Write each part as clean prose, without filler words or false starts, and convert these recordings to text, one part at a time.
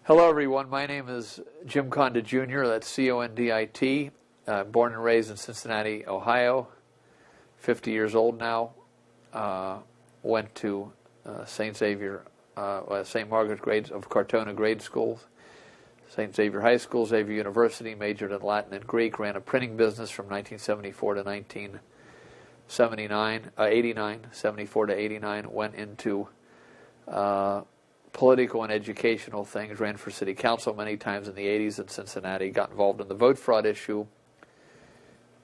Hello everyone, my name is Jim Condit Jr., that's C-O-N-D-I-T, born and raised in Cincinnati, Ohio, 50 years old now, went to St. Margaret's grades of Cortona grade schools, St. Xavier High School, Xavier University, majored in Latin and Greek, ran a printing business from 1974 to 74 to 89, went into political and educational things, ran for city council many times in the 80s in Cincinnati, got involved in the vote fraud issue,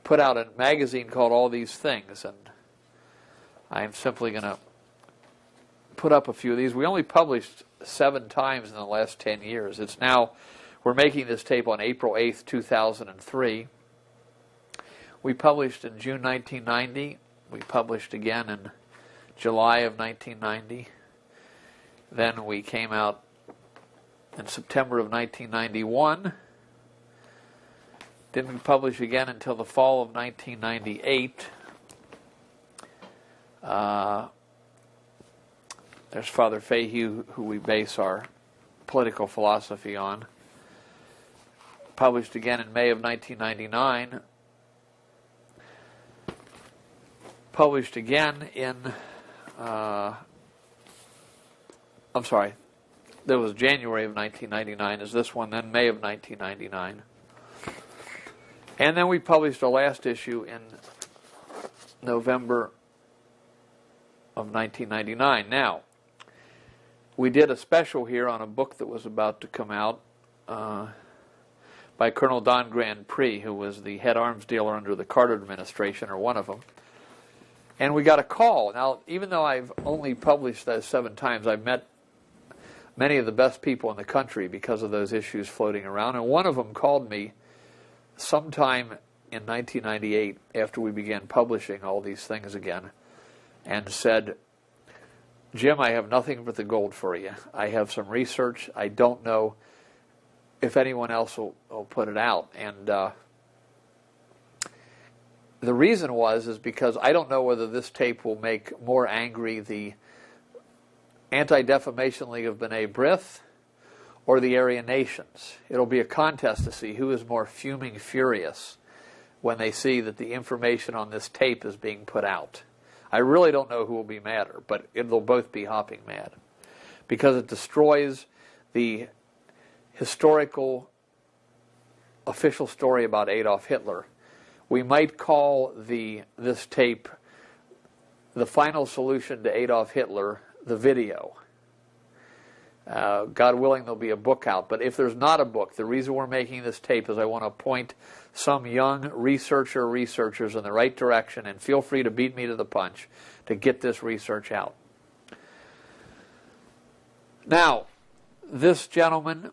put out a magazine called All These Things, and I'm simply going to put up a few of these. We only published 7 times in the last 10 years. It's now, we're making this tape on April 8th, 2003. We published in June 1990. We published again in July of 1990. Then we came out in September of 1991. Didn't publish again until the fall of 1998. There's Father Fahey, who we base our political philosophy on. Published again in May of 1999. Published again in... I'm sorry, there was January of 1999 is this one, then May of 1999. And then we published our last issue in November of 1999. Now, we did a special here on a book that was about to come out by Colonel Don Grand Prix, who was the head arms dealer under the Carter administration, or one of them. And we got a call. Now, even though I've only published those 7 times, I've met many of the best people in the country because of those issues floating around. And one of them called me sometime in 1998 after we began publishing All These Things again and said, Jim, I have nothing but the gold for you. I have some research. I don't know if anyone else will put it out. And the reason is because I don't know whether this tape will make more angry the Anti-Defamation League of B'nai B'rith or the Aryan nations. It'll be a contest to see who is more fuming furious when they see that the information on this tape is being put out. I really don't know who will be madder, but they'll both be hopping mad because it destroys the historical official story about Adolf Hitler. We might call this tape The Final Solution to Adolf Hitler, the video. God willing, there'll be a book out. But if there's not a book, the reason we're making this tape is I want to point some young researchers in the right direction, and feel free to beat me to the punch to get this research out. Now, this gentleman,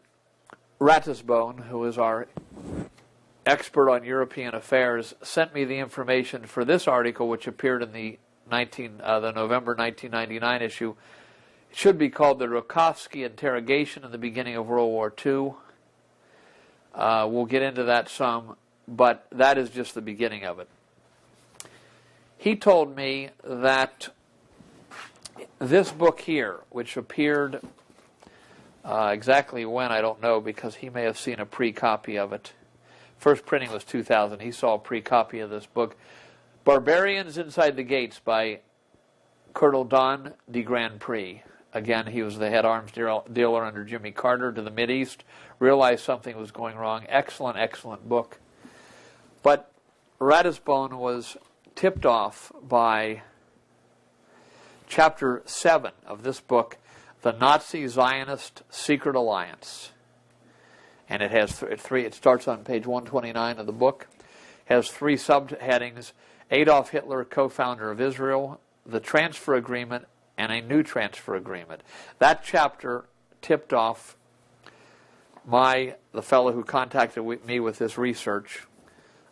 Ratisbone, who is our expert on European affairs, sent me the information for this article, which appeared in the November 1999 issue. It should be called the Rakovsky interrogation in the beginning of World War II. We'll get into that some, but that is just the beginning of it. He told me that this book here, which appeared exactly when, I don't know, because he may have seen a pre-copy of it, First printing was 2000. He saw a pre-copy of this book, Barbarians Inside the Gates by Colonel Don de Grand Prix. Again, he was the head arms dealer under Jimmy Carter to the Mideast, realized something was going wrong. Excellent, excellent book. But Ratisbon was tipped off by Chapter 7 of this book, The Nazi-Zionist Secret Alliance. And it has it starts on page 129 of the book, has 3 subheadings: Adolf Hitler, co-founder of Israel, the transfer agreement, and a new transfer agreement. That chapter tipped off the fellow who contacted me with this research,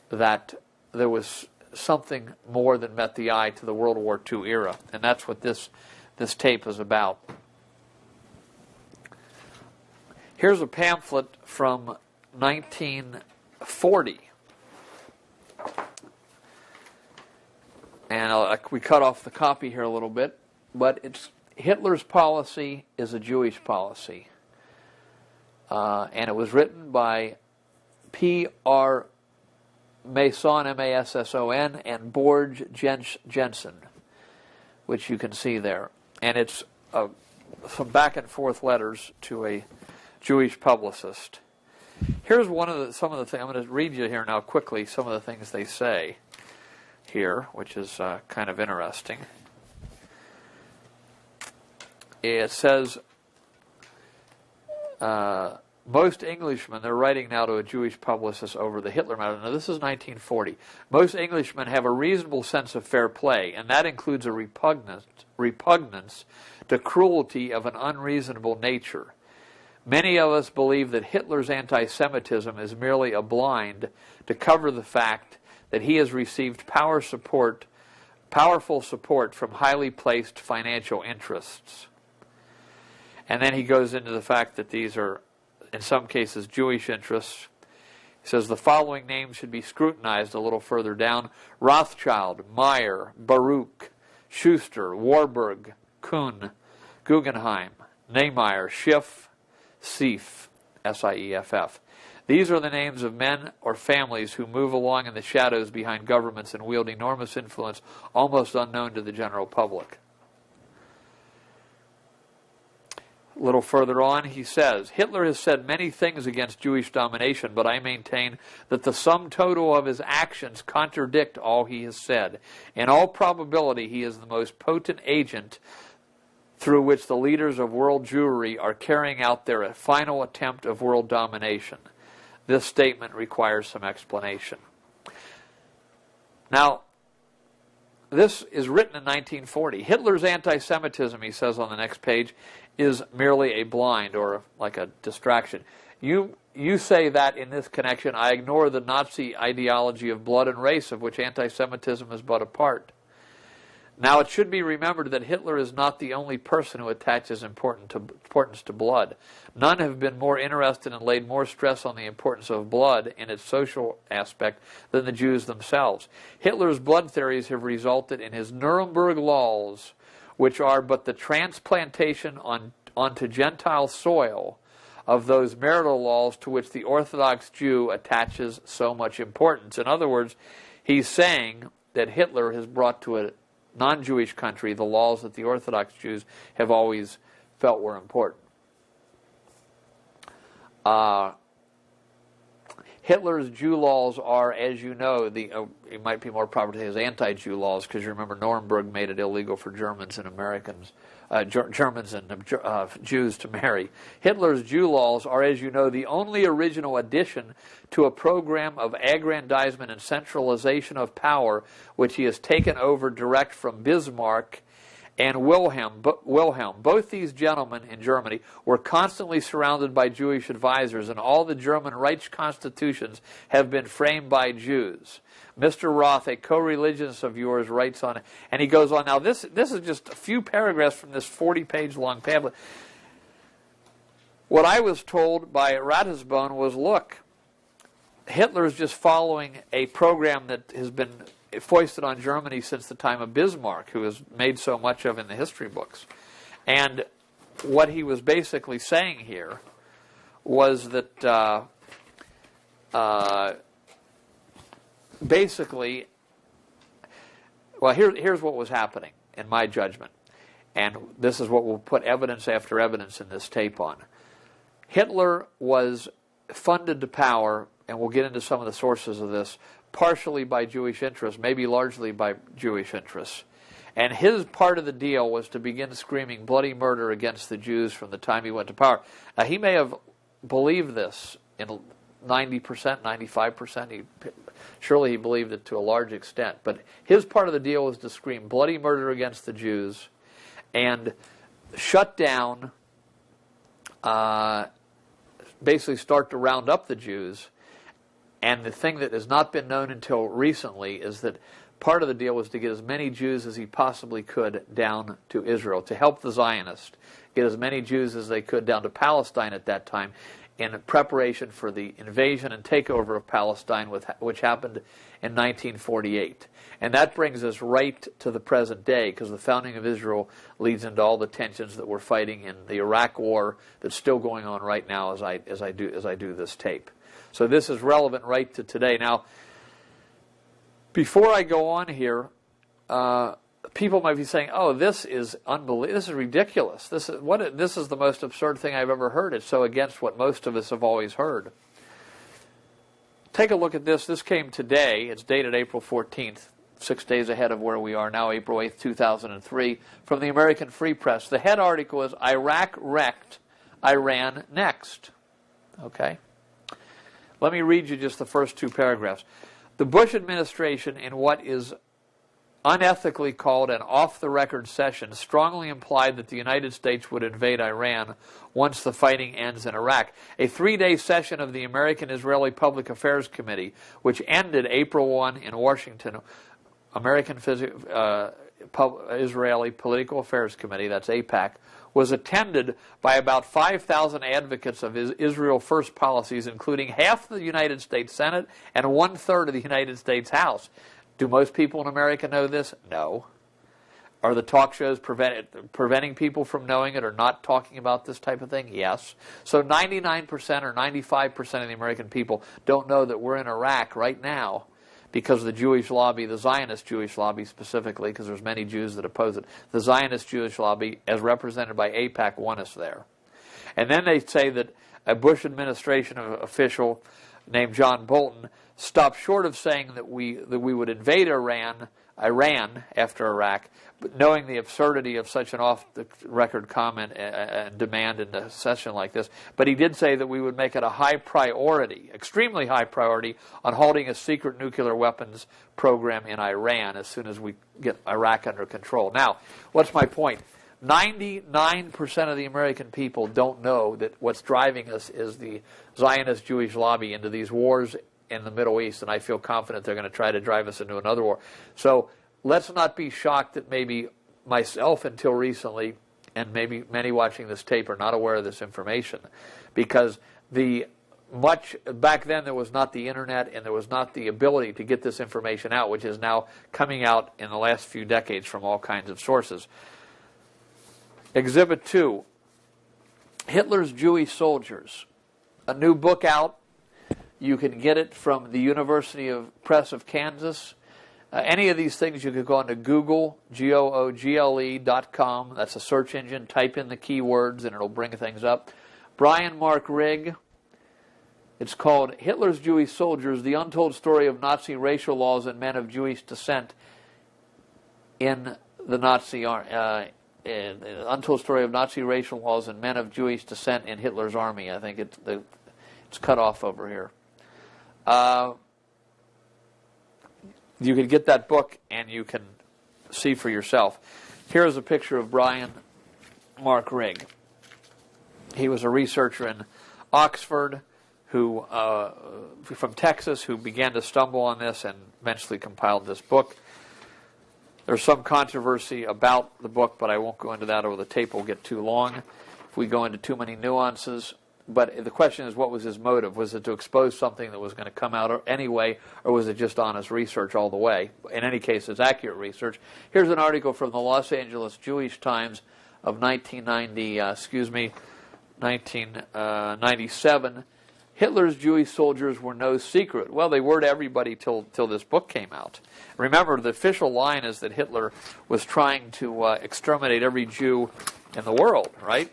that there was something more than met the eye to the World War II era, and that's what this tape is about. Here's a pamphlet from 1940, and we cut off the copy here a little bit, but it's Hitler's policy is a Jewish policy, and it was written by P.R. Masson, M-A-S-S-O-N, and Borge Jensen, which you can see there. And it's some back and forth letters to a Jewish publicist. Here's some of the things. I'm going to read you here now quickly some of the things they say here, which is kind of interesting. It says, most Englishmen, they're writing now to a Jewish publicist over the Hitler matter. Now, this is 1940. Most Englishmen have a reasonable sense of fair play, and that includes a repugnance to cruelty of an unreasonable nature. Many of us believe that Hitler's anti-Semitism is merely a blind to cover the fact that he has received powerful support from highly placed financial interests. And then he goes into the fact that these are, in some cases, Jewish interests. He says the following names should be scrutinized a little further down: Rothschild, Meyer, Baruch, Schuster, Warburg, Kuhn, Guggenheim, Nehmeyer, Schiff, Sief, S-I-E-F-F. These are the names of men or families who move along in the shadows behind governments and wield enormous influence almost unknown to the general public. A little further on, he says, Hitler has said many things against Jewish domination, but I maintain that the sum total of his actions contradict all he has said. In all probability, he is the most potent agent through which the leaders of world Jewry are carrying out their final attempt of world domination. This statement requires some explanation. Now, this is written in 1940. Hitler's anti-Semitism, he says on the next page, is merely a blind or like a distraction. You say that in this connection, I ignore the Nazi ideology of blood and race, of which anti-Semitism is but a part. Now, it should be remembered that Hitler is not the only person who attaches importance to blood. None have been more interested and laid more stress on the importance of blood in its social aspect than the Jews themselves. Hitler's blood theories have resulted in his Nuremberg laws, which are but the transplantation onto Gentile soil of those marital laws to which the Orthodox Jew attaches so much importance. In other words, he's saying that Hitler has brought to a non-Jewish country the laws that the Orthodox Jews have always felt were important. Hitler's Jew laws are, as you know, it might be more proper to say as anti-Jew laws, because you remember Nuremberg made it illegal for Germans and Americans, Germans and Jews to marry. Hitler's Jew laws are, as you know, the only original addition to a program of aggrandizement and centralization of power which he has taken over direct from Bismarck and Wilhelm. Both these gentlemen in Germany were constantly surrounded by Jewish advisors, and all the German Reich constitutions have been framed by Jews. Mr. Roth, a co-religionist of yours, writes on it, and he goes on. Now, this is just a few paragraphs from this 40-page long pamphlet. What I was told by Ratisbon was, look, Hitler's just following a program that has been foisted on Germany since the time of Bismarck, who is made so much of in the history books. And what he was basically saying here was that basically, well, here's what was happening, in my judgment. And this is what we'll put evidence after evidence in this tape on. Hitler was funded to power, and we'll get into some of the sources of this, partially by Jewish interests, maybe largely by Jewish interests. And his part of the deal was to begin screaming bloody murder against the Jews from the time he went to power. Now, he may have believed this in 90%, 95%. Surely he believed it to a large extent. But his part of the deal was to scream bloody murder against the Jews and shut down, basically start to round up the Jews. And the thing that has not been known until recently is that part of the deal was to get as many Jews as he possibly could down to Israel, to help the Zionists get as many Jews as they could down to Palestine at that time in preparation for the invasion and takeover of Palestine, which happened in 1948. And that brings us right to the present day, because the founding of Israel leads into all the tensions that we're fighting in the Iraq War that's still going on right now as I do this tape. So this is relevant right to today. Now, before I go on here, people might be saying, "Oh, this is unbelievable. This is ridiculous. This is the most absurd thing I've ever heard. It's so against what most of us have always heard." Take a look at this. This came today. It's dated April 14th, 6 days ahead of where we are now, April 8th, 2003, from the American Free Press. The head article is "Iraq Wrecked, Iran Next." Okay? Let me read you just the first two paragraphs. The Bush administration, in what is unethically called an off-the-record session, strongly implied that the United States would invade Iran once the fighting ends in Iraq. A 3-day session of the American-Israeli Public Affairs Committee, which ended April 1 in Washington, Israeli Political Affairs Committee, that's AIPAC, was attended by about 5,000 advocates of Israel First policies, including half the United States Senate and 1/3 of the United States House. Do most people in America know this? No. Are the talk shows preventing people from knowing it or not talking about this type of thing? Yes. So 99% or 95% of the American people don't know that we're in Iraq right now because the Jewish lobby, the Zionist Jewish lobby specifically, because there's many Jews that oppose it, the Zionist Jewish lobby, as represented by AIPAC, want us there. And then they say that a Bush administration official named John Bolton stopped short of saying that we would invade Iran after Iraq, but knowing the absurdity of such an off-the-record comment and demand in a session like this. But he did say that we would make it a high priority, extremely high priority, on halting a secret nuclear weapons program in Iran as soon as we get Iraq under control. Now, what's my point? 99% of the American people don't know that what's driving us is the Zionist Jewish lobby into these wars in the Middle East, and I feel confident they're going to try to drive us into another war. So let's not be shocked that maybe myself until recently, and maybe many watching this tape, are not aware of this information, because back then there was not the internet and there was not the ability to get this information out, which is now coming out in the last few decades from all kinds of sources. Exhibit 2, Hitler's Jewish Soldiers, a new book out. You can get it from the University Press of Kansas. Any of these things, you could go onto Google, Google.com. That's a search engine. Type in the keywords and it'll bring things up. Brian Mark Rigg. It's called Hitler's Jewish Soldiers, The Untold Story of Nazi Racial Laws and Men of Jewish Descent in the Nazi Army. Untold Story of Nazi Racial Laws and Men of Jewish Descent in Hitler's Army. I think it's cut off over here. You can get that book and you can see for yourself. Here's a picture of Brian Mark Rigg. He was a researcher in Oxford from Texas who began to stumble on this and eventually compiled this book. There's some controversy about the book, but I won't go into that, or the tape will get too long if we go into too many nuances. But the question is, what was his motive? Was it to expose something that was going to come out anyway, or was it just honest research all the way? In any case, it's accurate research. Here's an article from the Los Angeles Jewish Times of 1997. Hitler's Jewish soldiers were no secret. Well, they were to everybody till this book came out. Remember, the official line is that Hitler was trying to exterminate every Jew in the world, right?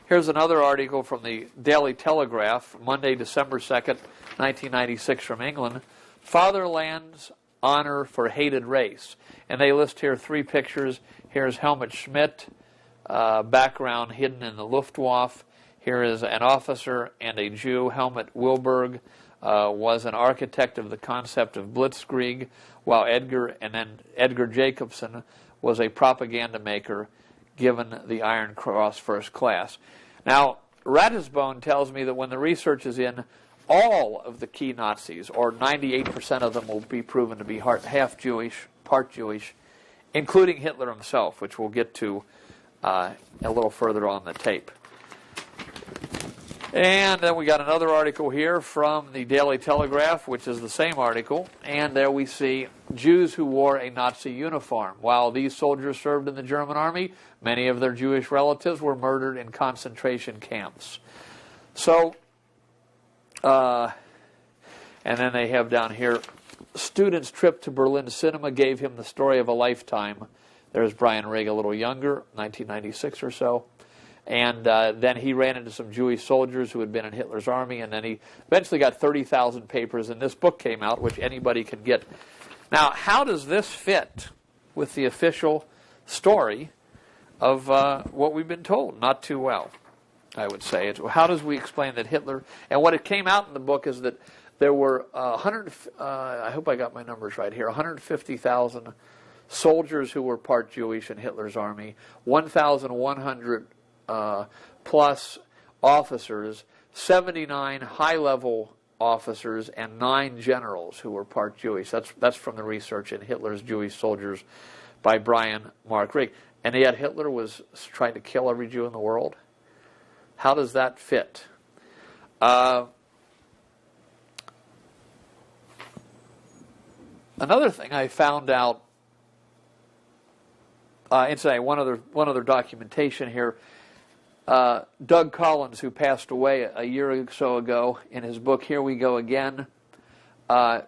Here's another article from the Daily Telegraph, Monday, December 2nd, 1996 from England. Fatherland's honor for hated race. And they list here 3 pictures. Here's Helmut Schmidt, background hidden in the Luftwaffe. Here is an officer and a Jew. Helmut Wilberg was an architect of the concept of blitzkrieg, while Edgar Jacobson was a propaganda maker, given the Iron Cross First Class. Now, Ratisbone tells me that when the research is in, all of the key Nazis, or 98% of them, will be proven to be half Jewish, part Jewish, including Hitler himself, which we'll get to a little further on the tape. And then we got another article here from the Daily Telegraph, which is the same article. And there we see Jews who wore a Nazi uniform. While these soldiers served in the German army, many of their Jewish relatives were murdered in concentration camps. So, and then they have down here, student's trip to Berlin cinema gave him the story of a lifetime. There's Brian Rigg, a little younger, 1996 or so. And then he ran into some Jewish soldiers who had been in Hitler's army, and then he eventually got 30,000 papers, and this book came out, which anybody can get. Now, how does this fit with the official story of what we've been told? Not too well, I would say. How does we explain that Hitler, and what it came out in the book is that there were I hope I got my numbers right here, 150,000 soldiers who were part Jewish in Hitler's army, 1,100 plus officers, 79 high-level officers, and 9 generals who were part Jewish. That's from the research in Hitler's Jewish Soldiers by Brian Mark Rigg. And yet Hitler was trying to kill every Jew in the world. How does that fit? Another thing I found out, incidentally, one other documentation here. Doug Collins, who passed away a year or so ago, in his book Here We Go Again,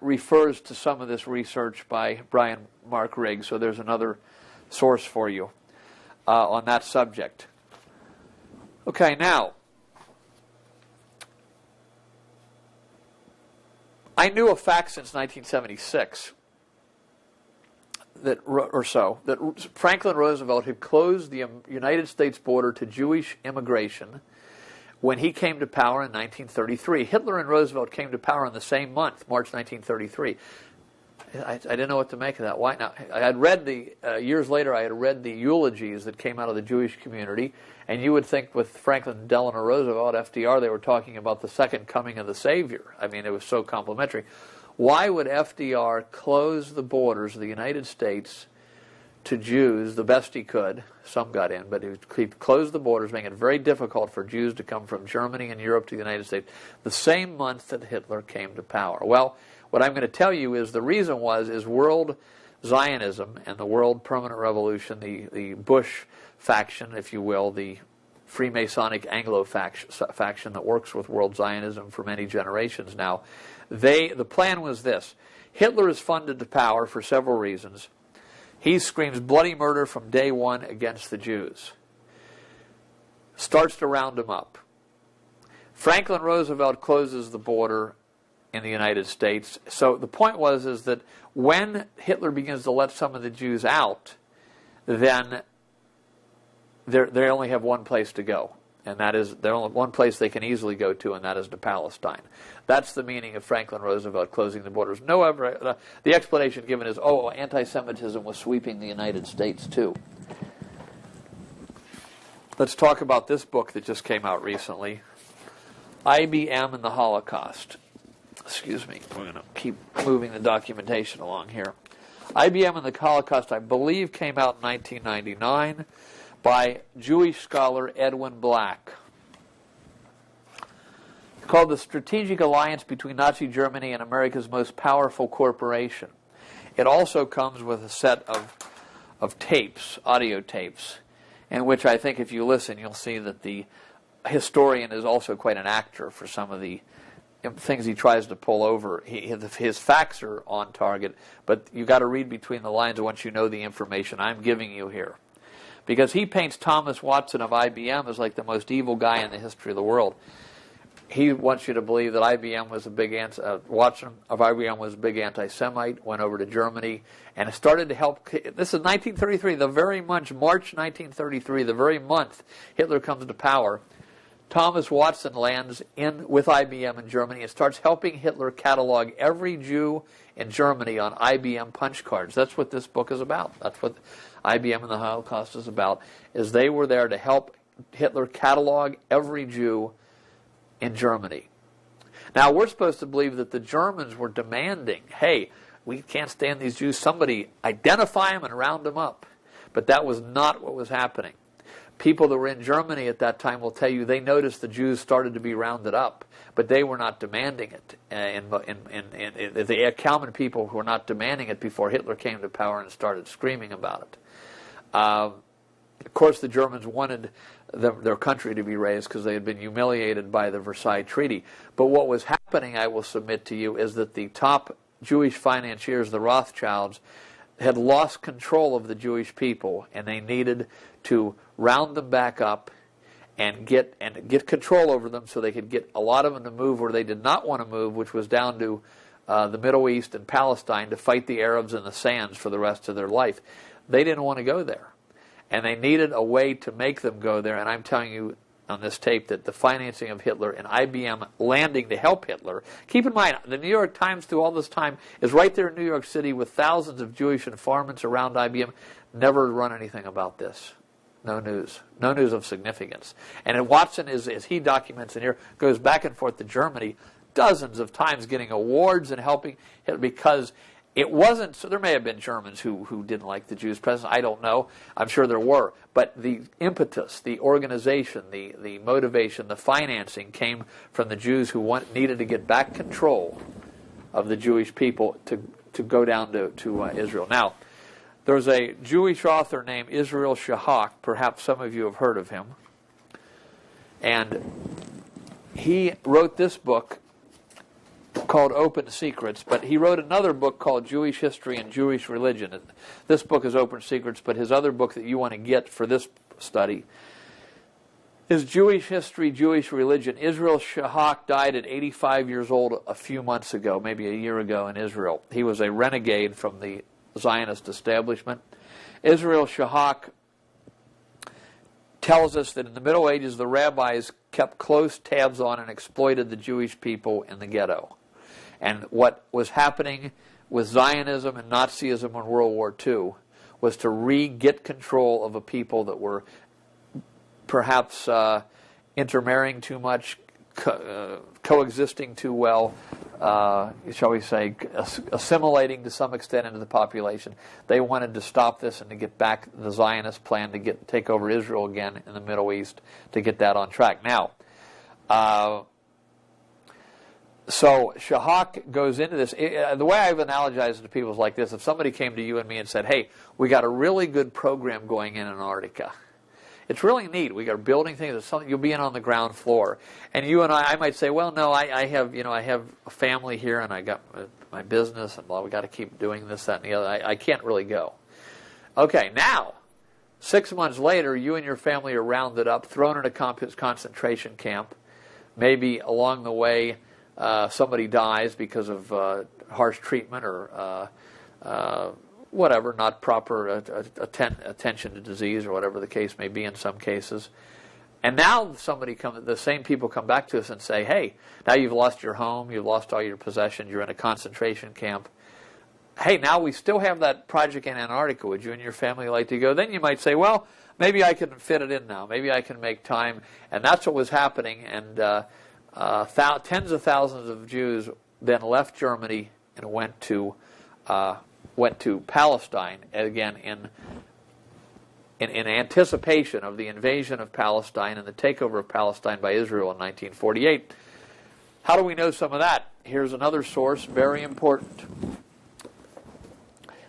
refers to some of this research by Brian Mark Rigg. So there's another source for you on that subject. Okay, now, I knew a fact since 1976 that Franklin Roosevelt had closed the United States border to Jewish immigration when he came to power in 1933. Hitler and Roosevelt came to power in the same month, March 1933. I didn't know what to make of that. Why now? I had read years later, I had read the eulogies that came out of the Jewish community, and you would think with Franklin Delano Roosevelt, FDR, they were talking about the second coming of the Savior. I mean, it was so complimentary. Why would FDR close the borders of the United States to Jews the best he could? Some got in, but he closed the borders, making it very difficult for Jews to come from Germany and Europe to the United States the same month that Hitler came to power. Well, what I'm going to tell you is the reason is world Zionism and the World Permanent Revolution, the Bush faction, if you will, the Freemasonic Anglo faction that works with world Zionism for many generations now. The plan was this. Hitler is funded to power for several reasons. He screams bloody murder from day one against the Jews. Starts to round them up. Franklin Roosevelt closes the border in the United States. So the point is that when Hitler begins to let some of the Jews out, then they only have one place to go. And that is, there's only one place they can easily go to, and that is to Palestine. That's the meaning of Franklin Roosevelt closing the borders. The explanation given is, anti-Semitism was sweeping the United States too. Let's talk about this book that just came out recently, IBM and the Holocaust. Excuse me, we're going to keep moving the documentation along here. IBM and the Holocaust, I believe, came out in 1999. By Jewish scholar Edwin Black. It's called The Strategic Alliance Between Nazi Germany and America's Most Powerful Corporation. It also comes with a set of tapes, audio tapes, in which I think if you listen, you'll see that the historian is also quite an actor for some of the things he tries to pull over. His facts are on target, but you got to read between the lines once you know the information I'm giving you here. Because he paints Thomas Watson of IBM as like the most evil guy in the history of the world. He wants you to believe that IBM was a big Watson of IBM was a big anti-Semite, went over to Germany, and started to help. This is 1933, the very month, March 1933, the very month Hitler comes to power. Thomas Watson lands in with IBM in Germany and starts helping Hitler catalog every Jew in Germany on IBM punch cards. That's what this book is about. That's what IBM and the Holocaust is about, is they were there to help Hitler catalog every Jew in Germany. Now, we're supposed to believe that the Germans were demanding, hey, we can't stand these Jews, somebody identify them and round them up. But that was not what was happening. People that were in Germany at that time will tell you they noticed the Jews started to be rounded up, but they were not demanding it. The common people were not demanding it before Hitler came to power and started screaming about it. Of course, the Germans wanted their country to be raised because they had been humiliated by the Versailles Treaty. But what was happening, I will submit to you, is that the top Jewish financiers, the Rothschilds, had lost control of the Jewish people, and they needed to round them back up and get control over them so they could get a lot of them to move where they did not want to move, which was down to the Middle East and Palestine to fight the Arabs in the sands for the rest of their life. They didn't want to go there. And they needed a way to make them go there. And I'm telling you on this tape that the financing of Hitler and IBM landing to help Hitler. Keep in mind, the New York Times through all this time is right there in New York City with thousands of Jewish informants around IBM. Never run anything about this. No news. No news of significance. And Watson, as he documents in here, goes back and forth to Germany dozens of times getting awards and helping Hitler because it wasn't, so there may have been Germans who didn't like the Jews present. I don't know. I'm sure there were. But the impetus, the organization, the motivation, the financing came from the Jews who needed to get back control of the Jewish people to go down to Israel. Now, there's a Jewish author named Israel Shahak. Perhaps some of you have heard of him. And he wrote this book called Open Secrets, but he wrote another book called Jewish History and Jewish Religion. This book is Open Secrets, but his other book that you want to get for this study is Jewish History, Jewish Religion. Israel Shahak died at 85 years old a few months ago, maybe a year ago in Israel. He was a renegade from the Zionist establishment. Israel Shahak tells us that in the Middle Ages the rabbis kept close tabs on and exploited the Jewish people in the ghetto. And what was happening with Zionism and Nazism in World War II was to get control of a people that were perhaps intermarrying too much, coexisting too well, shall we say, assimilating to some extent into the population. They wanted to stop this and to get back the Zionist plan to take over Israel again in the Middle East, to get that on track. Now, so Shahak goes into this. The way I've analogized it to people is like this. If somebody came to you and me and said, hey, we got a really good program going in Antarctica. It's really neat. We got building things. It's something you'll be in on the ground floor, and you and I might say, well, no, I have a family here, and I got my business, and well, we got to keep doing this, that, and the other. I can't really go. Okay, now 6 months later, you and your family are rounded up, thrown in a concentration camp. Maybe along the way, somebody dies because of harsh treatment or whatever, not proper attention to disease or whatever the case may be in some cases. And now the same people come back to us and say, hey, now you've lost your home, you've lost all your possessions, you're in a concentration camp. Hey, now we still have that project in Antarctica. Would you and your family like to go? Then you might say, well, maybe I can fit it in now. Maybe I can make time. And that's what was happening. And tens of thousands of Jews then left Germany and went to Palestine, again in anticipation of the invasion of Palestine and the takeover of Palestine by Israel in 1948. How do we know some of that? Here's another source, very important.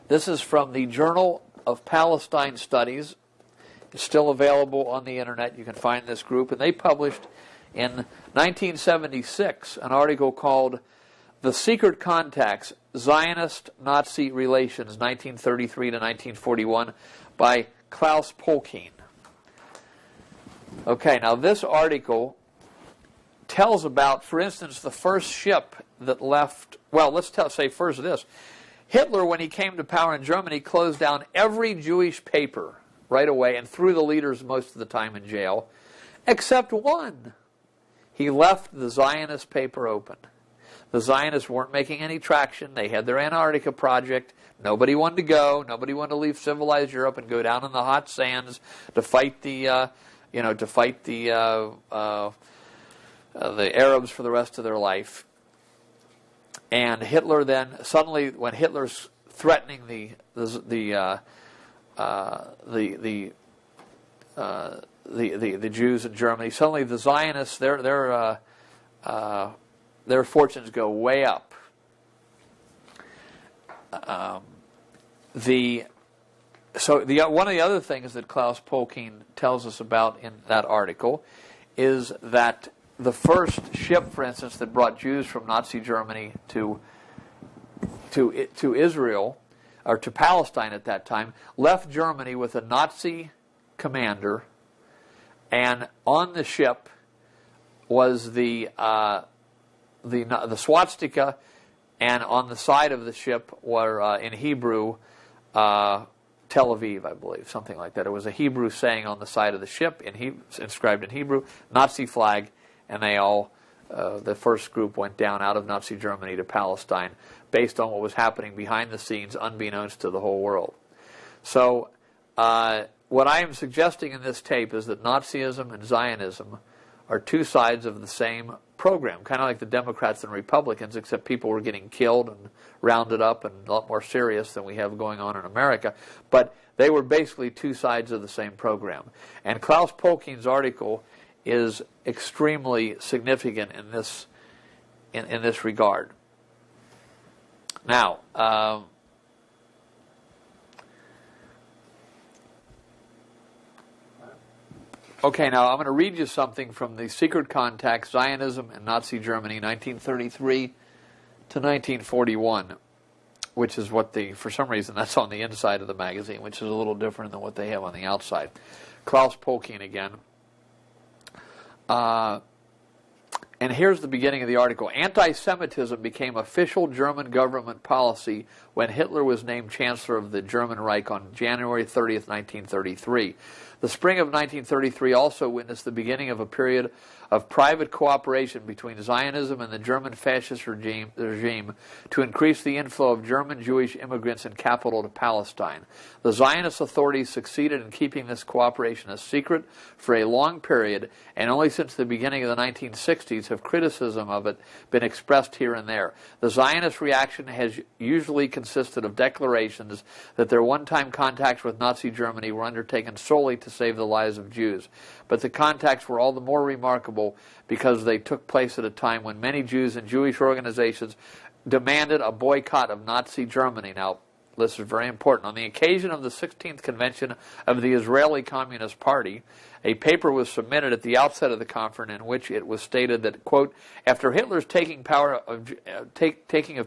This is from the Journal of Palestine Studies. It's still available on the internet. You can find this group, and they published In 1976, an article called The Secret Contacts, Zionist-Nazi Relations, 1933 to 1941, by Klaus Polkin. Okay, now this article tells about, for instance, the first ship that left, well, let's say first this. Hitler, when he came to power in Germany, closed down every Jewish paper right away and threw the leaders most of the time in jail, except one. He left the Zionist paper open. The Zionists weren't making any traction. They had their Antarctica project. Nobody wanted to go. Nobody wanted to leave civilized Europe and go down in the hot sands to fight the Arabs for the rest of their life. And Hitler then suddenly, when Hitler's threatening the Jews in Germany, suddenly the Zionists, their fortunes go way up. One of the other things that Klaus Polkin tells us about in that article is that the first ship, for instance, that brought Jews from Nazi Germany to Israel, or to Palestine at that time, left Germany with a Nazi commander, and on the ship was the swastika, and on the side of the ship were, in Hebrew, Tel Aviv, I believe, something like that. It was a Hebrew saying on the side of the ship, inscribed in Hebrew, Nazi flag, and they all, the first group went down out of Nazi Germany to Palestine based on what was happening behind the scenes, unbeknownst to the whole world. So what I am suggesting in this tape is that Nazism and Zionism are two sides of the same program, kind of like the Democrats and Republicans, except people were getting killed and rounded up and a lot more serious than we have going on in America. But they were basically two sides of the same program. And Klaus Polkin's article is extremely significant in this regard. Now, okay, now I'm going to read you something from The Secret Contacts, Zionism and Nazi Germany, 1933 to 1941, which is what for some reason, that's on the inside of the magazine, which is a little different than what they have on the outside. Klaus Polkin again. And here's the beginning of the article. Anti-Semitism became official German government policy when Hitler was named Chancellor of the German Reich on January 30th, 1933. The spring of 1933 also witnessed the beginning of a period of private cooperation between Zionism and the German fascist regime to increase the inflow of German Jewish immigrants in capital to Palestine. The Zionist authorities succeeded in keeping this cooperation a secret for a long period, and only since the beginning of the 1960s have criticism of it been expressed here and there. The Zionist reaction has usually consisted of declarations that their one-time contacts with Nazi Germany were undertaken solely to save the lives of Jews. But the contacts were all the more remarkable because they took place at a time when many Jews and Jewish organizations demanded a boycott of Nazi Germany. Now, this is very important. On the occasion of the 16th convention of the Israeli Communist Party, a paper was submitted at the outset of the conference in which it was stated that, quote, after Hitler's taking of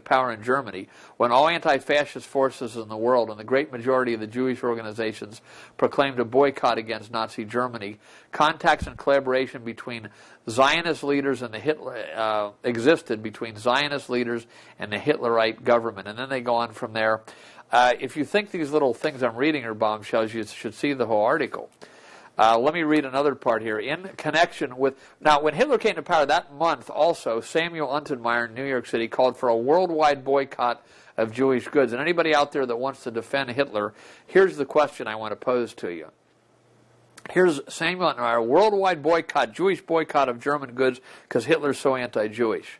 power in Germany, when all anti-fascist forces in the world and the great majority of the Jewish organizations proclaimed a boycott against Nazi Germany, contacts and collaboration between Zionist leaders and the Hitler existed between Zionist leaders and the Hitlerite government. And then they go on from there. If you think these little things I'm reading are bombshells, you should see the whole article. Let me read another part here. In connection with, now when Hitler came to power that month also, Samuel Untermeyer in New York City called for a worldwide boycott of Jewish goods. And anybody out there that wants to defend Hitler, here's the question I want to pose to you. Here's Samuel Untermeyer, worldwide boycott, Jewish boycott of German goods because Hitler's so anti-Jewish.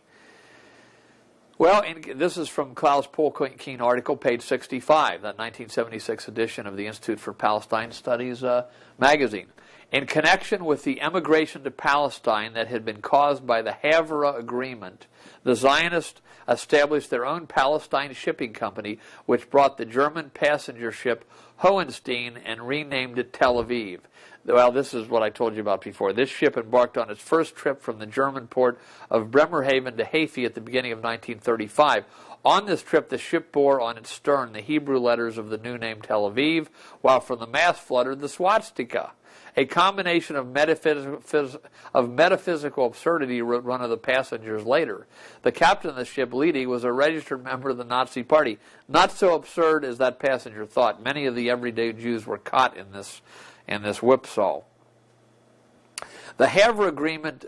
Well, this is from Klaus Polkin article, page 65, that 1976 edition of the Institute for Palestine Studies magazine. In connection with the emigration to Palestine that had been caused by the Havre Agreement, the Zionists established their own Palestine shipping company, which brought the German passenger ship Hohenstein and renamed it Tel Aviv. Well, this is what I told you about before. This ship embarked on its first trip from the German port of Bremerhaven to Haifa at the beginning of 1935. On this trip, the ship bore on its stern the Hebrew letters of the new name Tel Aviv, while from the mast fluttered the swastika. A combination of metaphysical absurdity, wrote one of the passengers later. The captain of the ship, Leedy, was a registered member of the Nazi Party. Not so absurd as that passenger thought. Many of the everyday Jews were caught in this whipsaw. The Havre Agreement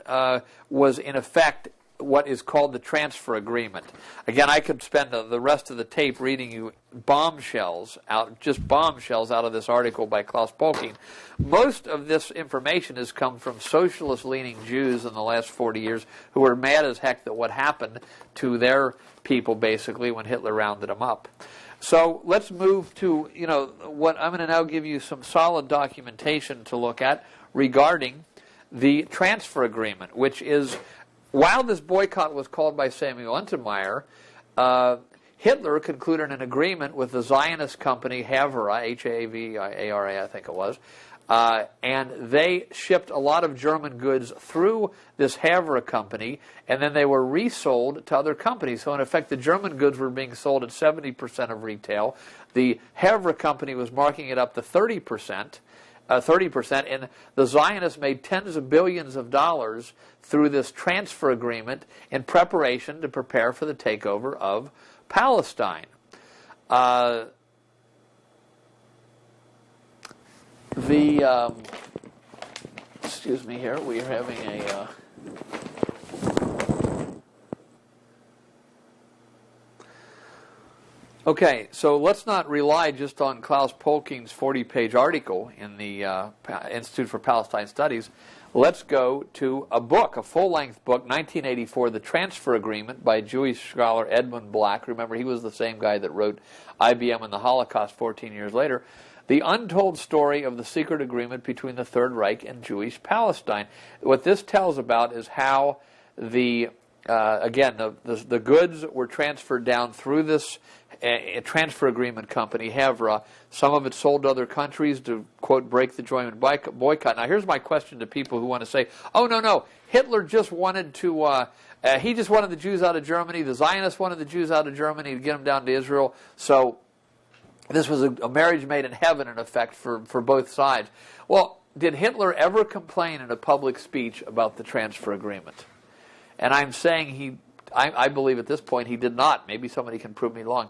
was, in effect, what is called the transfer agreement. Again, I could spend the rest of the tape reading you bombshells out of this article by Klaus Polking. Most of this information has come from socialist-leaning Jews in the last 40 years who were mad as heck that what happened to their people, basically, when Hitler rounded them up. So let's move to, what I'm going to now give you some solid documentation to look at regarding the transfer agreement, which is, while this boycott was called by Samuel Untermeyer, Hitler concluded an agreement with the Zionist company Havre, H-A-V-A-R-A, I think it was, and they shipped a lot of German goods through this Havre company, and then they were resold to other companies. So in effect, the German goods were being sold at 70% of retail. The Havre company was marking it up to 30%, and the Zionists made tens of billions of dollars through this transfer agreement in preparation to prepare for the takeover of Palestine. Excuse me here, we are having a... Okay, so let's not rely just on Klaus Polking's 40-page article in the Institute for Palestine Studies. Let's go to a book, a full-length book, 1984, The Transfer Agreement by Jewish scholar Edmund Black. Remember, he was the same guy that wrote IBM and the Holocaust 14 years later. The untold story of the secret agreement between the Third Reich and Jewish Palestine. What this tells about is how the goods were transferred down through this transfer agreement company, Havre. Some of it sold to other countries to, quote, break the German boycott. Now, here's my question to people who want to say, oh, no, Hitler just wanted to, he just wanted the Jews out of Germany. The Zionists wanted the Jews out of Germany to get them down to Israel. So this was a marriage made in heaven, in effect, for both sides. Well, did Hitler ever complain in a public speech about the transfer agreement? And I'm saying I believe at this point he did not. Maybe somebody can prove me wrong.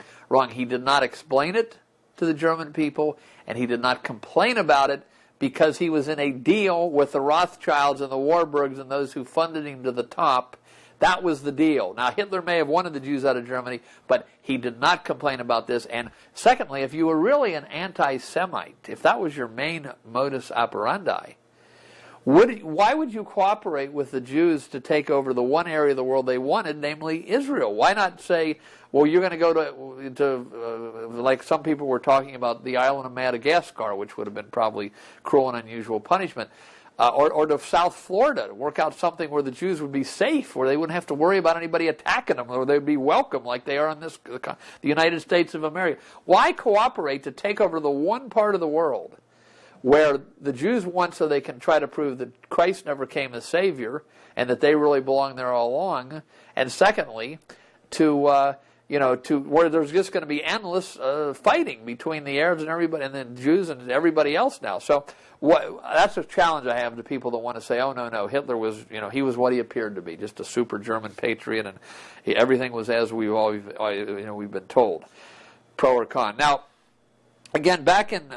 He did not explain it to the German people, and he did not complain about it because he was in a deal with the Rothschilds and the Warburgs and those who funded him to the top. That was the deal. Now, Hitler may have wanted the Jews out of Germany, but he did not complain about this. And secondly, if you were really an anti-Semite, if that was your main modus operandi, why would you cooperate with the Jews to take over the one area of the world they wanted, namely Israel? Why not say, well, you're going to go to like some people were talking about, the island of Madagascar, which would have been probably cruel and unusual punishment, or to South Florida, to work out something where the Jews would be safe, where they wouldn't have to worry about anybody attacking them, or they'd be welcome like they are in the United States of America. Why cooperate to take over the one part of the world where the Jews want, so they can try to prove that Christ never came as Savior and that they really belong there all along, and secondly, to where there's just going to be endless fighting between the Arabs and everybody, and the Jews and everybody else now. So that's a challenge I have to people that want to say, oh no, Hitler was, he was what he appeared to be, just a super German patriot, and everything was as we've been told, pro or con. Now, again, back in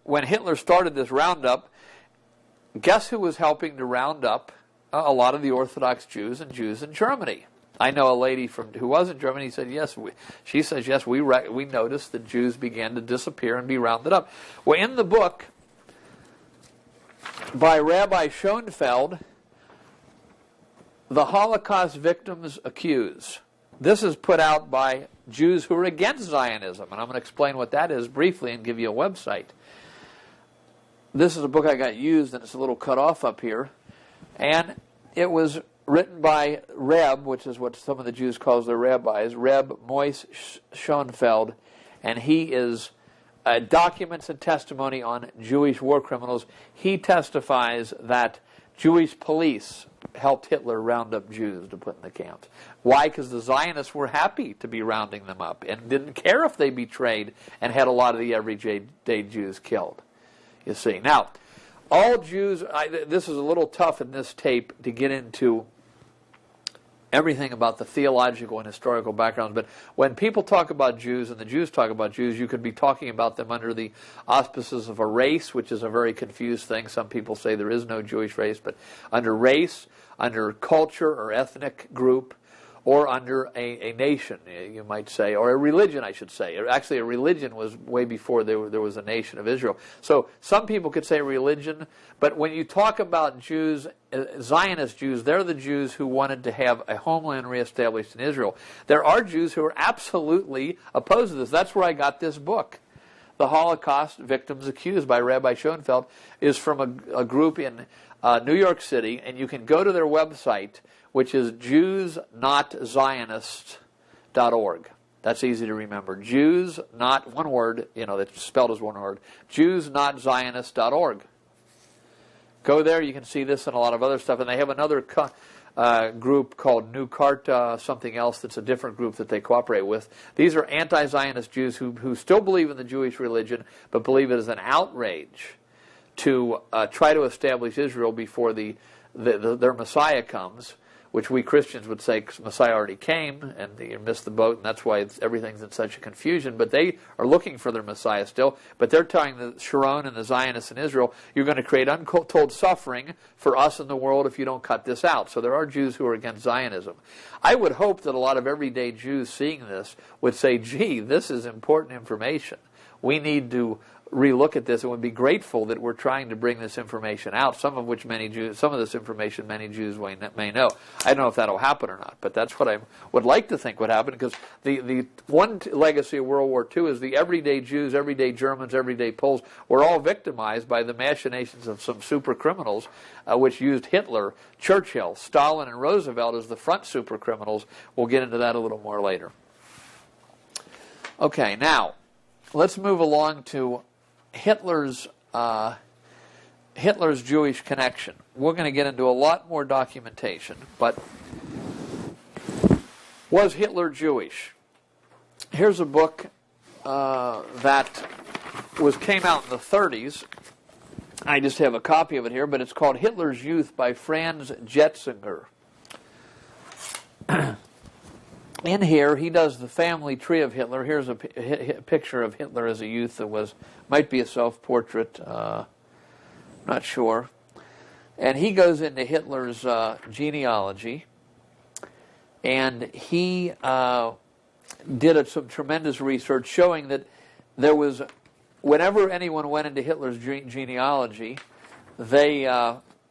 when Hitler started this roundup, guess who was helping to round up a lot of the Orthodox Jews and Jews in Germany? I know a lady who was in Germany said, yes, she says, yes, we noticed that Jews began to disappear and be rounded up. Well, in the book by Rabbi Schoenfeld, The Holocaust Victims Accuse. This is put out by Jews who are against Zionism, and I'm going to explain what that is briefly and give you a website. This is a book I got used, and it's a little cut off up here. And it was written by Reb, which is what some of the Jews call their rabbis, Reb Moise Schoenfeld, and he is documents and testimony on Jewish war criminals. He testifies that Jewish police helped Hitler round up Jews to put in the camps. Why? Because the Zionists were happy to be rounding them up and didn't care if they betrayed and had a lot of the everyday Jews killed. You see. Now, all Jews, this is a little tough in this tape to get into everything about the theological and historical backgrounds, but when people talk about Jews and the Jews talk about Jews, you could be talking about them under the auspices of a race, which is a very confused thing. Some people say there is no Jewish race, but under race, under culture or ethnic group, or under a nation, you might say, or a religion, I should say. Actually, a religion was way before there was a nation of Israel. So some people could say religion, but when you talk about Jews, Zionist Jews, they're the Jews who wanted to have a homeland reestablished in Israel. There are Jews who are absolutely opposed to this. That's where I got this book. The Holocaust Victims Accused by Rabbi Schoenfeld is from a group in New York City, and you can go to their website, which is JewsNotZionist.org. That's easy to remember. Jews, not one word, that's spelled as one word. JewsNotZionist.org. Go there, you can see this and a lot of other stuff. And they have another group called New Karta, something else that's a different group that they cooperate with. These are anti-Zionist Jews who still believe in the Jewish religion, but believe it is an outrage to try to establish Israel before their Messiah comes, which we Christians would say Messiah already came, and you missed the boat, and that's why everything's in such a confusion. But they are looking for their Messiah still. But they're telling the Sharon and the Zionists in Israel, you're going to create untold suffering for us in the world if you don't cut this out. So there are Jews who are against Zionism. I would hope that a lot of everyday Jews seeing this would say, gee, this is important information. We need to relook at this and would be grateful that we're trying to bring this information out, some of this information many Jews may know. I don't know if that'll happen or not, but that's what I would like to think would happen, because the one legacy of World War II is the everyday Jews, everyday Germans, everyday Poles were all victimized by the machinations of some super criminals, which used Hitler, Churchill, Stalin, and Roosevelt as the front super criminals. We'll get into that a little more later. Okay, now let's move along to Hitler's Jewish connection. We're going to get into a lot more documentation, but was Hitler Jewish? Here's a book that came out in the 30s. I just have a copy of it here, but it's called Hitler's Youth by Franz Jetzinger. In here, he does the family tree of Hitler. Here's a picture of Hitler as a youth that might be a self-portrait, not sure. And he goes into Hitler's genealogy, and he did some tremendous research showing that there was, whenever anyone went into Hitler's genealogy, they,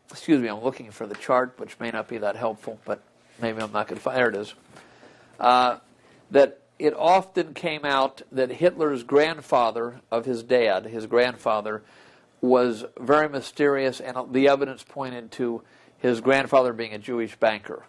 excuse me, I'm looking for the chart, which may not be that helpful, but maybe I'm not going to find, there it is. That it often came out that Hitler's grandfather of his dad, his grandfather, was very mysterious, and the evidence pointed to his grandfather being a Jewish banker.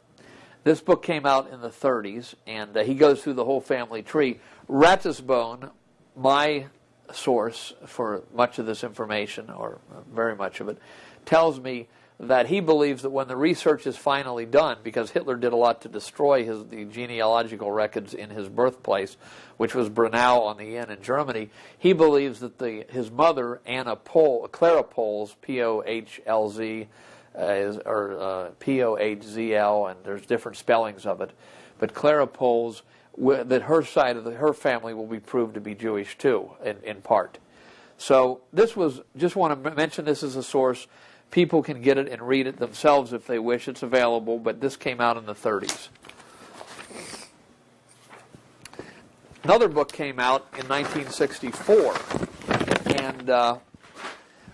This book came out in the 30s, and he goes through the whole family tree. Ratisbon, my source for much of this information, or very much of it, tells me that he believes that when the research is finally done, because Hitler did a lot to destroy the genealogical records in his birthplace, which was Brunau on the Inn in Germany, he believes that his mother, Clara Pohlz, P-O-H-L-Z, or P-O-H-Z-L, and there's different spellings of it, but Clara Pohlz, that her side of her family will be proved to be Jewish too, in part. So this was, just want to mention this as a source. People can get it and read it themselves if they wish. It's available, but this came out in the 30s. Another book came out in 1964, and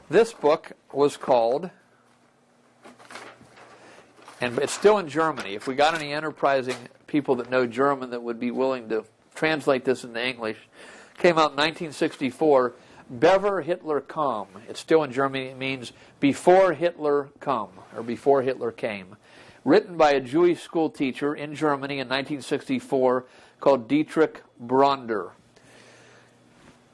this book was called, and it's still in Germany. If we got any enterprising people that know German that would be willing to translate this into English, came out in 1964, Bever Hitler kam. It's still in Germany. It means before Hitler come, or before Hitler came. Written by a Jewish school teacher in Germany in 1964 called Dietrich Bronder.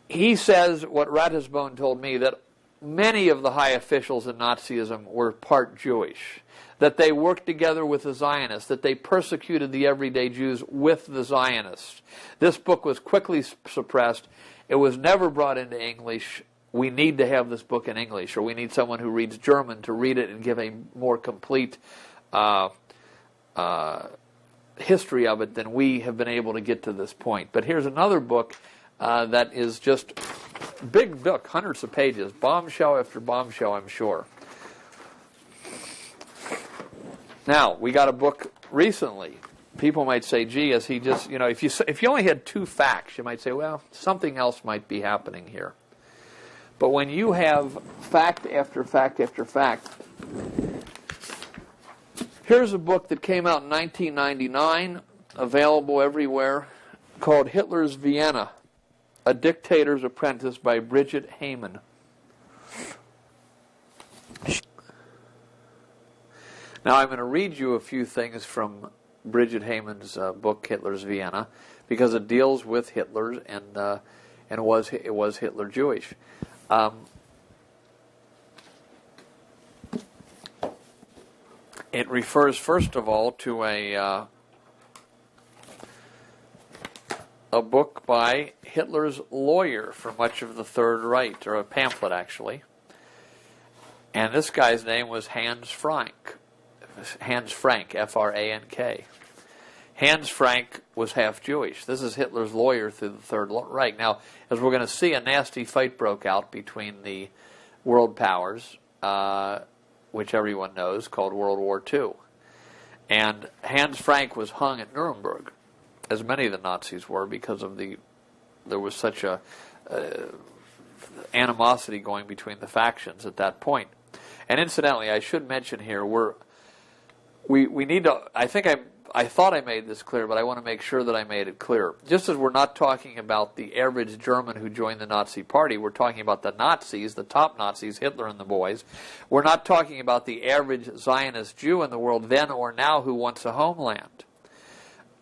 He says what Ratisbon told me, that many of the high officials in Nazism were part Jewish, that they worked together with the Zionists, that they persecuted the everyday Jews with the Zionists. This book was quickly suppressed. It was never brought into English. We need to have this book in English, or we need someone who reads German to read it and give a more complete history of it than we have been able to get to this point. But here's another book that is just big book, hundreds of pages, bombshell after bombshell, I'm sure. Now, we got a book recently. People might say, gee, is he just, if you only had two facts, you might say, well, something else might be happening here. But when you have fact after fact after fact, here's a book that came out in 1999, available everywhere, called Hitler's Vienna, A Dictator's Apprentice by Bridget Heyman. Now I'm going to read you a few things from Bridget Heyman's book, Hitler's Vienna, because it deals with Hitler and it was Hitler Jewish. It refers, first of all, to a book by Hitler's lawyer for much of the Third Reich, or a pamphlet, actually. And this guy's name was Hans Frank. Hans Frank, F-R-A-N-K. Hans Frank was half Jewish. This is Hitler's lawyer through the Third Reich. Now, as we're going to see, a nasty fight broke out between the world powers, which everyone knows, called World War II. And Hans Frank was hung at Nuremberg, as many of the Nazis were, because of there was such a animosity going between the factions at that point. And incidentally, I should mention here, we need to, I thought I made this clear, but I want to make sure that I made it clear. Just as we're not talking about the average German who joined the Nazi Party, we're talking about the Nazis, the top Nazis, Hitler and the boys. We're not talking about the average Zionist Jew in the world then or now who wants a homeland.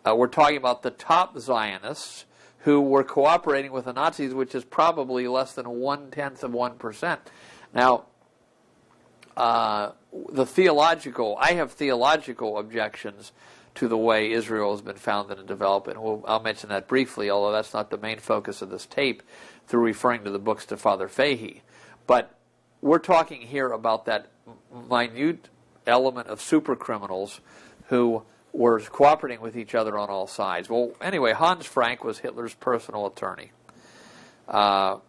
We're talking about the top Zionists who were cooperating with the Nazis, which is probably less than 0.1%. Now, I have theological objections to the way Israel has been founded and developed, and I'll mention that briefly, although that's not the main focus of this tape, through referring to the books to Father Fahey. But we're talking here about that minute element of super criminals who were cooperating with each other on all sides. Well, anyway, Hans Frank was Hitler's personal attorney. Half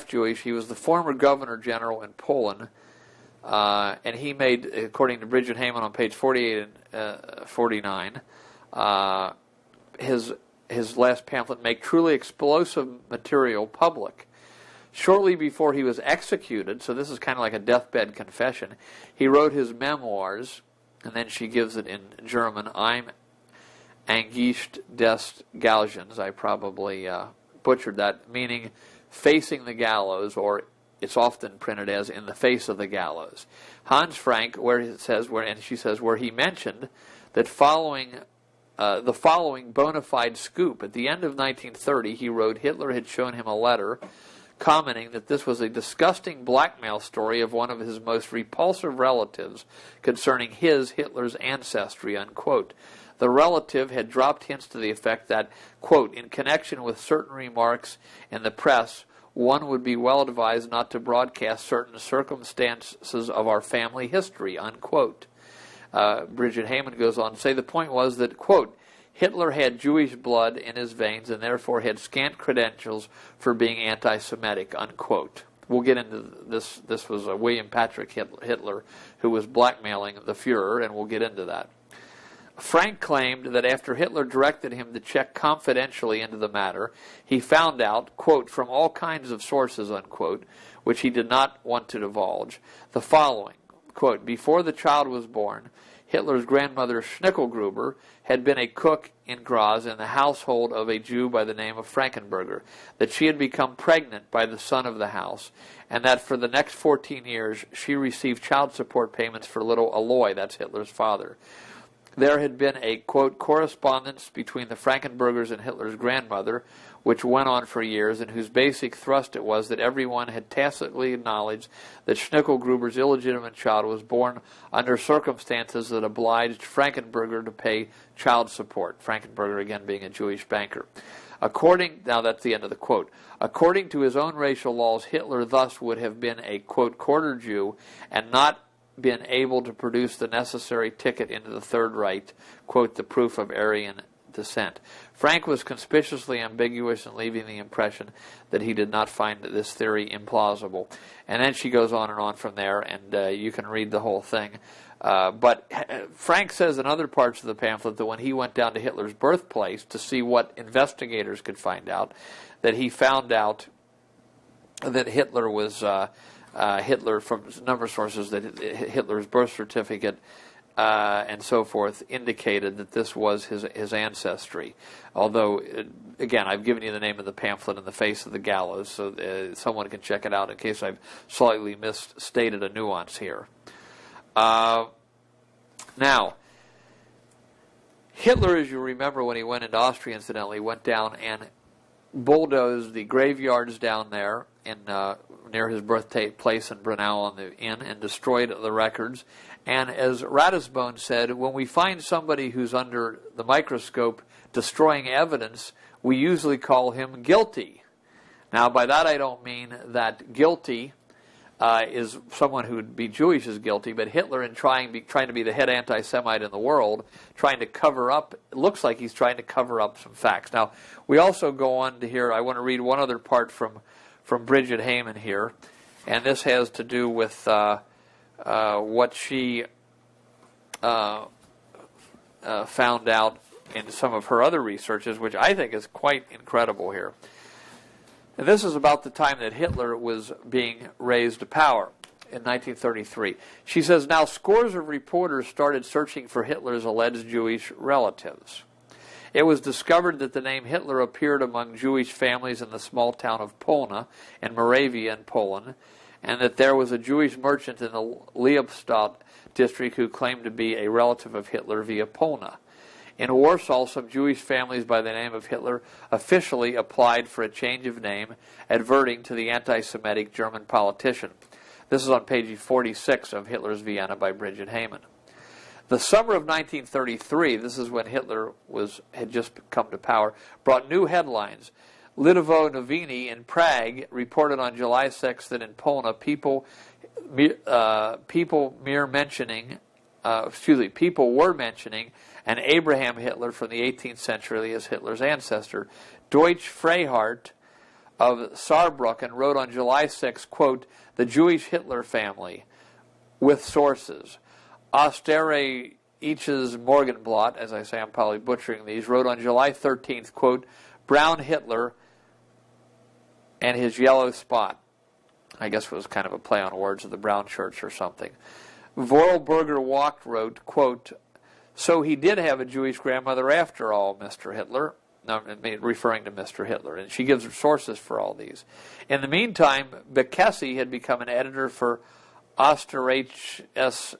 Jewish. He was the former governor general in Poland. And he made, according to Bridget Heyman on page 48 and 49, his last pamphlet, Make Truly Explosive Material Public. Shortly before he was executed, so this is kind of like a deathbed confession, he wrote his memoirs, and then she gives it in German, Im Angesicht des Galgens. I probably butchered that, meaning facing the gallows, or it's often printed as in the face of the gallows. Hans Frank, where she says where he mentioned that the following bona fide scoop. At the end of 1930, he wrote Hitler had shown him a letter commenting that this was a disgusting blackmail story of one of his most repulsive relatives concerning Hitler's ancestry, unquote. The relative had dropped hints to the effect that, quote, in connection with certain remarks in the press, one would be well advised not to broadcast certain circumstances of our family history, unquote. Bridget Heyman goes on to say the point was that, quote, Hitler had Jewish blood in his veins and therefore had scant credentials for being anti-Semitic, unquote. We'll get into this. This was William Patrick Hitler who was blackmailing the Fuhrer, and we'll get into that. Frank claimed that after Hitler directed him to check confidentially into the matter, he found out, quote, from all kinds of sources, unquote, which he did not want to divulge, the following, quote, before the child was born, Hitler's grandmother Schnickelgruber had been a cook in Graz in the household of a Jew by the name of Frankenberger, that she had become pregnant by the son of the house, and that for the next 14 years she received child support payments for little Aloy, that's Hitler's father. There had been a, quote, correspondence between the Frankenbergers and Hitler's grandmother, which went on for years, and whose basic thrust it was that everyone had tacitly acknowledged that Schnickelgruber's illegitimate child was born under circumstances that obliged Frankenberger to pay child support. Frankenberger, again, being a Jewish banker. Now that's the end of the quote. According to his own racial laws, Hitler thus would have been a, quote, quarter Jew and not been able to produce the necessary ticket into the Third Reich, quote, the proof of Aryan descent. Frank was conspicuously ambiguous in leaving the impression that he did not find this theory implausible. And then she goes on and on from there, and you can read the whole thing. But Frank says in other parts of the pamphlet that when he went down to Hitler's birthplace to see what investigators could find out, that he found out that Hitler was... Hitler, from a number of sources, that Hitler's birth certificate and so forth indicated that this was his ancestry. Although, again, I've given you the name of the pamphlet in the face of the gallows, so someone can check it out in case I've slightly misstated a nuance here. Now, Hitler, as you remember, when he went into Austria, incidentally, went down and bulldozed the graveyards down there in near his birthplace in Brunau on the Inn, and destroyed the records. And as Ratisbonne said, when we find somebody who's under the microscope destroying evidence, we usually call him guilty. Now, by that I don't mean that guilty is someone who would be Jewish is guilty, but Hitler, in trying to be the head anti-Semite in the world, trying to cover up, it looks like he's trying to cover up some facts. Now, we also go on to here, I want to read one other part from Bridget Heyman here, and this has to do with what she found out in some of her other researches, which I think is quite incredible here. And this is about the time that Hitler was being raised to power in 1933. She says, now scores of reporters started searching for Hitler's alleged Jewish relatives. It was discovered that the name Hitler appeared among Jewish families in the small town of Polna in Moravia in Poland, and that there was a Jewish merchant in the Liebstadt district who claimed to be a relative of Hitler via Polna. In Warsaw, some Jewish families by the name of Hitler officially applied for a change of name, adverting to the anti-Semitic German politician. This is on page 46 of Hitler's Vienna by Bridget Heyman. The summer of 1933, this is when Hitler had just come to power, brought new headlines. Lidovo Noviny in Prague reported on July 6th that in Polna, people were mentioning an Abraham Hitler from the 18th century as Hitler's ancestor. Deutsch Freihardt of Saarbrücken wrote on July 6, quote, the Jewish Hitler family, with sources. Austere Iches Morgenblatt, as I say, I'm probably butchering these, wrote on July 13th, quote, Brown Hitler and his yellow spot. I guess it was kind of a play on words of the Brown Church or something. Vorarlberger Walk wrote, quote, so he did have a Jewish grandmother after all, Mr. Hitler. No, referring to Mr. Hitler. And she gives her sources for all these. In the meantime, Bekessi had become an editor for Österreichisches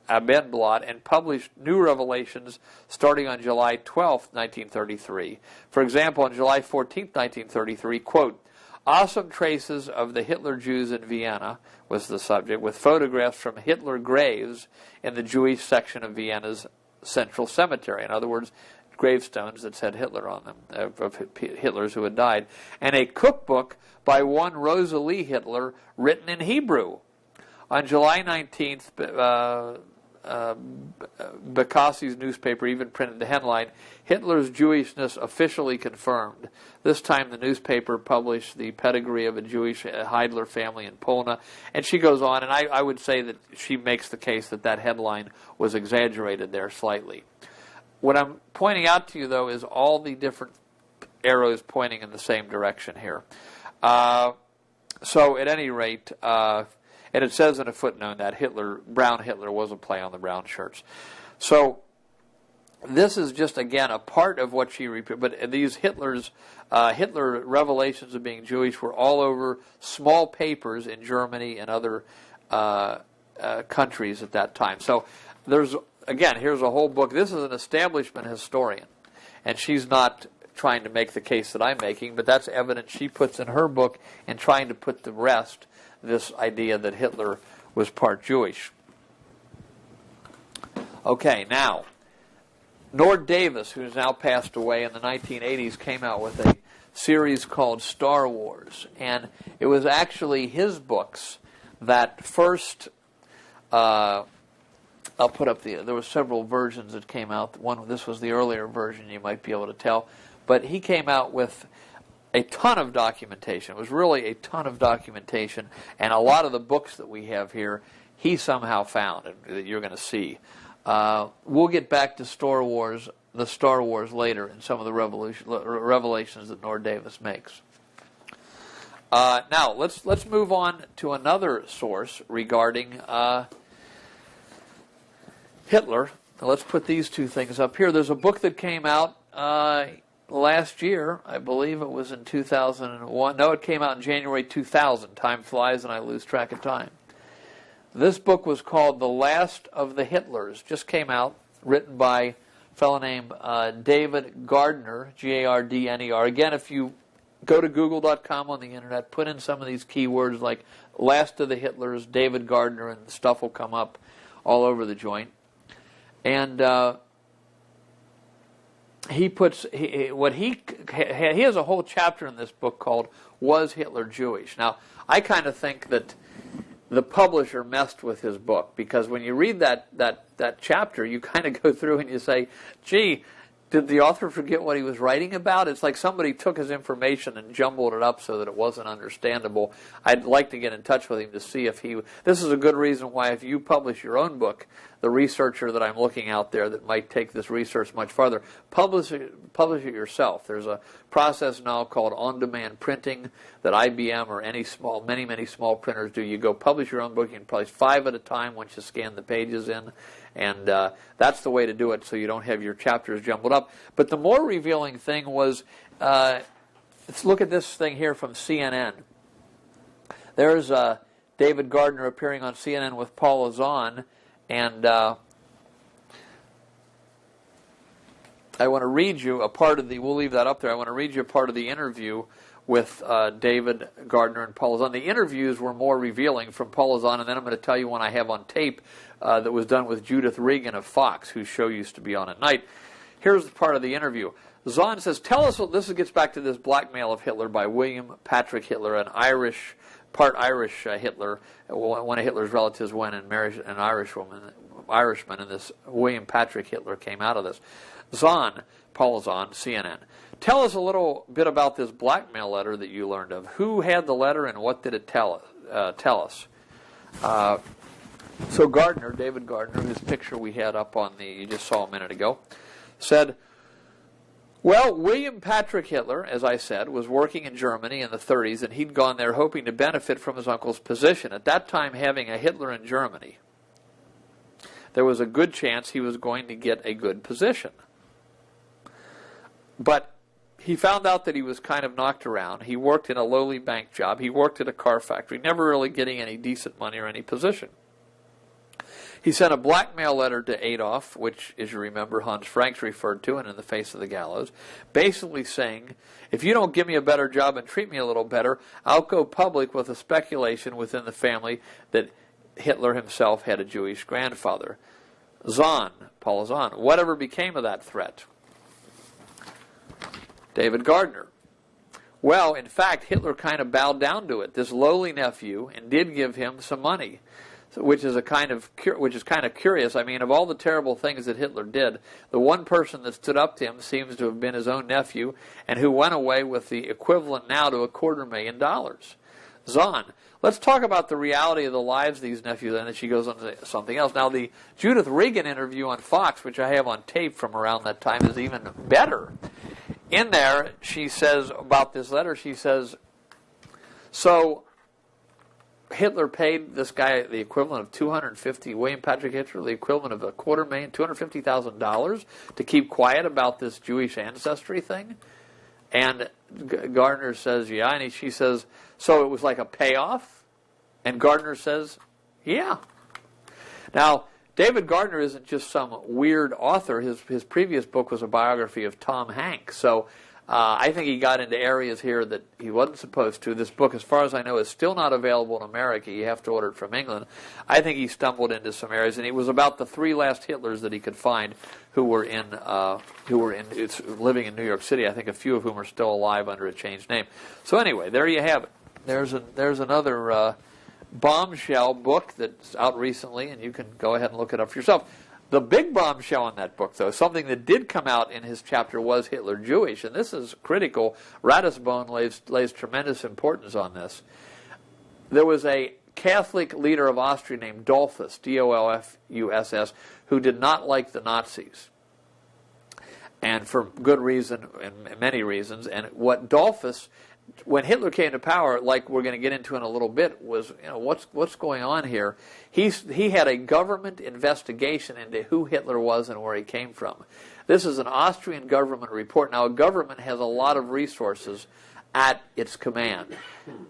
Abendblatt and published new revelations starting on July 12, 1933. For example, on July 14, 1933, quote, awesome traces of the Hitler Jews in Vienna was the subject, with photographs from Hitler graves in the Jewish section of Vienna's Central Cemetery. In other words, gravestones that said Hitler on them, of Hitlers who had died. And a cookbook by one Rosalie Hitler written in Hebrew. On July 19th, Bekassi's newspaper even printed the headline, Hitler's Jewishness officially confirmed. This time the newspaper published the pedigree of a Jewish Heidler family in Polna. And she goes on, and I would say that she makes the case that that headline was exaggerated there slightly. What I'm pointing out to you, though, is all the different arrows pointing in the same direction here. So at any rate, and it says in a footnote that Brown Hitler was a play on the Brown shirts. So this is just, again, a part of what she repeated. But these Hitler revelations of being Jewish were all over small papers in Germany and other countries at that time. So there's, again, here's a whole book. This is an establishment historian, and she's not trying to make the case that I'm making, but that's evidence she puts in her book in trying to put to rest this idea that Hitler was part Jewish. Okay, now, Nord Davis, who's now passed away in the 1980s, came out with a series called Star Wars, and it was actually his books that first, I'll put up there were several versions that came out. This was the earlier version, you might be able to tell, but he came out with a ton of documentation. It was really a ton of documentation, and a lot of the books that we have here, he somehow found, and that you're going to see. We'll get back to the Star Wars later in some of the revelations that Nord Davis makes. Now let's move on to another source regarding Hitler. Let's put these two things up here. There's a book that came out last year. I believe it was in 2001. No, it came out in January 2000. Time flies and I lose track of time. This book was called The Last of the Hitlers. Just came out, written by a fellow named David Gardner, Gardner. Again, if you go to google.com on the internet, put in some of these keywords like Last of the Hitlers, David Gardner, and stuff will come up all over the joint. And he has a whole chapter in this book called Was Hitler Jewish? Now, I kind of think that the publisher messed with his book, because when you read that chapter, you kind of go through and you say, gee, did the author forget what he was writing about? It's like somebody took his information and jumbled it up so that it wasn't understandable. I'd like to get in touch with him to see if this is a good reason why if you publish your own book, the researcher that I'm looking out there that might take this research much farther, publish it yourself. There's a process now called on-demand printing that IBM or many small printers do. You go publish your own book. You can publish 5 at a time once you scan the pages in, and that's the way to do it so you don't have your chapters jumbled up. But the more revealing thing was, let's look at this thing here from CNN. There's David Gardner appearing on CNN with Paul Azan, and I want to read you a part of we'll leave that up there. I want to read you a part of the interview with David Gardner and Paul Azan. The interviews were more revealing from Paul Azan, and then I'm going to tell you one I have on tape that was done with Judith Regan of Fox, whose show used to be on at night. Here's the part of the interview. Zahn says, tell us, this gets back to this blackmail of Hitler by William Patrick Hitler, an part Irish Hitler. One of Hitler's relatives went and married an Irishman, and this William Patrick Hitler came out of this. Paul Zahn, CNN. Tell us a little bit about this blackmail letter that you learned of. Who had the letter and what did it tell us? So Gardner, David Gardner, whose picture we had up on you just saw a minute ago, said, well, William Patrick Hitler, as I said, was working in Germany in the 30s, and he'd gone there hoping to benefit from his uncle's position. At that time, having a Hitler in Germany, there was a good chance he was going to get a good position. But he found out that he was kind of knocked around. He worked in a lowly bank job. He worked at a car factory, never really getting any decent money or any position. He sent a blackmail letter to Adolf, which, as you remember, Hans Franks referred to, and in the face of the gallows, basically saying, if you don't give me a better job and treat me a little better, I'll go public with a speculation within the family that Hitler himself had a Jewish grandfather. Paul Zahn, whatever became of that threat? David Gardner. Well, in fact, Hitler kind of bowed down to it, this lowly nephew, and did give him some money. Which is kind of curious. I mean, of all the terrible things that Hitler did, the one person that stood up to him seems to have been his own nephew, and who went away with the equivalent now to $250,000. Zahn, let's talk about the reality of the lives of these nephews, and then she goes on to something else. Now, the Judith Regan interview on Fox, which I have on tape from around that time, is even better. In there, she says about this letter, she says, so Hitler paid this guy the equivalent of William Patrick Hitler, the equivalent of $250,000 to keep quiet about this Jewish ancestry thing. And Gardner says, yeah, and she says, so it was like a payoff? And Gardner says, yeah. Now, David Gardner isn't just some weird author. His previous book was a biography of Tom Hanks. So I think he got into areas here that he wasn't supposed to. This book, as far as I know, is still not available in America. You have to order it from England. I think he stumbled into some areas, and it was about the three last Hitlers that he could find who were living in New York City. I think a few of whom are still alive under a changed name. So anyway, there you have it. There's another bombshell book that's out recently, and you can go ahead and look it up for yourself. The big bombshell in that book, though, something that did come out in his chapter, was Hitler Jewish, and this is critical. Ratisbon lays tremendous importance on this. There was a Catholic leader of Austria named Dollfuss, D-O-L-F-U-S-S, who did not like the Nazis, and for good reason, and many reasons. And what Dollfuss, when Hitler came to power, like we're going to get into in a little bit, was, what's going on here? He had a government investigation into who Hitler was and where he came from. This is an Austrian government report. Now, a government has a lot of resources at its command.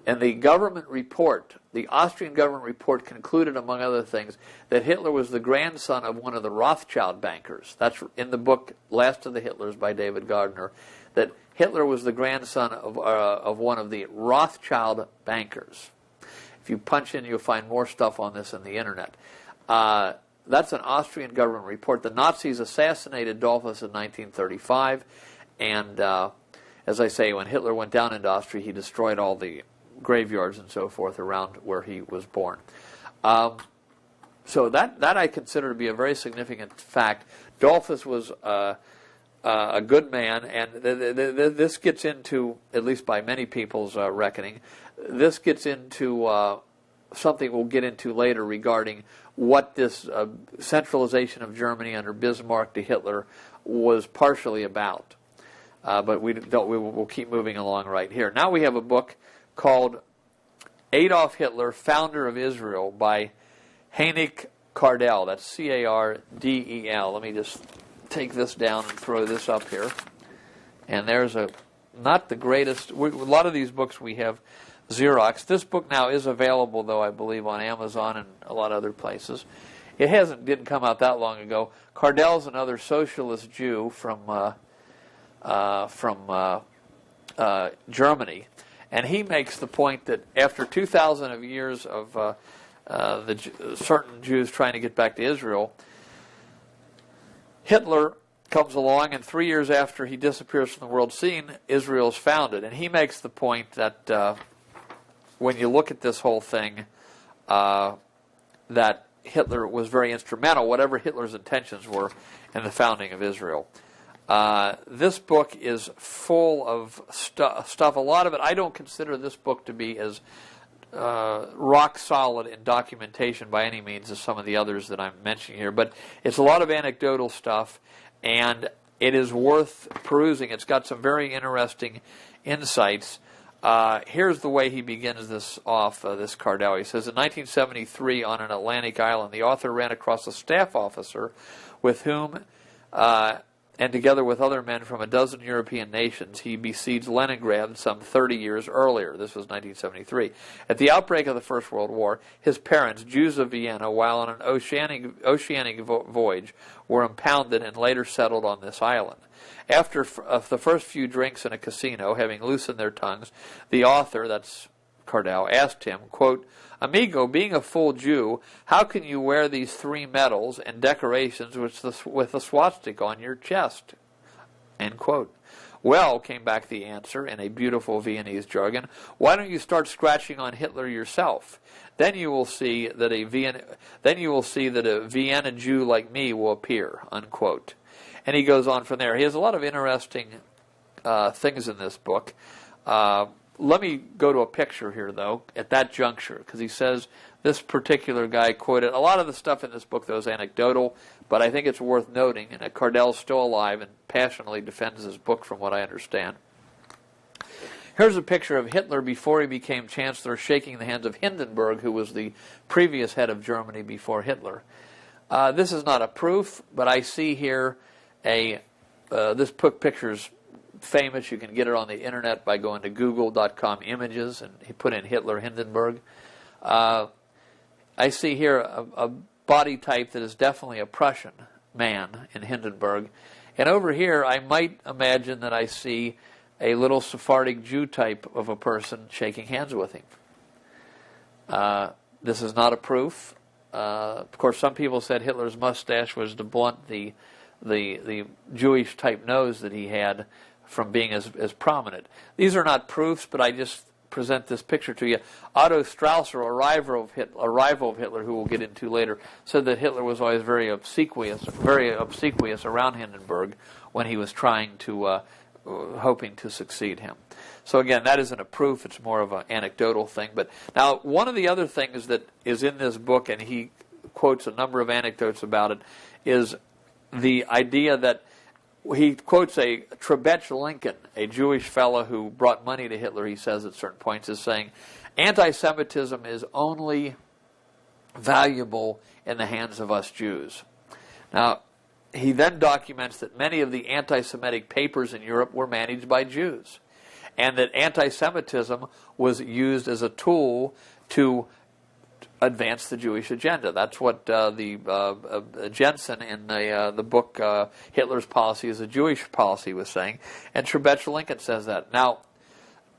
And the government report, the Austrian government report, concluded, among other things, that Hitler was the grandson of one of the Rothschild bankers. That's in the book Last of the Hitlers by David Gardner, that Hitler was the grandson of one of the Rothschild bankers. If you punch in, you'll find more stuff on this on the internet. That's an Austrian government report. The Nazis assassinated Dollfuss in 1935, and as I say, when Hitler went down into Austria, he destroyed all the graveyards and so forth around where he was born. So that I consider to be a very significant fact. Dollfuss was a good man, and this gets into, at least by many people's reckoning, this gets into something we'll get into later regarding what this centralization of Germany under Bismarck to Hitler was partially about. But we'll keep moving along right here. Now we have a book called Adolf Hitler, Founder of Israel, by Heinrich Cardell. That's C-A-R-D-E-L. Let me just take this down and throw this up here. And there's not the greatest, a lot of these books we have Xerox. This book now is available, though, I believe, on Amazon and a lot of other places. It didn't come out that long ago. Cardell's another socialist Jew from Germany, and he makes the point that after 2,000 of years of certain Jews trying to get back to Israel, Hitler comes along, and 3 years after he disappears from the world scene, Israel's founded. And he makes the point that when you look at this whole thing, that Hitler was very instrumental, whatever Hitler's intentions were, in the founding of Israel. This book is full of stuff. A lot of it, I don't consider this book to be as rock solid in documentation by any means as some of the others that I'm mentioning here, but it's a lot of anecdotal stuff, and it is worth perusing. It's got some very interesting insights. Here's the way he begins this off, this Cardell. He says, in 1973, on an Atlantic island, the author ran across a staff officer with whom, and together with other men from a dozen European nations, he besieged Leningrad some 30 years earlier. This was 1973. At the outbreak of the First World War, his parents, Jews of Vienna, while on an oceanic voyage, were impounded and later settled on this island. After the first few drinks in a casino, having loosened their tongues, the author, that's Cardell, asked him, quote, "Amigo, being a full Jew, how can you wear these 3 medals and decorations with a swastika on your chest?" End quote. "Well," came back the answer in a beautiful Viennese jargon, "why don't you start scratching on Hitler yourself? Then you will see that a Vienna Jew like me will appear." Unquote. And he goes on from there. He has a lot of interesting things in this book. Let me go to a picture here, though, at that juncture, because he says this particular guy quoted. A lot of the stuff in this book, though, is anecdotal, but I think it's worth noting, and Cardell's still alive and passionately defends his book from what I understand. Here's a picture of Hitler before he became Chancellor shaking the hands of Hindenburg, who was the previous head of Germany before Hitler. This is not a proof, but I see here this picture's famous. You can get it on the internet by going to google.com images and put in Hitler Hindenburg. I see here a body type that is definitely a Prussian man in Hindenburg. And over here, I might imagine that I see a little Sephardic Jew type of a person shaking hands with him. This is not a proof. Of course, some people said Hitler's mustache was to blunt the Jewish type nose that he had from being as prominent. These are not proofs, but I just present this picture to you. Otto Strasser, a rival of Hitler, who we'll get into later, said that Hitler was always very obsequious around Hindenburg when he was trying to, hoping to succeed him. So again, that isn't a proof, it's more of an anecdotal thing. But now, one of the other things that is in this book, and he quotes a number of anecdotes about it, is the idea that he quotes a Trebek Lincoln, a Jewish fellow who brought money to Hitler, he says at certain points, as saying, anti-Semitism is only valuable in the hands of us Jews. Now, he then documents that many of the anti-Semitic papers in Europe were managed by Jews, and that anti-Semitism was used as a tool to advance the Jewish agenda. That's what Jensen in the book Hitler's Policy is a Jewish Policy was saying, and Trebek Lincoln says that. Now,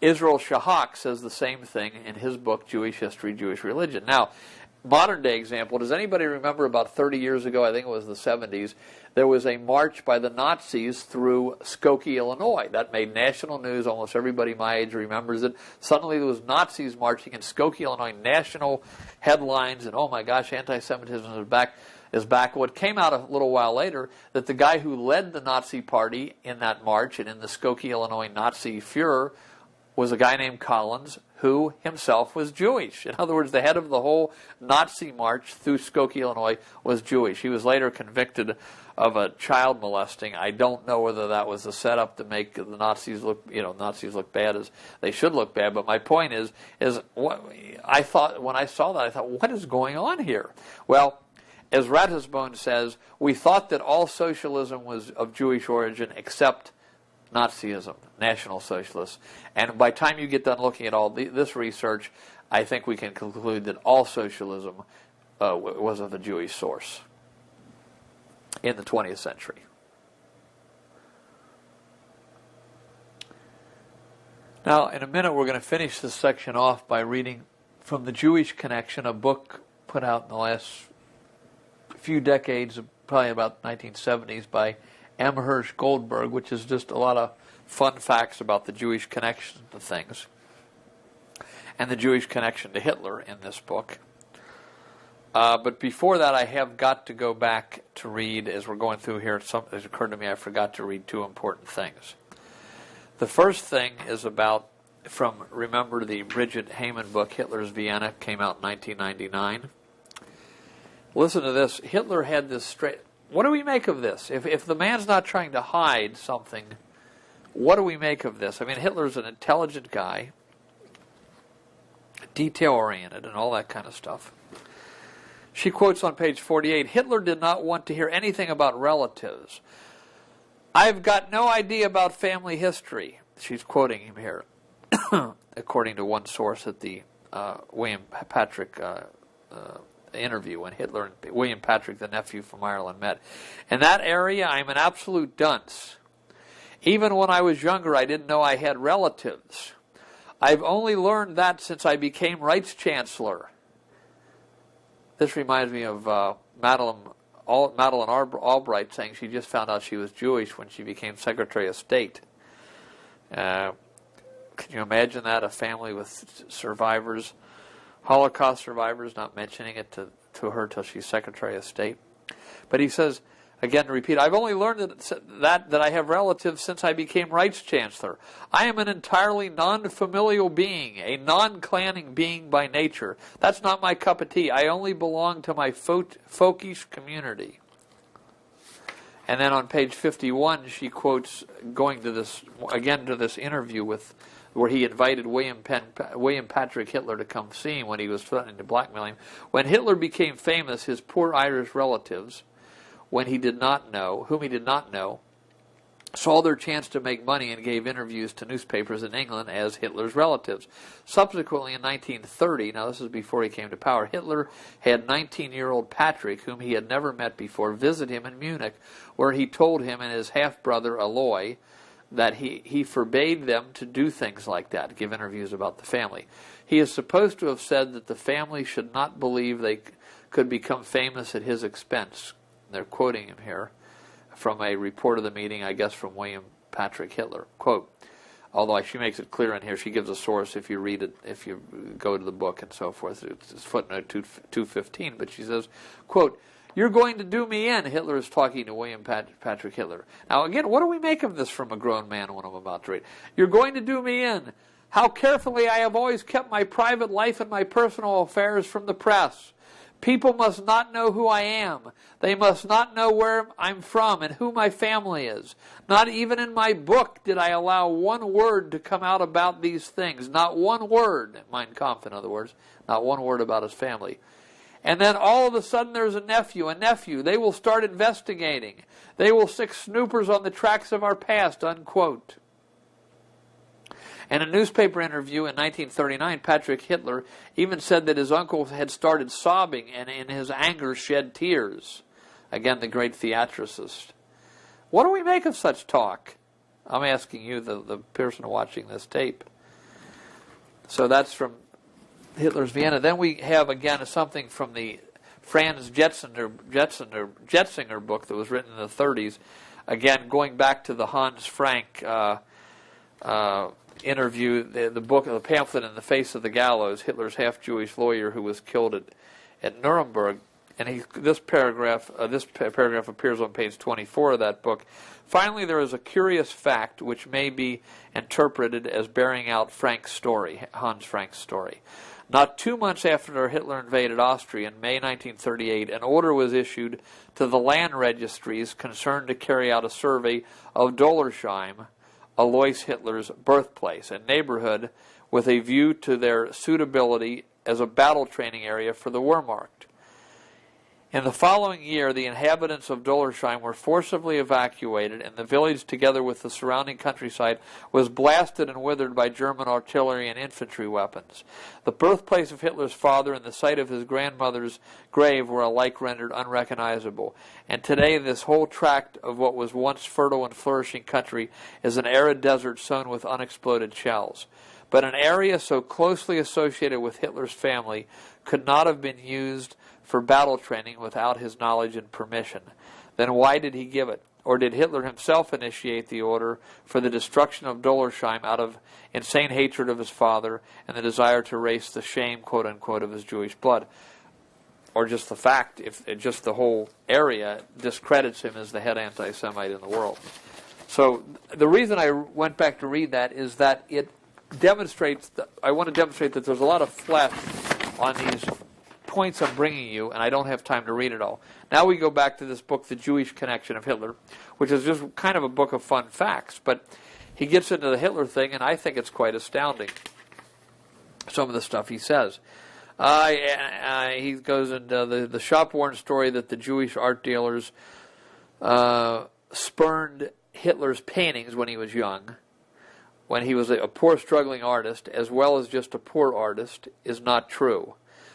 Israel Shahak says the same thing in his book Jewish History, Jewish Religion. Now, modern day example, does anybody remember about 30 years ago, I think it was the 70s, there was a march by the Nazis through Skokie, Illinois. That made national news. Almost everybody my age remembers it. Suddenly there was Nazis marching in Skokie, Illinois, national headlines, and oh my gosh, anti-Semitism is back. What came out a little while later, that the guy who led the Nazi party in that march and in the Skokie, Illinois Nazi Fuhrer was a guy named Collins, who himself was Jewish. In other words, the head of the whole Nazi march through Skokie, Illinois was Jewish. He was later convicted of a child molesting. I don't know whether that was a setup to make the Nazis look, Nazis look bad as they should look bad. But my point is what I thought when I saw that, I thought, what is going on here? Well, as Ratisbon says, we thought that all socialism was of Jewish origin except Nazism, National Socialists. And by the time you get done looking at all this research, I think we can conclude that all socialism was of a Jewish source in the 20th century. Now, in a minute, we're going to finish this section off by reading from The Jewish Connection, a book put out in the last few decades, probably about 1970s, by Amherst Goldberg, which is just a lot of fun facts about the Jewish connection to things and the Jewish connection to Hitler in this book. But before that, I have got to go back to read, as we're going through here, it occurred to me I forgot to read two important things. The first thing is from, remember the Bridget Heyman book, Hitler's Vienna, came out in 1999. Listen to this. Hitler had this straight... What do we make of this? If the man's not trying to hide something, what do we make of this? I mean, Hitler's an intelligent guy, detail-oriented, and all that kind of stuff. She quotes on page 48, Hitler did not want to hear anything about relatives. I've got no idea about family history. She's quoting him here, according to one source at the William Patrick interview when Hitler and William Patrick, the nephew from Ireland, met. In that area, I'm an absolute dunce. Even when I was younger, I didn't know I had relatives. I've only learned that since I became Rights Chancellor. This reminds me of Madeleine Albright saying she just found out she was Jewish when she became Secretary of State. Can you imagine that? A family with survivors, Holocaust survivors, not mentioning it to her till she's Secretary of State. But he says, again to repeat, I've only learned that I have relatives since I became Rights Chancellor. I am an entirely non-familial being, a non-clanning being by nature. That's not my cup of tea. I only belong to my folkish community. And then on page 51, she quotes, going to this, again to this interview with where he invited William Patrick Hitler to come see him when he was threatening to blackmail him. When Hitler became famous, his poor Irish relatives, whom he did not know, saw their chance to make money and gave interviews to newspapers in England as Hitler's relatives. Subsequently, in 1930, now this is before he came to power, Hitler had 19-year-old Patrick, whom he had never met before, visit him in Munich, where he told him and his half-brother Aloy that he forbade them to do things like that, give interviews about the family. He is supposed to have said that the family should not believe they could become famous at his expense. They're quoting him here from a report of the meeting, I guess from William Patrick Hitler. Quote, although she makes it clear in here, she gives a source if you read it, if you go to the book and so forth. It's footnote 215, but she says, quote, "You're going to do me in," Hitler is talking to William Patrick Hitler. Now again, what do we make of this from a grown man when I'm about to read? "You're going to do me in. How carefully I have always kept my private life and my personal affairs from the press. People must not know who I am. They must not know where I'm from and who my family is. Not even in my book did I allow one word to come out about these things. Not one word," Mein Kampf in other words, not one word about his family. "And then all of a sudden there's a nephew. They will start investigating. They will stick snoopers on the tracks of our past," unquote. In a newspaper interview in 1939, Patrick Hitler even said that his uncle had started sobbing and in his anger shed tears. Again, the great theatricist. What do we make of such talk? I'm asking you, the person watching this tape. So that's from Hitler's Vienna. Then we have, again, something from the Franz Jetzinger book that was written in the 30s. Again, going back to the Hans Frank interview, the pamphlet "In the Face of the Gallows," Hitler's half-Jewish lawyer who was killed at Nuremberg. And this paragraph appears on page 24 of that book. Finally, there is a curious fact which may be interpreted as bearing out Frank's story, Hans Frank's story. Not 2 months after Hitler invaded Austria in May 1938, an order was issued to the land registries concerned to carry out a survey of Dollersheim, Alois Hitler's birthplace, a neighborhood with a view to their suitability as a battle training area for the Wehrmacht. In the following year, the inhabitants of Dollersheim were forcibly evacuated, and the village, together with the surrounding countryside, was blasted and withered by German artillery and infantry weapons. The birthplace of Hitler's father and the site of his grandmother's grave were alike rendered unrecognizable. And today, this whole tract of what was once fertile and flourishing country is an arid desert sown with unexploded shells. But an area so closely associated with Hitler's family could not have been used for battle training without his knowledge and permission. Then why did he give it? Or did Hitler himself initiate the order for the destruction of Dollersheim out of insane hatred of his father and the desire to erase the shame, quote-unquote, of his Jewish blood? Or just the fact, if just the whole area discredits him as the head anti-Semite in the world. So the reason I went back to read that is that it demonstrates, I want to demonstrate that there's a lot of flesh on these points I'm bringing you, and I don't have time to read it all. Now we go back to this book, The Jewish Connection of Hitler, which is just kind of a book of fun facts, but he gets into the Hitler thing, and I think it's quite astounding, some of the stuff he says. He goes into the shop-worn story that the Jewish art dealers spurned Hitler's paintings when he was young, when he was a poor, struggling artist, as well as just a poor artist, is not true,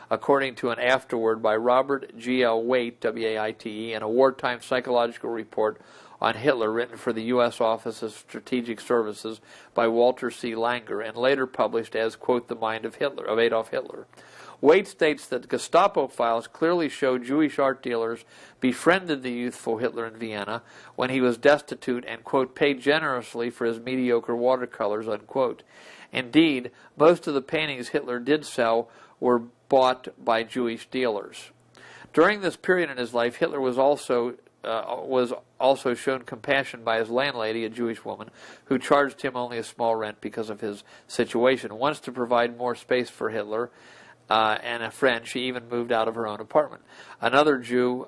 according to an afterword by Robert G. L. Waite, W-A-I-T-E, and a wartime psychological report on Hitler written for the U.S. Office of Strategic Services by Walter C. Langer, and later published as, quote, The Mind of Hitler, of Adolf Hitler. Waite states that Gestapo files clearly show Jewish art dealers befriended the youthful Hitler in Vienna when he was destitute and, quote, paid generously for his mediocre watercolors, unquote. Indeed, most of the paintings Hitler did sell were bought by Jewish dealers. During this period in his life, Hitler was also shown compassion by his landlady, a Jewish woman, who charged him only a small rent because of his situation. Once, to provide more space for Hitler, and a friend. She even moved out of her own apartment. Another Jew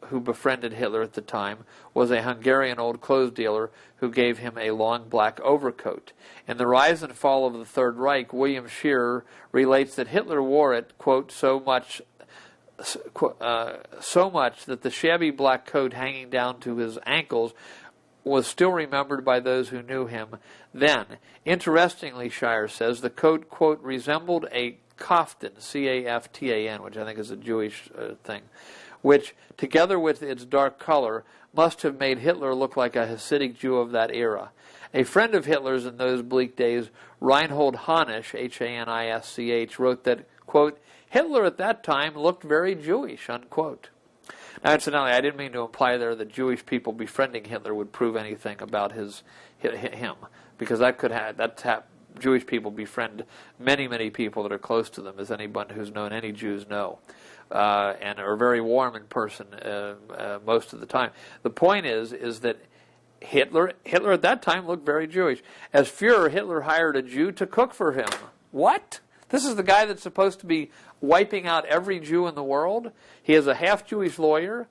who befriended Hitler at the time was a Hungarian old clothes dealer who gave him a long black overcoat. In The Rise and Fall of the Third Reich, William Scherer relates that Hitler wore it, quote, so much that the shabby black coat hanging down to his ankles was still remembered by those who knew him then. Interestingly, Scherer says, the coat, quote, resembled a kaftan, C-A-F-T-A-N, which I think is a Jewish thing, which, together with its dark color, must have made Hitler look like a Hasidic Jew of that era. A friend of Hitler's in those bleak days, Reinhold Hanisch, H-A-N-I-S-C-H, wrote that, quote, Hitler at that time looked very Jewish, unquote. Now, incidentally, I didn't mean to imply there that Jewish people befriending Hitler would prove anything about him, because that could have, Jewish people befriend many, many people that are close to them, as anyone who's known any Jews know, and are very warm in person most of the time. The point is that Hitler at that time looked very Jewish. As Führer, Hitler hired a Jew to cook for him. What? This is the guy that's supposed to be wiping out every Jew in the world? He is a half-Jewish lawyer.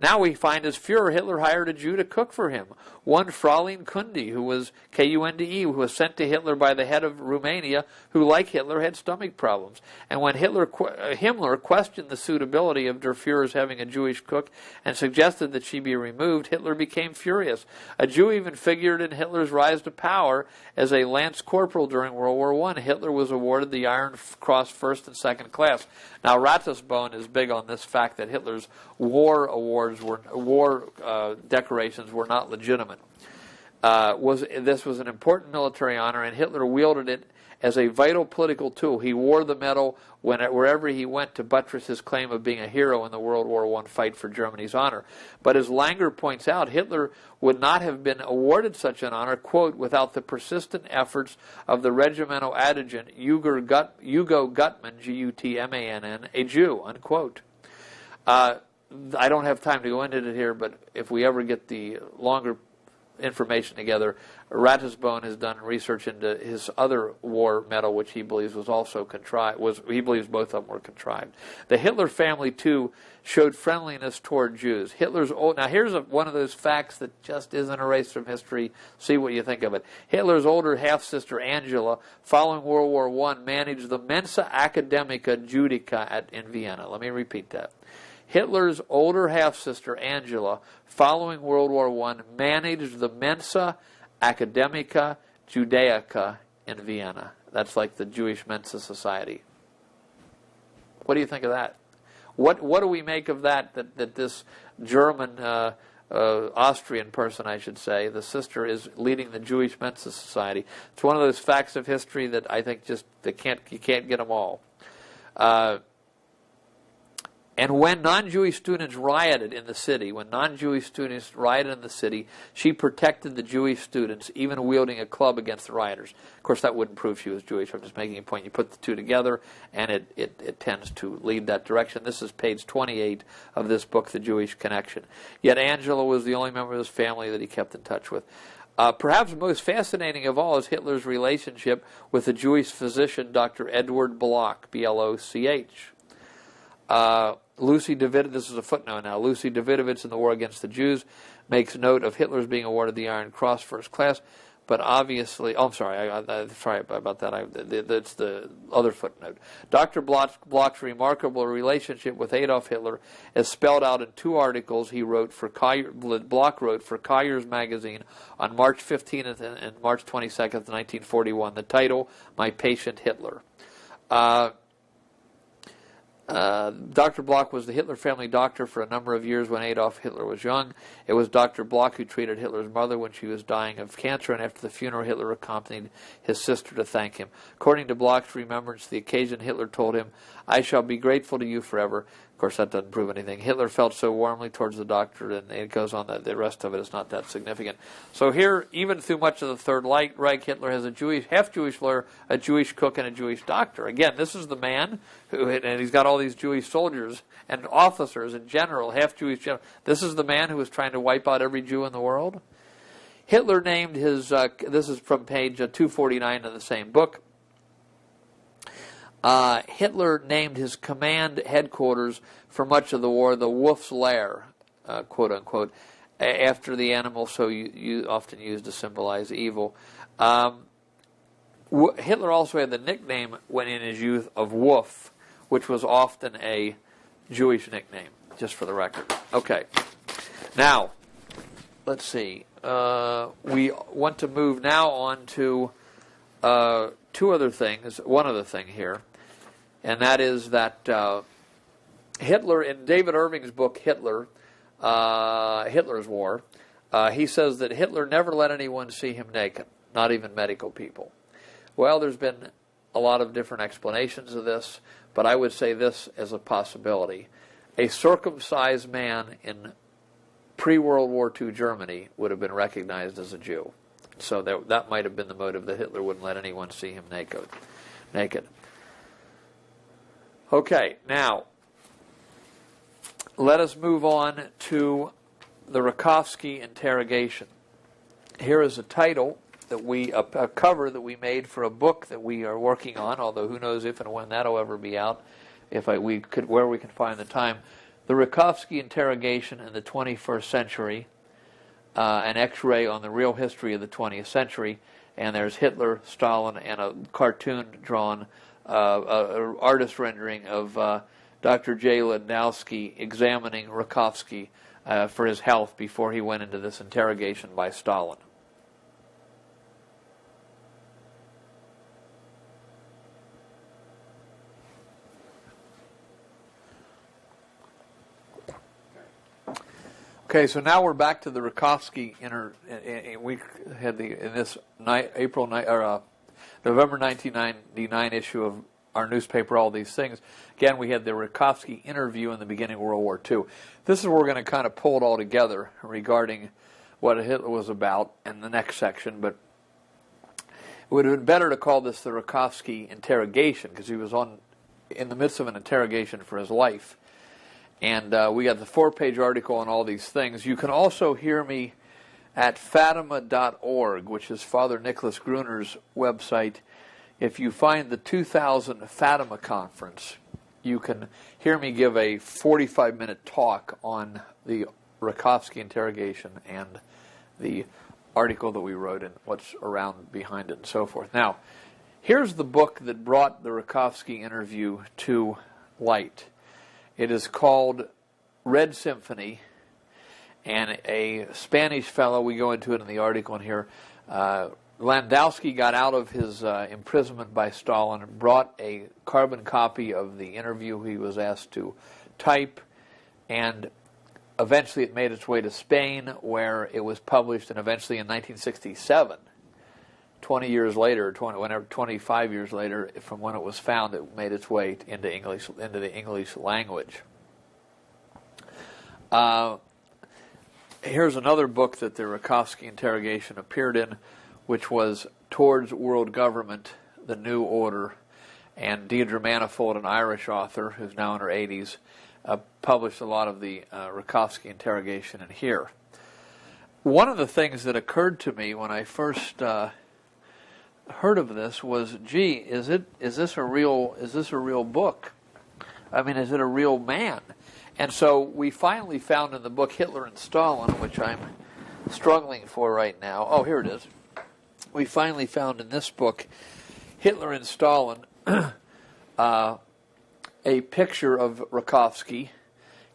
Now we find as Führer, Hitler hired a Jew to cook for him. One Fraulein Kundi, who was K-U-N-D-E, who was sent to Hitler by the head of Romania, who, like Hitler, had stomach problems. And when Himmler questioned the suitability of Der Führer's having a Jewish cook and suggested that she be removed, Hitler became furious. A Jew even figured in Hitler's rise to power as a lance corporal during World War I. Hitler was awarded the Iron Cross first and second class. Now, Rathbone is big on this fact that Hitler's war decorations were not legitimate. This was an important military honor, and Hitler wielded it as a vital political tool. He wore the medal wherever he went to buttress his claim of being a hero in the World War I fight for Germany's honor. But as Langer points out, Hitler would not have been awarded such an honor, quote, without the persistent efforts of the regimental adjutant Hugo Gutmann, G-U-T-M-A-N-N, a Jew, unquote. I don't have time to go into it here, but if we ever get the longer information together, Rathbone has done research into his other war medal, which he believes was also contrived. He believes both of them were contrived. The Hitler family too showed friendliness toward Jews. Now here's one of those facts that just isn't erased from history. See what you think of it. Hitler's older half-sister Angela, following World War I, managed the Mensa Academica Judica in Vienna. Let me repeat that. Hitler's older half-sister, Angela, following World War I, managed the Mensa Academica Judaica in Vienna. That's like the Jewish Mensa Society. What do you think of that? What do we make of that this German, Austrian person, I should say, the sister, is leading the Jewish Mensa Society? It's one of those facts of history that I think just you can't get them all. And when non-Jewish students rioted in the city, she protected the Jewish students, even wielding a club against the rioters. Of course, that wouldn't prove she was Jewish. I'm just making a point. You put the two together, and it tends to lead that direction. This is page 28 of this book, The Jewish Connection. Yet Angela was the only member of his family that he kept in touch with. Perhaps most fascinating of all is Hitler's relationship with the Jewish physician, Dr. Edward Bloch, B-L-O-C-H. Lucy Davidovich, this is a footnote now, Lucy Davidovich in the War Against the Jews makes note of Hitler's being awarded the Iron Cross first class, but obviously, I'm sorry, sorry about that, that's the other footnote. Dr. Bloch's remarkable relationship with Adolf Hitler is spelled out in two articles Bloch wrote for Collier's magazine on March 15th and March 22nd, 1941. The title, My Patient Hitler. Dr. Bloch was the Hitler family doctor for a number of years when Adolf Hitler was young. It was Dr. Bloch who treated Hitler's mother when she was dying of cancer, and after the funeral, Hitler accompanied his sister to thank him. According to Bloch's remembrance, the occasion Hitler told him, "I shall be grateful to you forever." Of course, that doesn't prove anything. Hitler felt so warmly towards the doctor, and it goes on that the rest of it is not that significant. So here, even through much of the Third Reich, Hitler has a half-Jewish lawyer, a Jewish cook, and a Jewish doctor. Again, this is the man who, and he's got all these Jewish soldiers and officers in general, half-Jewish general. This is the man who was trying to wipe out every Jew in the world. Hitler named his, this is from page 249 of the same book, Hitler named his command headquarters for much of the war the Wolf's Lair, quote unquote, after the animal so you often used to symbolize evil. Hitler also had the nickname when in his youth of Wolf, which was often a Jewish nickname, just for the record. Okay. Now, let's see. We want to move now on to two other things. One other thing here, and that is that Hitler, in David Irving's book Hitler, Hitler's War, he says that Hitler never let anyone see him naked, not even medical people. Well, there's been a lot of different explanations of this, but I would say this as a possibility. A circumcised man in pre-World War II Germany would have been recognized as a Jew. So that might have been the motive, that Hitler wouldn't let anyone see him naked. Okay, now, let us move on to the Rakovsky interrogation. Here is a title that a cover that we made for a book that we are working on, although who knows if and when that'll ever be out, where we can find the time. The Rakovsky interrogation in the 21st century, an X-ray on the real history of the 20th century, and there's Hitler, Stalin, and a cartoon drawn, artist rendering of Dr. J. Landowski examining Rakovsky for his health before he went into this interrogation by Stalin. Okay, so now we're back to the Rakovsky we had November 1999 issue of our newspaper, All These Things. Again, we had the Rakovsky interview in the beginning of World War II. This is where we're going to kind of pull it all together regarding what Hitler was about in the next section, but it would have been better to call this the Rakovsky interrogation, because he was in the midst of an interrogation for his life. And we got the 4-page article on All These Things. You can also hear me at Fatima.org, which is Father Nicholas Gruner's website. If you find the 2000 Fatima conference, you can hear me give a 45-minute talk on the Rakovsky interrogation and the article that we wrote and what's around behind it and so forth. Now, here's the book that brought the Rakovsky interview to light. It is called Red Symphony, and a Spanish fellow, we go into it in the article in here, Landowski got out of his imprisonment by Stalin and brought a carbon copy of the interview he was asked to type, and eventually it made its way to Spain, where it was published, and eventually in 1967, 20 years later, 25 years later from when it was found, it made its way into the English language. Here's another book that the Rakovsky interrogation appeared in, which was Towards World Government, The New Order, and Deirdre Manifold, an Irish author who's now in her 80s, published a lot of the Rakovsky interrogation in here. One of the things that occurred to me when I first heard of this was, gee, is this a real book? I mean, is it a real man? And so we finally found in the book Hitler and Stalin, which I'm struggling for right now. Oh, here it is. We finally found in this book, Hitler and Stalin, a picture of Rakovsky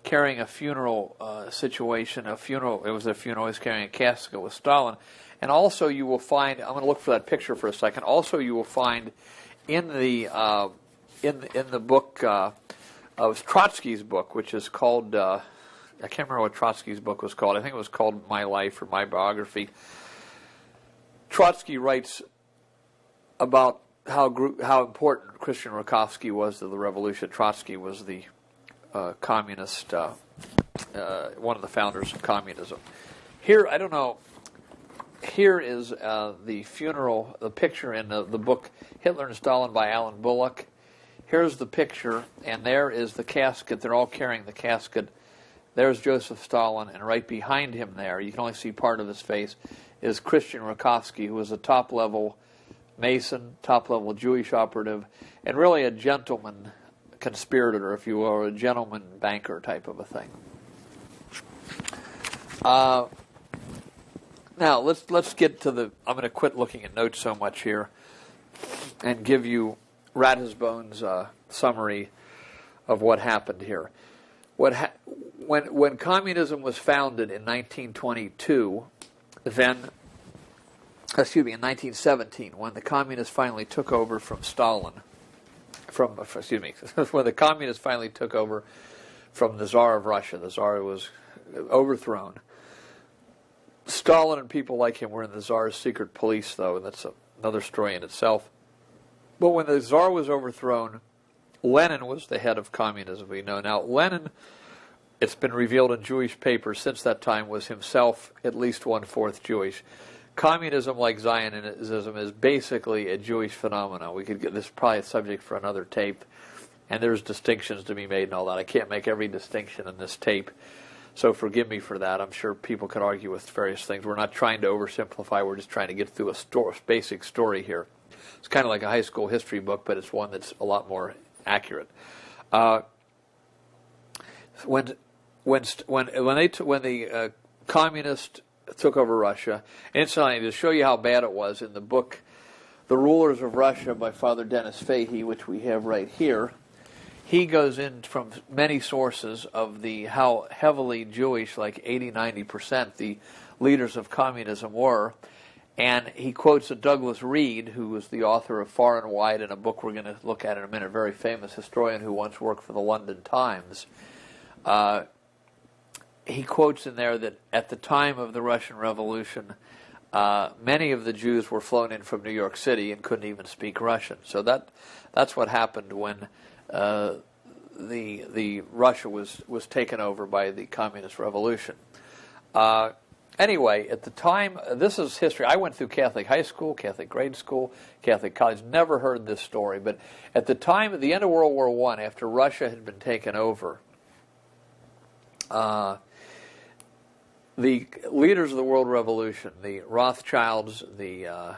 carrying a funeral situation. It was a funeral. He was carrying a casket with Stalin. And also you will find, I'm going to look for that picture for a second. Also you will find in the book, of Trotsky's book, which is called, I can't remember what Trotsky's book was called. I think it was called My Life or My Biography. Trotsky writes about how important Christian Rakovsky was to the revolution. Trotsky was the communist, one of the founders of communism. Here, I don't know. Here is the funeral, the picture in the book Hitler and Stalin by Alan Bullock. Here's the picture, and there is the casket. They're all carrying the casket. There's Joseph Stalin, and right behind him there, you can only see part of his face, is Christian Rakovsky, who was a top-level Mason, top-level Jewish operative, and really a gentleman conspirator, if you will, or a gentleman banker type of a thing. Now, let's get to the... I'm going to quit looking at notes so much here and give you Ratisbone's summary of what happened here. When communism was founded in 1922, then... Excuse me, in 1917, when the communists finally took over from Stalin... when the communists finally took over from the Tsar of Russia, the Tsar was overthrown. Stalin and people like him were in the Tsar's secret police, though, and that's another story in itself. But when the Tsar was overthrown, Lenin was the head of communism, we know. Now, Lenin, it's been revealed in Jewish papers since that time, was himself at least one-fourth Jewish. Communism, like Zionism, is basically a Jewish phenomenon. We could get this probably a subject for another tape, and there's distinctions to be made and all that. I can't make every distinction in this tape, so forgive me for that. I'm sure people could argue with various things. We're not trying to oversimplify. We're just trying to get through a basic story here. It's kind of like a high school history book, but it's one that's a lot more accurate. When the communists took over Russia, incidentally, to show you how bad it was, in the book The Rulers of Russia by Father Dennis Fahey, which we have right here, he goes in from many sources of how heavily Jewish, like 80-90%, the leaders of communism were. And he quotes a Douglas Reed, who was the author of Far and Wide, in a book we're going to look at in a minute, a very famous historian who once worked for the London Times. He quotes in there that at the time of the Russian Revolution, many of the Jews were flown in from New York City and couldn't even speak Russian. So that's what happened when the Russia was taken over by the Communist Revolution. Anyway, at the time, this is history. I went through Catholic high school, Catholic grade school, Catholic college. Never heard this story, but at the time, at the end of World War I, after Russia had been taken over, the leaders of the World Revolution, the Rothschilds, the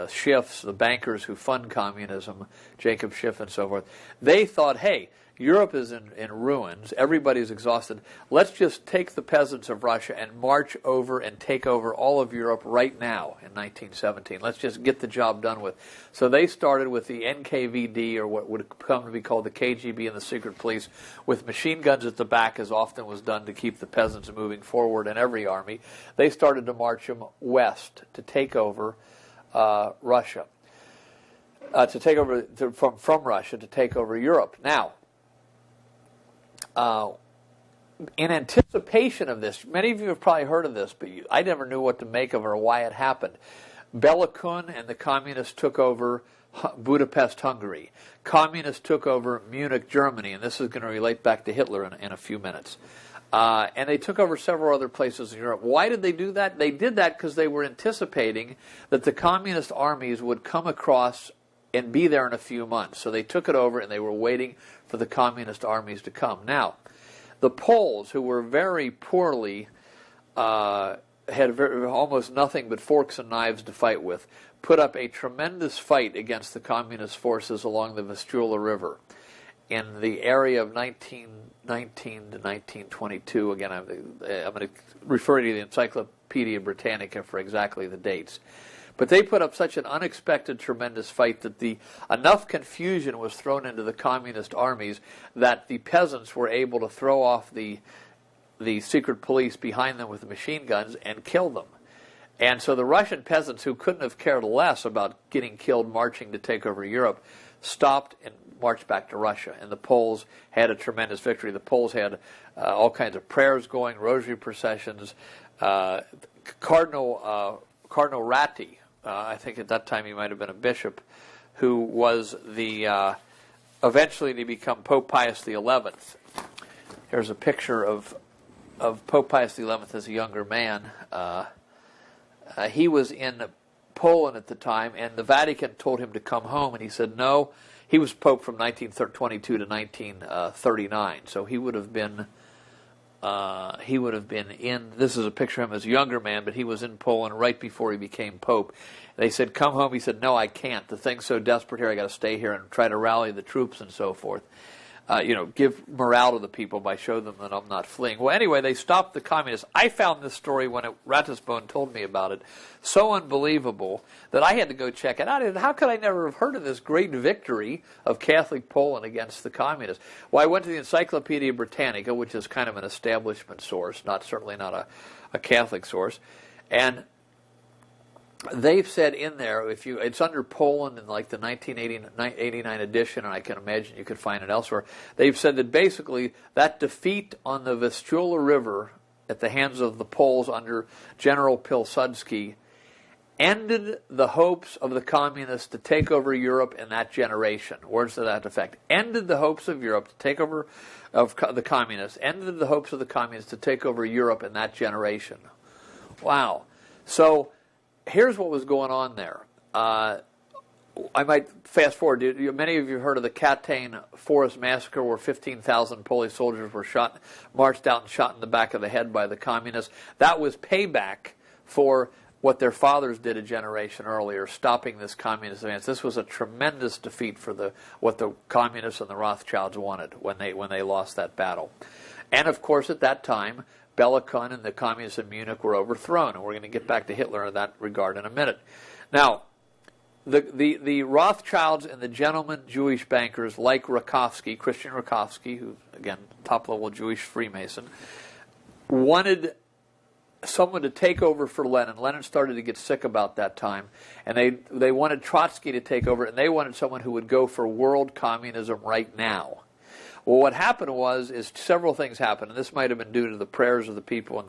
Schiffs, the bankers who fund communism, Jacob Schiff and so forth, they thought, hey, Europe is in ruins, everybody's exhausted, let's just take the peasants of Russia and march over and take over all of Europe right now in 1917. Let's just get the job done with. So they started with the NKVD, or what would come to be called the KGB and the secret police, with machine guns at the back, as often was done to keep the peasants moving forward in every army. They started to march them west to take over Russia, to take over from Russia to take over Europe. Now, in anticipation of this, many of you have probably heard of this, but I never knew what to make of it or why it happened. Bela Kun and the communists took over Budapest, Hungary. Communists took over Munich, Germany, and this is going to relate back to Hitler in a few minutes. And they took over several other places in Europe. Why did they do that? They did that because they were anticipating that the communist armies would come across and be there in a few months. So they took it over, and they were waiting for the communist armies to come. Now, the Poles, who were very poorly, had almost nothing but forks and knives to fight with, put up a tremendous fight against the communist forces along the Vistula River in the area of 1919 to 1922. Again, I'm going to refer to the Encyclopedia Britannica for exactly the dates. But they put up such an unexpected, tremendous fight that enough confusion was thrown into the communist armies that the peasants were able to throw off the secret police behind them with machine guns and kill them. And so the Russian peasants, who couldn't have cared less about getting killed marching to take over Europe, stopped and marched back to Russia. And the Poles had a tremendous victory. The Poles had all kinds of prayers going, rosary processions. Cardinal Ratti, I think at that time he might have been a bishop, who was eventually to become Pope Pius XI. Here's a picture of Pope Pius XI as a younger man. He was in Poland at the time, and the Vatican told him to come home, and he said no. He was Pope from 1922 to 1939, so he would have been he would have been in, this is a picture of him as a younger man, but he was in Poland right before he became Pope. They said, come home. He said, no, I can't. The thing's so desperate here, I got to stay here and try to rally the troops and so forth. Give morale to the people by showing them that I'm not fleeing. Well, anyway, they stopped the communists. I found this story when Ratisbon told me about it so unbelievable that I had to go check it out. How could I never have heard of this great victory of Catholic Poland against the communists? Well, I went to the Encyclopedia Britannica, which is kind of an establishment source, certainly not a Catholic source, and they've said in there, it's under Poland in like the 1989 edition, and I can imagine you could find it elsewhere. They've said that basically that defeat on the Vistula River at the hands of the Poles under General Pilsudski ended the hopes of the communists to take over Europe in that generation. Words to that effect. Ended the hopes of Europe to take over, of the communists, ended the hopes of the communists to take over Europe in that generation. Wow. So here's what was going on there. I might fast forward. Many of you heard of the Katyn Forest Massacre, where 15,000 Polish soldiers were marched out and shot in the back of the head by the communists. That was payback for what their fathers did a generation earlier, stopping this communist advance. This was a tremendous defeat for what the communists and the Rothschilds wanted when they lost that battle. And of course, at that time, Bela Kun and the communists in Munich were overthrown, and we're going to get back to Hitler in that regard in a minute. Now, the Rothschilds and the gentlemen Jewish bankers like Rakovsky, Christian Rakovsky, who, again, top-level Jewish Freemason, wanted someone to take over for Lenin. Lenin started to get sick about that time, and they wanted Trotsky to take over, and they wanted someone who would go for world communism right now. Well, what happened is several things happened, and this might have been due to the prayers of the people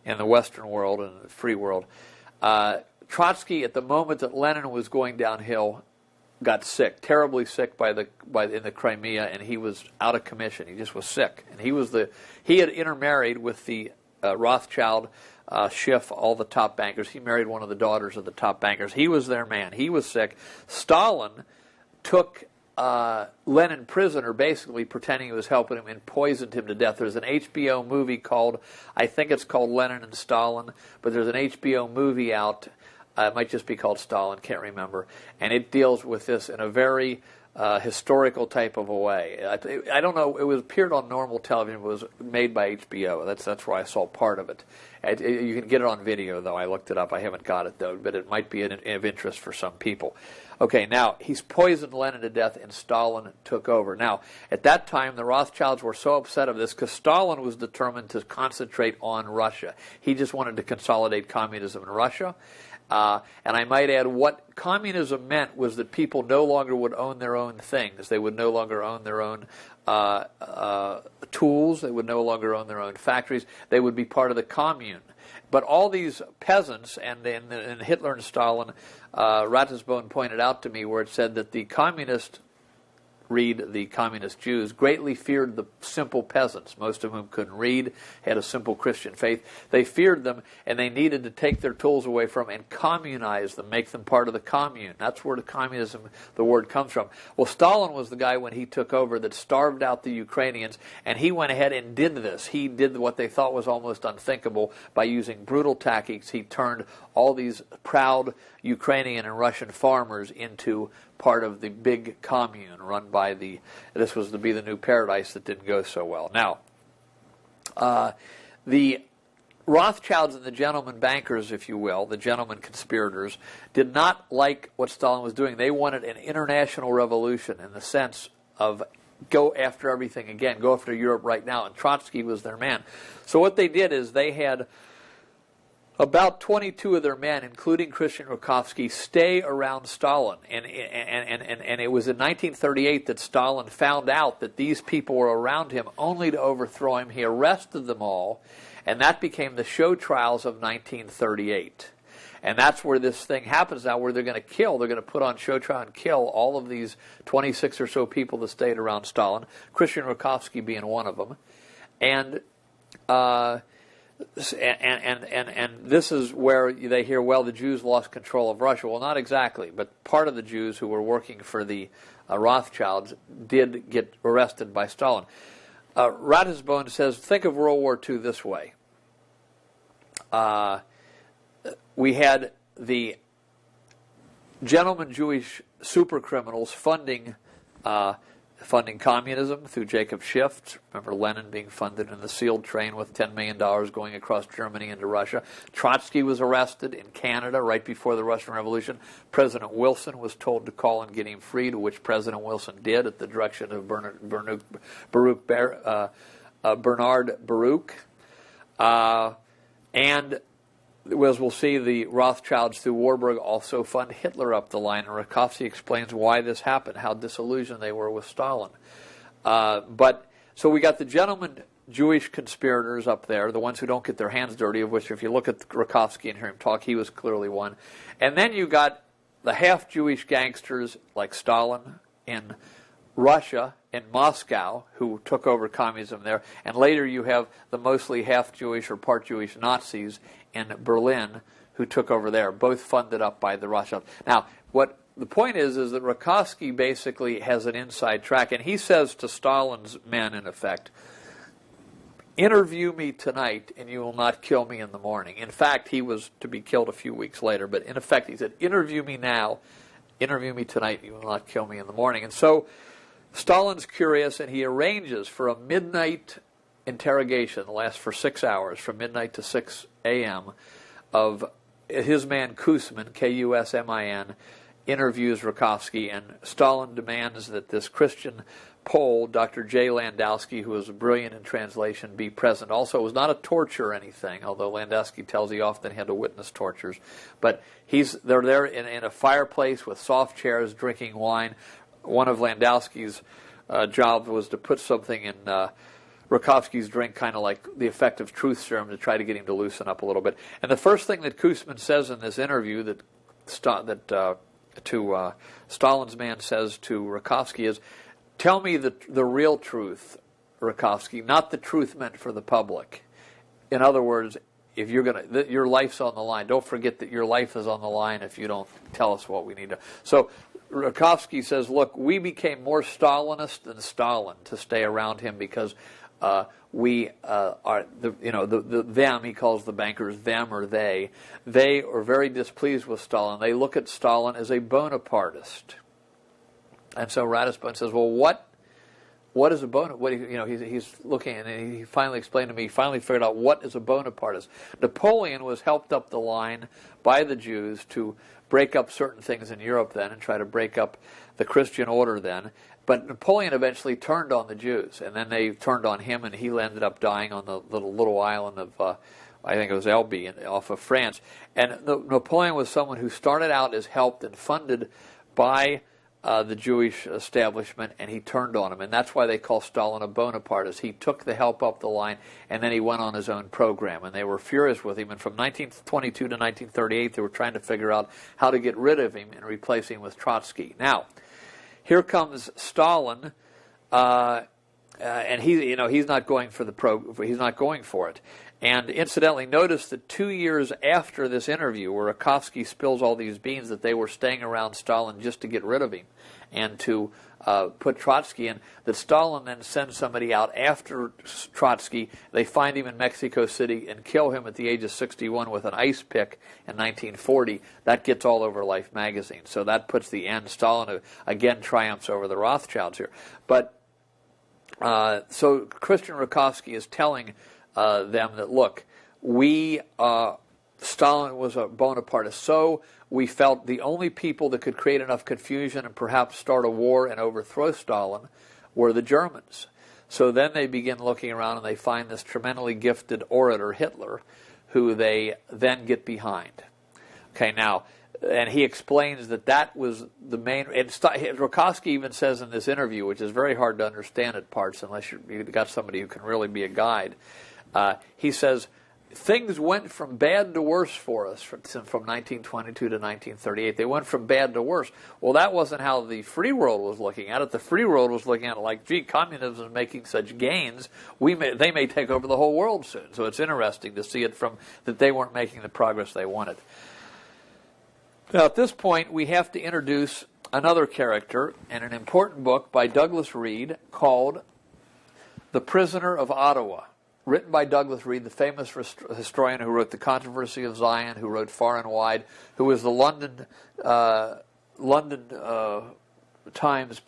in the Western world and the free world. Trotsky, at the moment that Lenin was going downhill, got sick, terribly sick in the Crimea, and he was out of commission. He just was sick, and he had intermarried with the Rothschild, Schiff, all the top bankers. He married one of the daughters of the top bankers. He was their man. He was sick. Stalin took Lenin prisoner, basically pretending he was helping him, and poisoned him to death. There's an HBO movie I think it's called Lenin and Stalin, but there's an HBO movie out. It might just be called Stalin, can't remember. And it deals with this in a very historical type of a way. I don't know, it appeared on normal television, it was made by HBO. That's where I saw part of it. You can get it on video, though. I looked it up. I haven't got it, though, but it might be of interest for some people. Okay, now, he's poisoned Lenin to death, and Stalin took over. Now, at that time, the Rothschilds were so upset of this because Stalin was determined to concentrate on Russia. He just wanted to consolidate communism in Russia. And I might add, what communism meant was that people no longer would own their own things. They would no longer own their own tools. They would no longer own their own factories. They would be part of the commune. But all these peasants, and Hitler and Stalin, Ratisbon pointed out to me where it said that the communist Jews, greatly feared the simple peasants, most of whom couldn't read, had a simple Christian faith. They feared them, and they needed to take their tools away from them and communize them, make them part of the commune. That's where the word comes from. Well, Stalin was the guy when he took over that starved out the Ukrainians, and he went ahead and did this. He did what they thought was almost unthinkable by using brutal tactics. He turned all these proud Ukrainian and Russian farmers into part of the big commune run by this was to be the new paradise that didn't go so well. Now, the Rothschilds and the gentlemen bankers, if you will, the gentlemen conspirators, did not like what Stalin was doing. They wanted an international revolution in the sense of go after everything again, go after Europe right now, and Trotsky was their man. So what they did is they had about 22 of their men, including Christian Rakovsky, stay around Stalin. And it was in 1938 that Stalin found out that these people were around him only to overthrow him. He arrested them all, and that became the show trials of 1938. And that's where this thing happens now, where they're going to put on show trial and kill all of these 26 or so people that stayed around Stalin, Christian Rakovsky being one of them. And this is where they hear, well, the Jews lost control of Russia. Well, not exactly, but part of the Jews who were working for the Rothschilds did get arrested by Stalin. Ratisbon says, think of World War II this way. We had the gentleman Jewish supercriminals funding communism through Jacob Schiff. Remember Lenin being funded in the sealed train with $10 million going across Germany into Russia. Trotsky was arrested in Canada right before the Russian Revolution. President Wilson was told to call and get him free, to which President Wilson did at the direction of Bernard Baruch. And as we'll see, the Rothschilds through Warburg also fund Hitler up the line, and Rakovsky explains why this happened, how disillusioned they were with Stalin. So we got the gentleman Jewish conspirators up there, the ones who don't get their hands dirty, of which if you look at Rakovsky and hear him talk, he was clearly one. And then you got the half-Jewish gangsters like Stalin in Russia, in Moscow, who took over communism there, and later you have the mostly half-Jewish or part-Jewish Nazis in Berlin who took over there, both funded up by the Rothschilds. Now, what the point is that Rakovsky basically has an inside track, and he says to Stalin's men, in effect, interview me tonight and you will not kill me in the morning. In fact, he was to be killed a few weeks later, but in effect he said, interview me now, interview me tonight, and you will not kill me in the morning. And so Stalin's curious, and he arranges for a midnight interrogation that lasts for 6 hours, from midnight to 6 a.m., of his man Kusmin, K-U-S-M-I-N, interviews Rakovsky, and Stalin demands that this Christian Pole, Dr. J. Landowski, who was brilliant in translation, be present. Also, it was not a torture or anything, although Landowski tells he often had to witness tortures. But they're there in a fireplace with soft chairs, drinking wine. One of Landowski's jobs was to put something in Rakovsky's drink, kind of like the effect of truth serum, to try to get him to loosen up a little bit. And the first thing that Kusmin says in this interview that Stalin's man says to Rakovsky is, tell me the real truth, Rakovsky, not the truth meant for the public. In other words, if you're your life's on the line. Don't forget that your life is on the line if you don't tell us what we need to. So Rakovsky says, look, we became more Stalinist than Stalin to stay around him because we are, them, he calls the bankers them or they are very displeased with Stalin. They look at Stalin as a Bonapartist. And so Ratisbon says, well, what is a Bonapartist? He's looking, and he finally explained to me, he finally figured out what is a Bonapartist. Napoleon was helped up the line by the Jews to break up certain things in Europe then and try to break up the Christian order then. But Napoleon eventually turned on the Jews, and then they turned on him, and he ended up dying on the little island of, I think it was Elbe, off of France. And Napoleon was someone who started out as helped and funded by the Jewish establishment, and he turned on him. And that's why they call Stalin a Bonapartist. He took the help up the line, and then he went on his own program. And they were furious with him. And from 1922 to 1938, they were trying to figure out how to get rid of him and replace him with Trotsky. Now, here comes Stalin, and he's not going for he's not going for it. And incidentally, notice that 2 years after this interview, where Rakovsky spills all these beans, that they were staying around Stalin just to get rid of him and to put Trotsky in, that Stalin then sends somebody out after Trotsky. They find him in Mexico City and kill him at the age of 61 with an ice pick in 1940. That gets all over Life magazine. So that puts the end. Stalin again triumphs over the Rothschilds here. But so Christian Rakovsky is telling them that, look, Stalin was a Bonapartist, so we felt the only people that could create enough confusion and perhaps start a war and overthrow Stalin were the Germans. So then they begin looking around and they find this tremendously gifted orator, Hitler, who they then get behind. Okay, now, and he explains that was the main, and Rakovsky even says in this interview, which is very hard to understand at parts unless you've got somebody who can really be a guide, he says, things went from bad to worse for us from 1922 to 1938. They went from bad to worse. Well, that wasn't how the free world was looking at it. The free world was looking at it like, gee, communism is making such gains, they may take over the whole world soon. So it's interesting to see it from that they weren't making the progress they wanted. Now, at this point, we have to introduce another character in an important book by Douglas Reed called The Prisoner of Ottawa, written by Douglas Reed, the famous historian who wrote The Controversy of Zion, who wrote Far and Wide, who was the London Times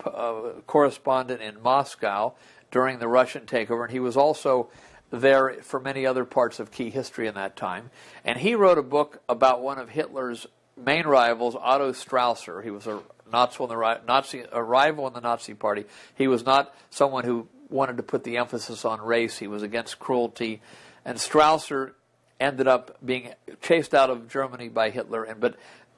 correspondent in Moscow during the Russian takeover, and he was also there for many other parts of key history in that time. And he wrote a book about one of Hitler's main rivals, Otto Strasser. He was a rival in the Nazi Party. He was not someone who wanted to put the emphasis on race. He was against cruelty. And Strasser ended up being chased out of Germany by Hitler. But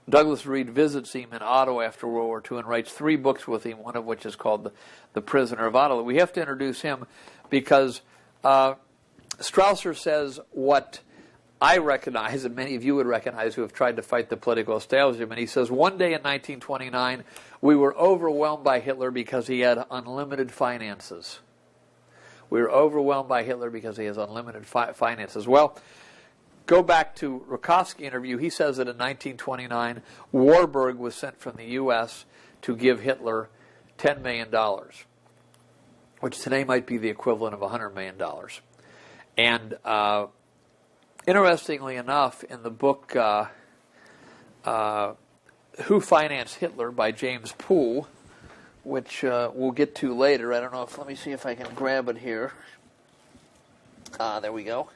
Douglas Reed visits him in Ottawa after World War II and writes 3 books with him, one of which is called The Prisoner of Ottawa. We have to introduce him because Strasser says what I recognize, and many of you would recognize who have tried to fight the political establishment. He says, one day in 1929, we were overwhelmed by Hitler because he had unlimited finances. We were overwhelmed by Hitler because he has unlimited finances. Well, go back to Rakovsky interview. He says that in 1929, Warburg was sent from the U.S. to give Hitler $10 million, which today might be the equivalent of $100 million. And interestingly enough, in the book Who Financed Hitler by James Poole, which we'll get to later. I don't know if, let me see if I can grab it here. There we go.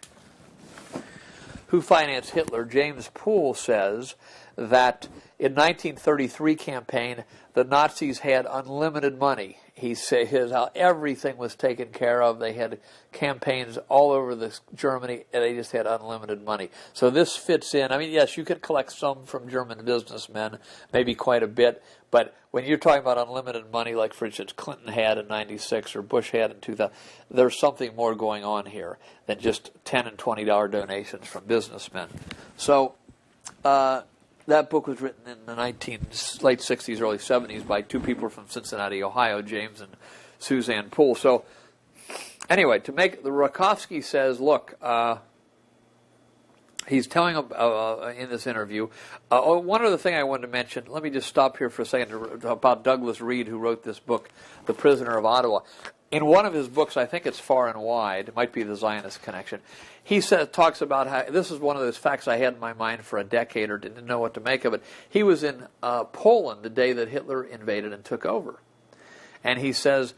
Who Financed Hitler, James Poole says that in 1933 campaign, the Nazis had unlimited money. He says how everything was taken care of. They had campaigns all over Germany, and they just had unlimited money. So this fits in. I mean, yes, you could collect some from German businessmen, maybe quite a bit, but when you're talking about unlimited money, like, for instance, Clinton had in 96 or Bush had in 2000, there's something more going on here than just $10 and $20 donations from businessmen. So that book was written in the late 60s, early 70s by 2 people from Cincinnati, Ohio, James and Suzanne Poole. So anyway, the Rakovsky says, look, he's telling in this interview. One other thing I wanted to mention, let me just stop here for a second about Douglas Reed, who wrote this book, The Prisoner of Ottawa. In one of his books, I think it's Far and Wide, it might be the Zionist Connection, he talks about how, this is one of those facts I had in my mind for a decade or didn't know what to make of it. He was in Poland the day that Hitler invaded and took over. And he says,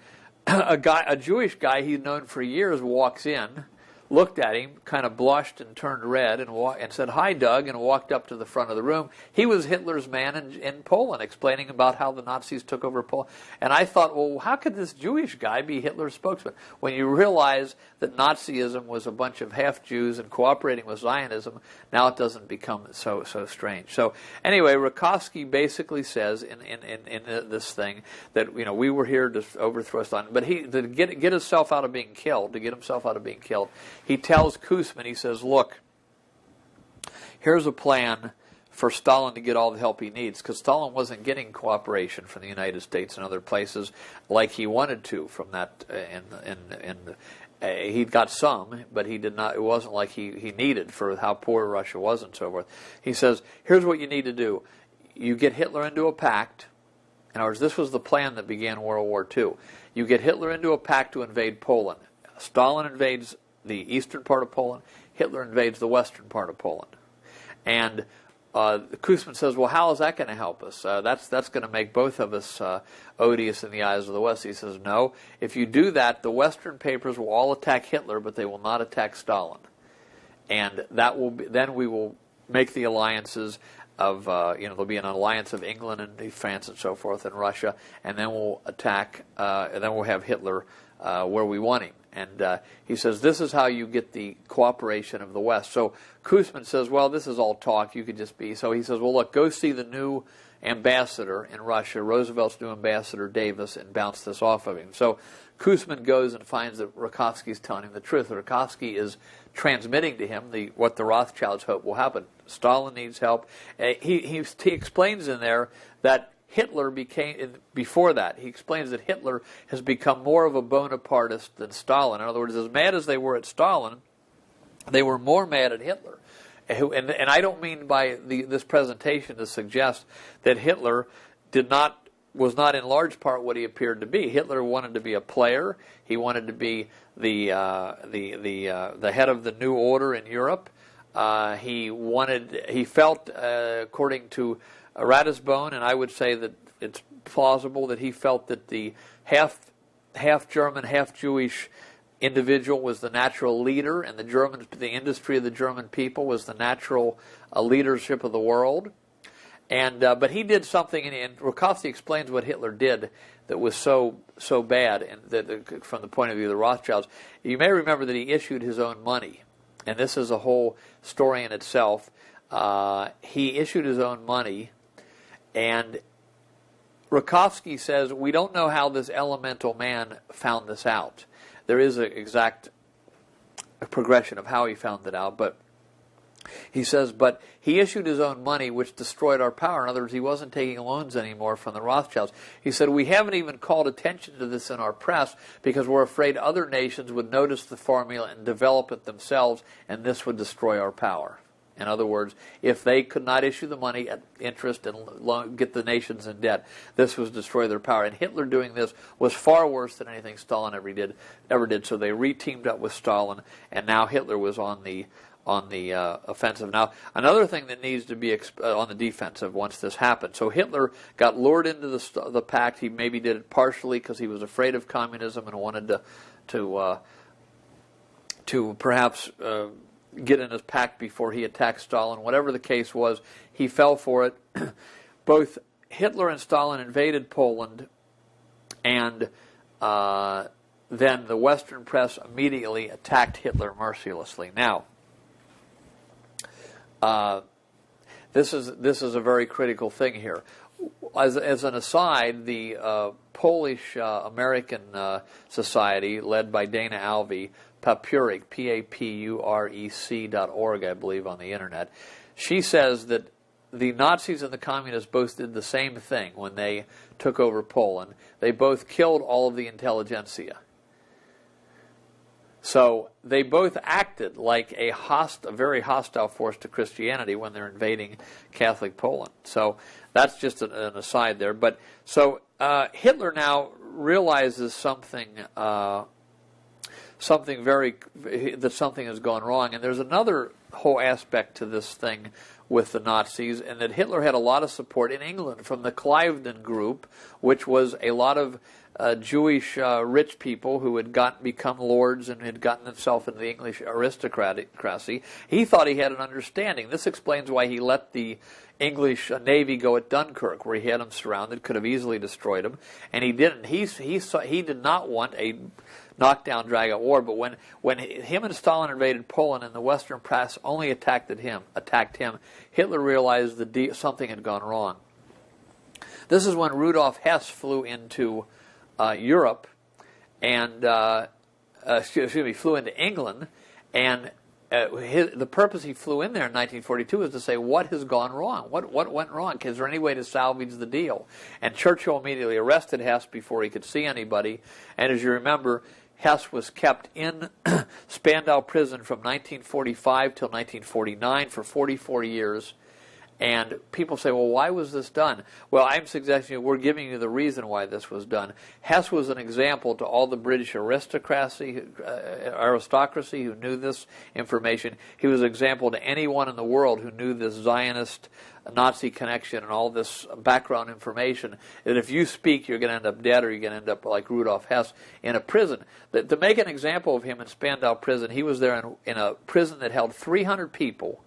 a Jewish guy he'd known for years walks in, looked at him, kind of blushed and turned red and said, "Hi, Doug," and walked up to the front of the room. He was Hitler's man in Poland, explaining about how the Nazis took over Poland. And I thought, well, how could this Jewish guy be Hitler's spokesman? When you realize that Nazism was a bunch of half-Jews and cooperating with Zionism, now it doesn't become so strange. So anyway, Rakovsky basically says in this thing that, you know, we were here to overthrow Stalin, but to get himself out of being killed, he tells Koosman, he says, look, here's a plan for Stalin to get all the help he needs, because Stalin wasn't getting cooperation from the United States and other places like he wanted to from that. He'd got some, but he did not. It wasn't like he needed for how poor Russia was and so forth. He says, here's what you need to do. You get Hitler into a pact. In other words, this was the plan that began World War II. You get Hitler into a pact to invade Poland. Stalin invades the eastern part of Poland. Hitler invades the western part of Poland. And Koosman says, well, how is that going to help us? That's going to make both of us odious in the eyes of the West. He says, no, if you do that, the Western papers will all attack Hitler, but they will not attack Stalin. And that will be, then we will make the alliances of, there'll be an alliance of England and France and so forth and Russia, and then we'll attack, and then we'll have Hitler where we want him. And he says, this is how you get the cooperation of the West. So Koosman says, well, this is all talk. You could just be. So he says, well, look, go see the new ambassador in Russia, Roosevelt's new ambassador, Davis, and bounce this off of him. So Koosman goes and finds that Rakovsky's telling him the truth. Rakovsky is transmitting to him what the Rothschilds hope will happen. Stalin needs help. He explains in there that Hitler became, before that, he explains that Hitler has become more of a Bonapartist than Stalin. In other words, as mad as they were at Stalin, they were more mad at Hitler. And I don't mean by this presentation to suggest that Hitler did not was not in large part what he appeared to be. Hitler wanted to be a player. He wanted to be the head of the new order in Europe. He felt, according to Ratisbonne, and I would say that it's plausible that he felt that the half German, half Jewish individual was the natural leader, and the industry of the German people was the natural leadership of the world. And but he did something, and Rakovsky explains what Hitler did that was so bad, and that from the point of view of the Rothschilds. You may remember that he issued his own money, and this is a whole story in itself. He issued his own money, and Rakovsky says, we don't know how this elemental man found this out. There is an exact progression of how he found it out, but he says, but he issued his own money, which destroyed our power. In other words, he wasn't taking loans anymore from the Rothschilds. He said, we haven't even called attention to this in our press because we're afraid other nations would notice the formula and develop it themselves, and this would destroy our power. In other words, if they could not issue the money at interest and get the nations in debt, this was destroy their power. And Hitler doing this was far worse than anything Stalin ever did. So they re-teamed up with Stalin, and now Hitler was on the offensive. Now, another thing that needs to be on the defensive once this happened. So Hitler got lured into the pact. He maybe did it partially because he was afraid of communism and wanted to perhaps get in his pact before he attacked Stalin. Whatever the case was, he fell for it. Both Hitler and Stalin invaded Poland, and then the Western press immediately attacked Hitler mercilessly. Now, this is a very critical thing here. As an aside, the Polish American Society, led by Dana Alvey, Papurek, Papurec.org, I believe, on the internet, she says that the Nazis and the Communists both did the same thing when they took over Poland. They both killed all of the intelligentsia. So they both acted like a very hostile force to Christianity when they're invading Catholic Poland. So that's just an aside there. But so Hitler now realizes something has gone wrong, and there's another whole aspect to this thing with the Nazis, and that Hitler had a lot of support in England from the Cliveden group, which was a lot of Jewish rich people who had become lords and had gotten themselves into the English aristocracy. He thought he had an understanding. This explains why he let the English Navy go at Dunkirk, where he had them surrounded, could have easily destroyed them, and he didn't. He did not want a knockdown, drag-out war, but when him and Stalin invaded Poland and the Western press only attacked him, Hitler realized that something had gone wrong. This is when Rudolf Hess flew into Europe and flew into England, and the purpose he flew in there in 1942 was to say, what has gone wrong? What went wrong? Is there any way to salvage the deal? And Churchill immediately arrested Hess before he could see anybody. And as you remember, Hess was kept in Spandau prison from 1945 till 1949 for 44 years. And people say, well, why was this done? Well, I'm suggesting we're giving you the reason why this was done. Hess was an example to all the British aristocracy who knew this information. He was an example to anyone in the world who knew this Zionist-Nazi connection and all this background information, that if you speak, you're going to end up dead, or you're going to end up like Rudolf Hess in a prison. To make an example of him in Spandau prison, he was there in a prison that held 300 people.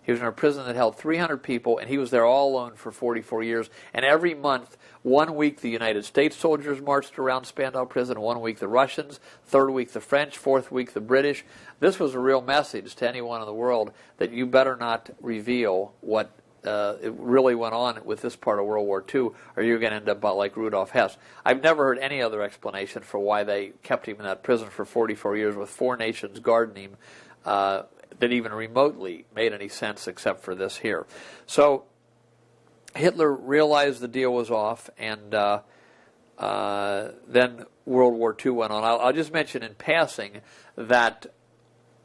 He was in a prison that held 300 people, and he was there all alone for 44 years. And every month, 1 week the United States soldiers marched around Spandau prison, 1 week the Russians, 3rd week the French, 4th week the British. This was a real message to anyone in the world that you better not reveal what it really went on with this part of World War II, or you're going to end up like Rudolf Hess. I've never heard any other explanation for why they kept him in that prison for 44 years with 4 nations guarding him that even remotely made any sense except for this here. So Hitler realized the deal was off, and then World War II went on. I'll just mention in passing that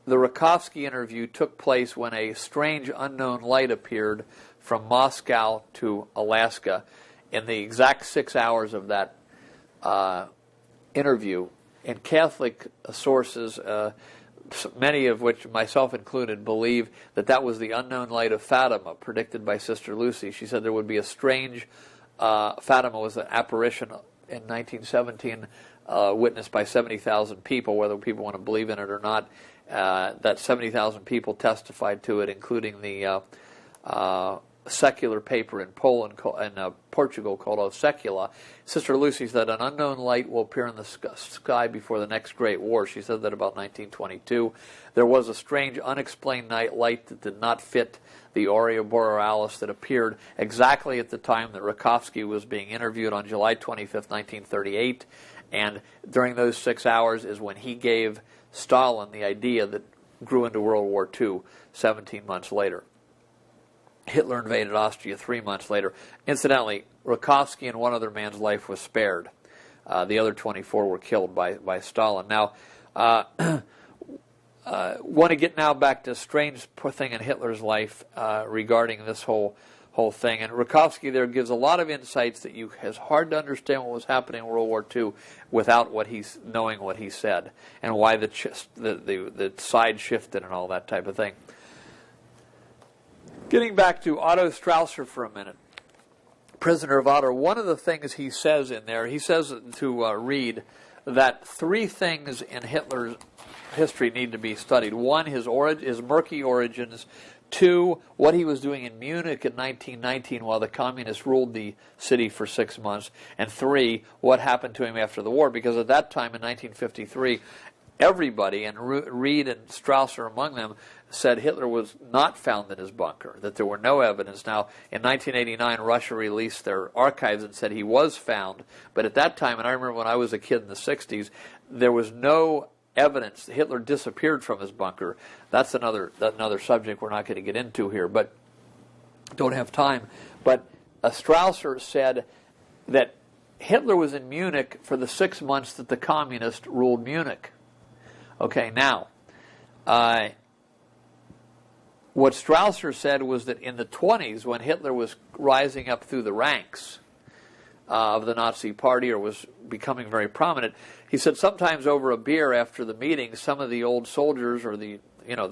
the Rakovsky interview took place when a strange unknown light appeared from Moscow to Alaska. in the exact 6 hours of that interview. In Catholic sources, many of which, myself included, believe that that was the unknown light of Fatima, predicted by Sister Lucy. She said there would be a strange, Fatima was an apparition in 1917, witnessed by 70,000 people, whether people want to believe in it or not. That 70,000 people testified to it, including the secular paper in Poland and Portugal called O Secula. Sister Lucy said an unknown light will appear in the sky before the next great war. She said that about 1922. There was a strange, unexplained light that did not fit the Aurea Borealis that appeared exactly at the time that Rakovsky was being interviewed on July 25th, 1938. And during those 6 hours is when he gave Stalin the idea that grew into World War II 17 months later. Hitler invaded Austria 3 months later. Incidentally, Rakovsky and one other man's life was spared. The other 24 were killed by Stalin. Now, want to get now back to a strange thing in Hitler's life regarding this whole thing. And Rakovsky there gives a lot of insights that it's hard to understand what was happening in World War II without knowing what he said and why the side shifted and all that type of thing. Getting back to Otto Strasser for a minute, prisoner of Otto, one of the things he says in there, he says to read that 3 things in Hitler's history need to be studied. 1, his murky origins. 2, what he was doing in Munich in 1919 while the communists ruled the city for 6 months. And 3, what happened to him after the war, because at that time in 1953, everybody, and Reed and Strasser among them, said Hitler was not found in his bunker, that there were no evidence. Now, in 1989, Russia released their archives and said he was found, but at that time, and I remember when I was a kid in the 60s, there was no evidence. Hitler disappeared from his bunker. That's another subject we're not going to get into here, but don't have time. But Strasser said that Hitler was in Munich for the 6 months that the communists ruled Munich. Okay, now, what Strasser said was that in the 20s, when Hitler was rising up through the ranks of the Nazi Party, or was becoming very prominent, he said sometimes over a beer after the meeting, some of the old soldiers, or the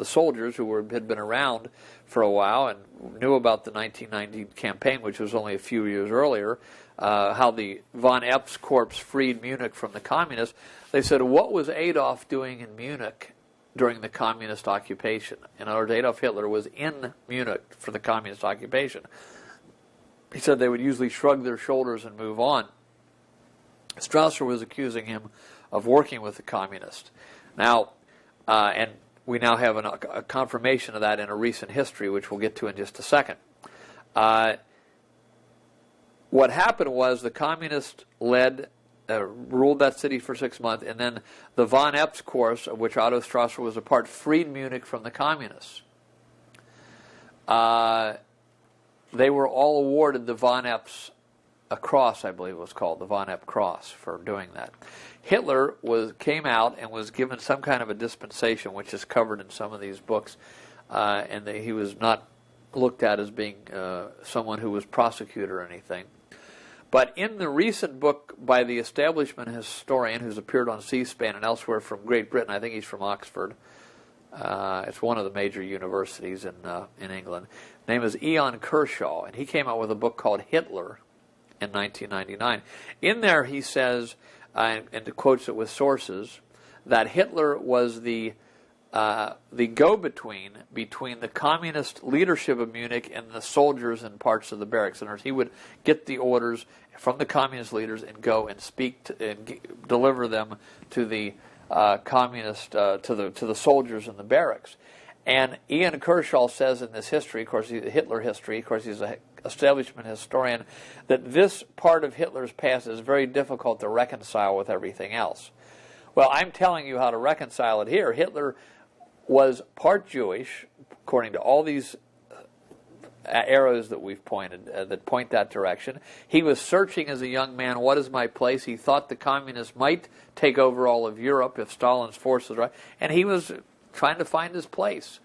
soldiers who had been around for a while and knew about the 1919 campaign, which was only a few years earlier, how the von Epps Corps freed Munich from the communists. They said, what was Adolf doing in Munich during the communist occupation? In other words, Adolf Hitler was in Munich for the communist occupation. He said they would usually shrug their shoulders and move on. Strasser was accusing him of working with the communists. Now, and we now have a confirmation of that in a recent history, which we'll get to in just a second. What happened was the communists ruled that city for 6 months, and then the von Epps Corps, of which Otto Strasser was a part, freed Munich from the communists. They were all awarded the von Epps Cross, I believe it was called, the von Epps Cross, for doing that. Hitler came out and was given some kind of a dispensation, which is covered in some of these books, and he was not looked at as being someone who was prosecuted or anything. But in the recent book by the establishment historian who's appeared on C-SPAN and elsewhere from Great Britain, I think he's from Oxford, it's one of the major universities in England, his name is Ian Kershaw, and he came out with a book called Hitler in 1999. In there he says, and quotes it with sources, that Hitler was the go-between between the communist leadership of Munich and the soldiers in parts of the barracks. In other words, he would get the orders from the communist leaders and go and speak and deliver them to the communist to the soldiers in the barracks. And Ian Kershaw says in this history, of course, Hitler history, of course, he's an establishment historian, that this part of Hitler's past is very difficult to reconcile with everything else. Well, I'm telling you how to reconcile it here. Hitler was part Jewish, according to all these arrows that we've pointed, that point that direction. He was searching as a young man, what is my place? He thought the communists might take over all of Europe if Stalin's forces right, and he was trying to find his place.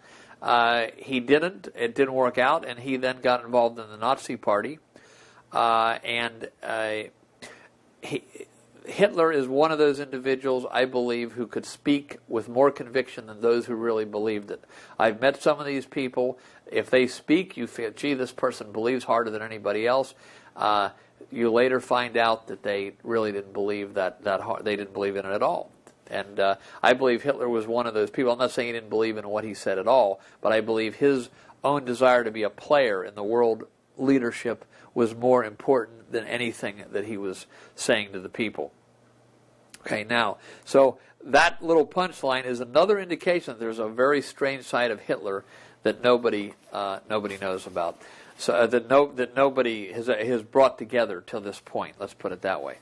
He didn't. It didn't work out, and he then got involved in the Nazi Party. Hitler is one of those individuals, I believe, who could speak with more conviction than those who really believed it. I've met some of these people. If they speak, you feel, gee, this person believes harder than anybody else. You later find out that they really didn't believe that hard. They didn't believe in it at all. And I believe Hitler was one of those people. I'm not saying he didn't believe in what he said at all, but I believe his own desire to be a player in the world leadership was more important than anything that he was saying to the people. Okay, now, so that little punchline is another indication that there's a very strange side of Hitler that nobody knows about. So that nobody has brought together till this point. Let's put it that way.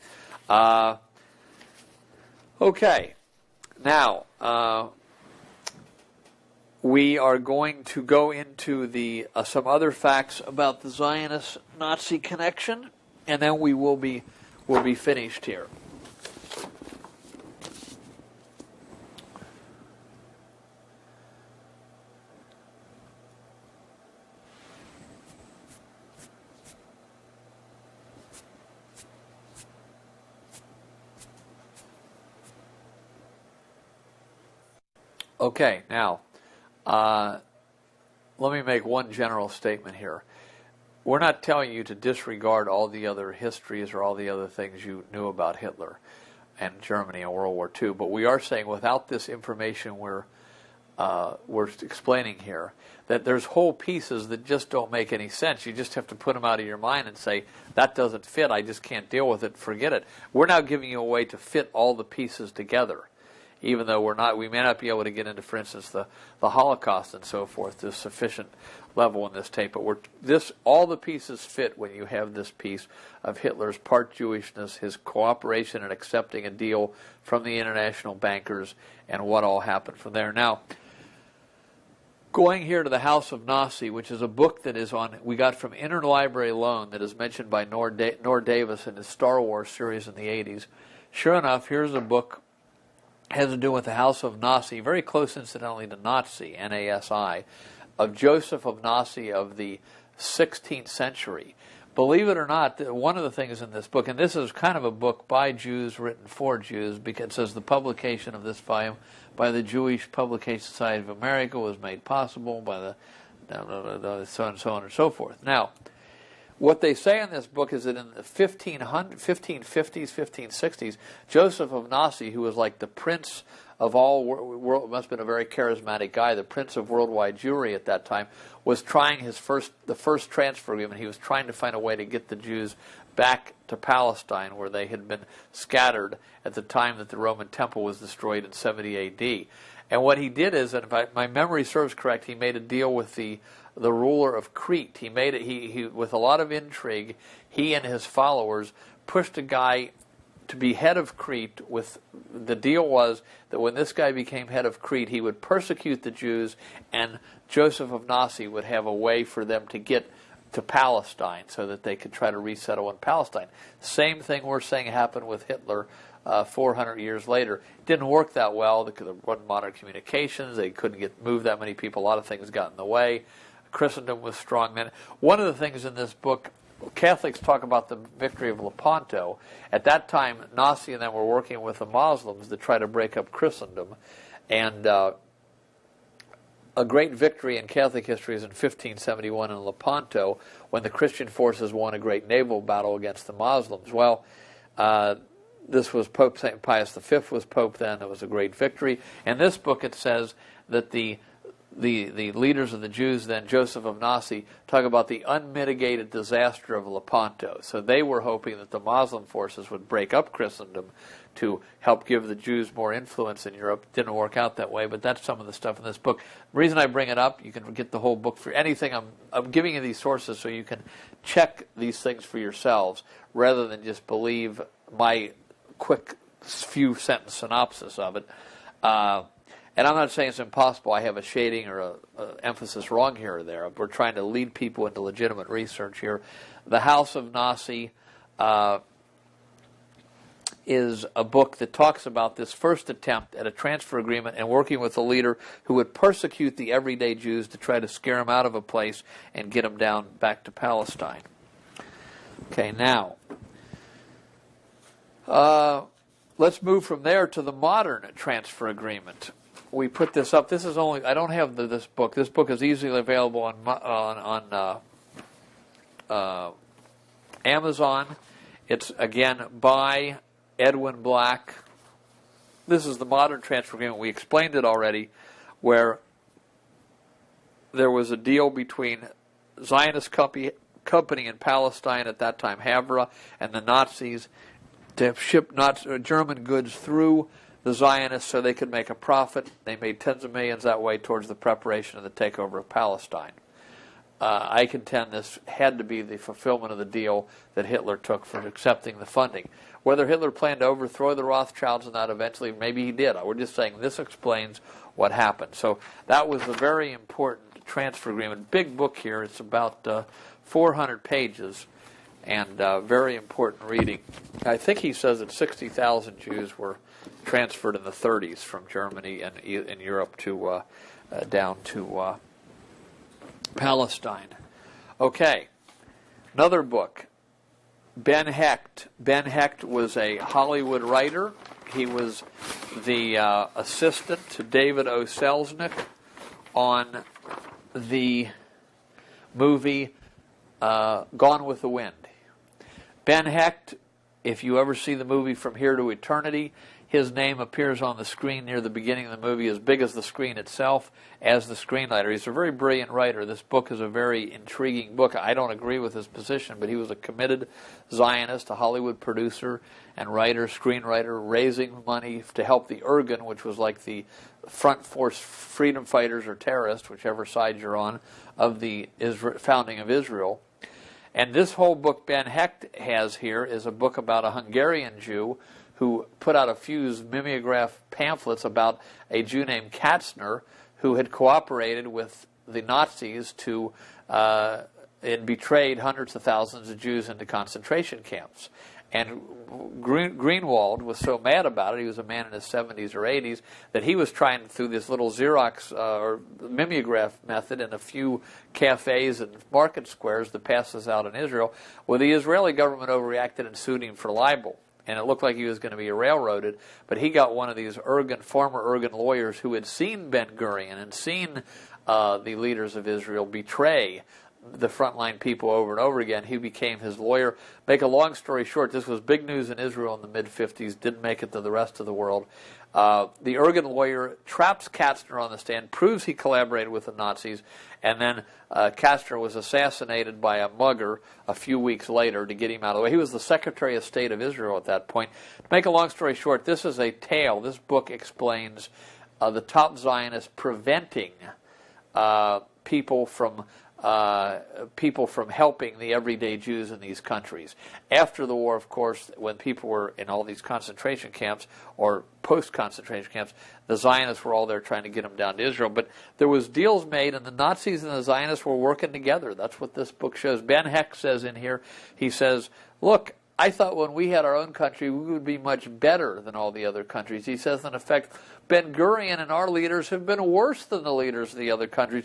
Okay, now we are going to go into the some other facts about the Zionist-Nazi connection, and then we will be finished here. Okay, now, let me make one general statement here. We're not telling you to disregard all the other histories or all the other things you knew about Hitler and Germany and World War II, but we are saying without this information we're explaining here, that there's whole pieces that just don't make any sense. You just have to put them out of your mind and say, that doesn't fit, I just can't deal with it, forget it. We're now giving you a way to fit all the pieces together. Even though we may not be able to get into, for instance, the Holocaust and so forth to a sufficient level in this tape, but all the pieces fit when you have this piece of Hitler's part Jewishness, his cooperation in accepting a deal from the international bankers, and what all happened from there. Now, going here to the House of Nazi, which is a book that we got from Interlibrary Loan that is mentioned by Nor Davis in his Star Wars series in the 80s. Sure enough, here's a book. Has to do with the House of Nazi, very close incidentally to Nazi, N-A-S-I, of Joseph of Nazi of the 16th century. Believe it or not, one of the things in this book, and this is kind of a book by Jews, written for Jews, because it says the publication of this volume by the Jewish Publication Society of America was made possible by the so on and so forth. Now, what they say in this book is that in the 1550s, 1560s, Joseph of Nazi, who was like the prince of all world, must have been a very charismatic guy, the prince of worldwide Jewry at that time, was trying the first transfer agreement. He was trying to find a way to get the Jews back to Palestine, where they had been scattered at the time that the Roman Temple was destroyed in 70 A.D. And what he did is, and if my memory serves correct, he made a deal with the ruler of Crete. He made it. He with a lot of intrigue, he and his followers pushed a guy to be head of Crete. The deal was that when this guy became head of Crete, he would persecute the Jews, and Joseph of Nazi would have a way for them to get to Palestine so that they could try to resettle in Palestine. Same thing we're saying happened with Hitler 400 years later. It didn't work that well. There wasn't modern communications. They couldn't move that many people. A lot of things got in the way. Christendom was strong men. One of the things in this book, Catholics talk about the victory of Lepanto. At that time, Nazi and them were working with the Muslims to try to break up Christendom. And a great victory in Catholic history is in 1571 in Lepanto, when the Christian forces won a great naval battle against the Muslims. Well, this was Pope St. Pius V was Pope then. It was a great victory. In this book it says that the leaders of the Jews then, Joseph of Nazi, talk about the unmitigated disaster of Lepanto. So they were hoping that the Muslim forces would break up Christendom to help give the Jews more influence in Europe. Didn't work out that way, but that's some of the stuff in this book. The reason I bring it up, you can get the whole book for anything. I'm giving you these sources so you can check these things for yourselves rather than just believe my quick few sentence synopsis of it. And I'm not saying it's impossible. I have a shading or a emphasis wrong here or there. We're trying to lead people into legitimate research here. The House of Nazi is a book that talks about this first attempt at a transfer agreement and working with a leader who would persecute the everyday Jews to try to scare them out of a place and get them down back to Palestine. Okay, now, let's move from there to the modern transfer agreement. We put this up. This is only, I don't have this book. This book is easily available on Amazon. It's, again, by Edwin Black. This is the modern transfer agreement. We explained it already, where there was a deal between Zionist company in Palestine at that time, Havre, and the Nazis to ship German goods through the Zionists so they could make a profit. They made tens of millions that way towards the preparation of the takeover of Palestine. I contend this had to be the fulfillment of the deal that Hitler took for accepting the funding. Whether Hitler planned to overthrow the Rothschilds and that eventually, maybe he did. We're just saying this explains what happened. So that was a very important transfer agreement. Big book here. It's about 400 pages and very important reading. I think he says that 60,000 Jews were transferred in the 30s from Germany and in Europe to down to Palestine. Okay, another book, Ben Hecht. Ben Hecht was a Hollywood writer. He was the assistant to David O. Selznick on the movie Gone with the Wind. Ben Hecht, if you ever see the movie From Here to Eternity, his name appears on the screen near the beginning of the movie as big as the screen itself as the screenwriter. He's a very brilliant writer. This book is a very intriguing book. I don't agree with his position, but he was a committed Zionist, a Hollywood producer and writer, screenwriter, raising money to help the Irgun, which was like the front force freedom fighters or terrorists, whichever side you're on, of the founding of Israel. And this whole book Ben Hecht has here is a book about a Hungarian Jew who put out a few mimeograph pamphlets about a Jew named Katzner who had cooperated with the Nazis to and betrayed hundreds of thousands of Jews into concentration camps. And Greenwald was so mad about it, he was a man in his 70s or 80s, that he was trying through this little Xerox or mimeograph method in a few cafes and market squares to pass this out in Israel. Well, the Israeli government overreacted and sued him for libel. And it looked like he was going to be railroaded, but he got one of these former Irgun lawyers who had seen Ben-Gurion and seen the leaders of Israel betray the frontline people over and over again. He became his lawyer. Make a long story short, this was big news in Israel in the mid-50s, didn't make it to the rest of the world. The Irgun lawyer traps Katzner on the stand, proves he collaborated with the Nazis, and then Katzner was assassinated by a mugger a few weeks later to get him out of the way. He was the Secretary of State of Israel at that point. To make a long story short, this is a tale. This book explains the top Zionists preventing people from helping the everyday Jews in these countries. After the war, of course, when people were in all these concentration camps or post-concentration camps, the Zionists were all there trying to get them down to Israel. But there was deals made, and the Nazis and the Zionists were working together. That's what this book shows. Ben Hecht says in here, he says, look, I thought when we had our own country, we would be much better than all the other countries. He says, in effect, Ben-Gurion and our leaders have been worse than the leaders of the other countries.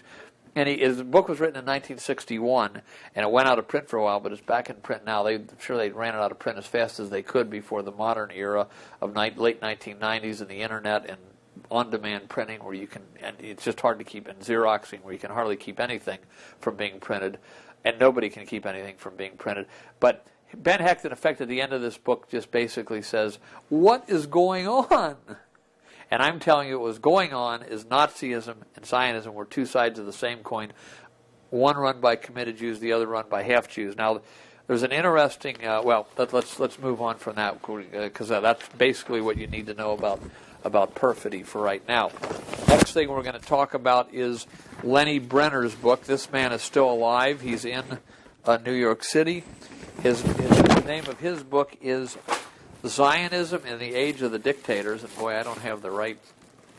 And his book was written in 1961, and it went out of print for a while, but it's back in print now. I'm sure they ran it out of print as fast as they could before the modern era of late 1990s and the internet and on-demand printing, where you can, and it's just hard to keep, and Xeroxing, where you can hardly keep anything from being printed, and nobody can keep anything from being printed. But Ben Hecht, in effect, at the end of this book, just basically says, what is going on? And I'm telling you, what was going on is Nazism and Zionism were two sides of the same coin, one run by committed Jews, the other run by half-Jews. Now, there's an interesting, let's move on from that, because that's basically what you need to know about perfidy for right now. Next thing we're going to talk about is Lenny Brenner's book. This man is still alive. He's in New York City. The name of his book is Zionism in the Age of the Dictators, and boy, I don't have the right,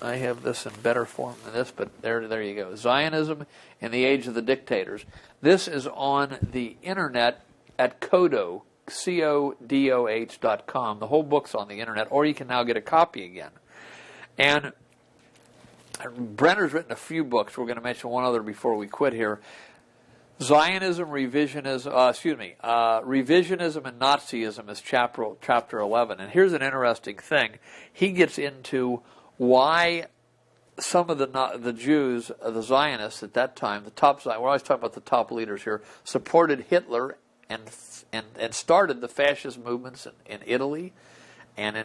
I have this in better form than this, but there you go. Zionism in the Age of the Dictators. This is on the internet at Kodo, CODOH.com. The whole book's on the internet, or you can now get a copy again. And Brenner's written a few books. We're going to mention one other before we quit here. Zionism, revisionism and Nazism is chapter 11. And here's an interesting thing. He gets into why some of the Jews, the Zionists at that time, the top Zionists, we're always talking about the top leaders here, supported Hitler and started the fascist movements in Italy and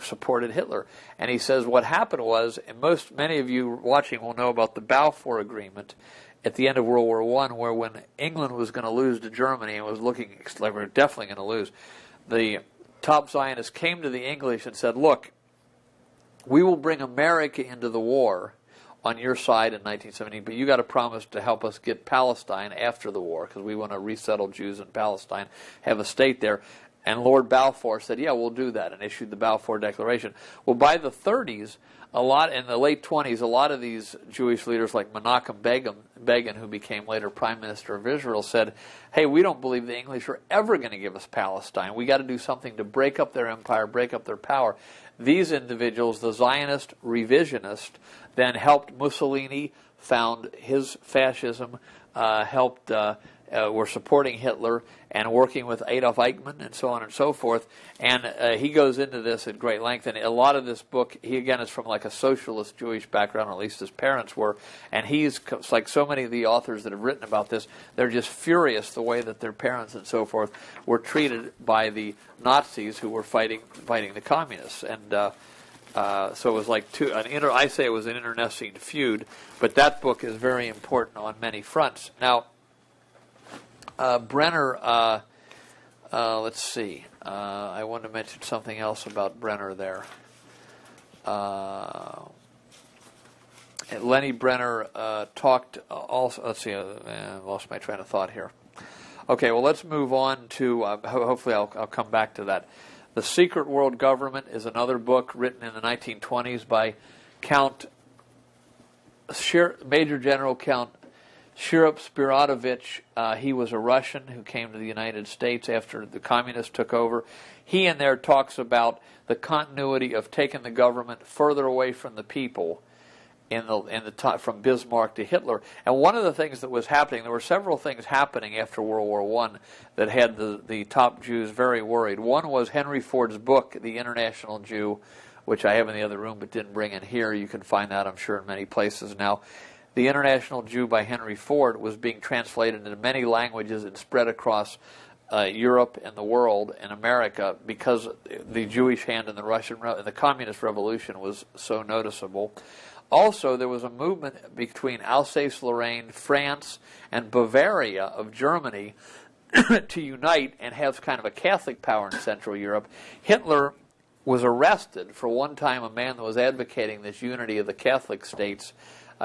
supported Hitler. And he says what happened was, and many of you watching will know about the Balfour Agreement at the end of World War I, where when England was going to lose to Germany and was looking like we were definitely going to lose, the top Zionists came to the English and said, look, we will bring America into the war on your side in 1917, but you got to promise to help us get Palestine after the war, because we want to resettle Jews in Palestine, have a state there. And Lord Balfour said, yeah, we'll do that, and issued the Balfour Declaration. Well, by the 30s, in the late 20s, a lot of these Jewish leaders like Menachem Begin, who became later Prime Minister of Israel, said, hey, we don't believe the English are ever going to give us Palestine. We got to do something to break up their empire, break up their power. These individuals, the Zionist revisionist, then helped Mussolini found his fascism, were supporting Hitler and working with Adolf Eichmann and so on and so forth. And he goes into this at great length. And a lot of this book, he again is from like a socialist Jewish background, or at least his parents were. And he's like so many of the authors that have written about this, they're just furious the way that their parents and so forth were treated by the Nazis who were fighting the communists. And so it was like I say it was an internecine feud, but that book is very important on many fronts. Now, Brenner, let's see. I wanted to mention something else about Brenner there. Lenny Brenner talked also. Let's see. I lost my train of thought here. Okay, well, let's move on to. Hopefully, I'll come back to that. The Secret World Government is another book written in the 1920s by Major General Count Spiridovich. He was a Russian who came to the United States after the communists took over. He in there talks about the continuity of taking the government further away from the people from Bismarck to Hitler. And one of the things that was happening, there were several things happening after World War I that had the top Jews very worried. One was Henry Ford's book, The International Jew, which I have in the other room but didn't bring in here. You can find that, I'm sure, in many places now. The International Jew by Henry Ford was being translated into many languages and spread across Europe and the world and America because the Jewish hand in the Communist Revolution was so noticeable. Also, there was a movement between Alsace-Lorraine, France, and Bavaria of Germany to unite and have kind of a Catholic power in Central Europe. Hitler was arrested for one time, a man that was advocating this unity of the Catholic states.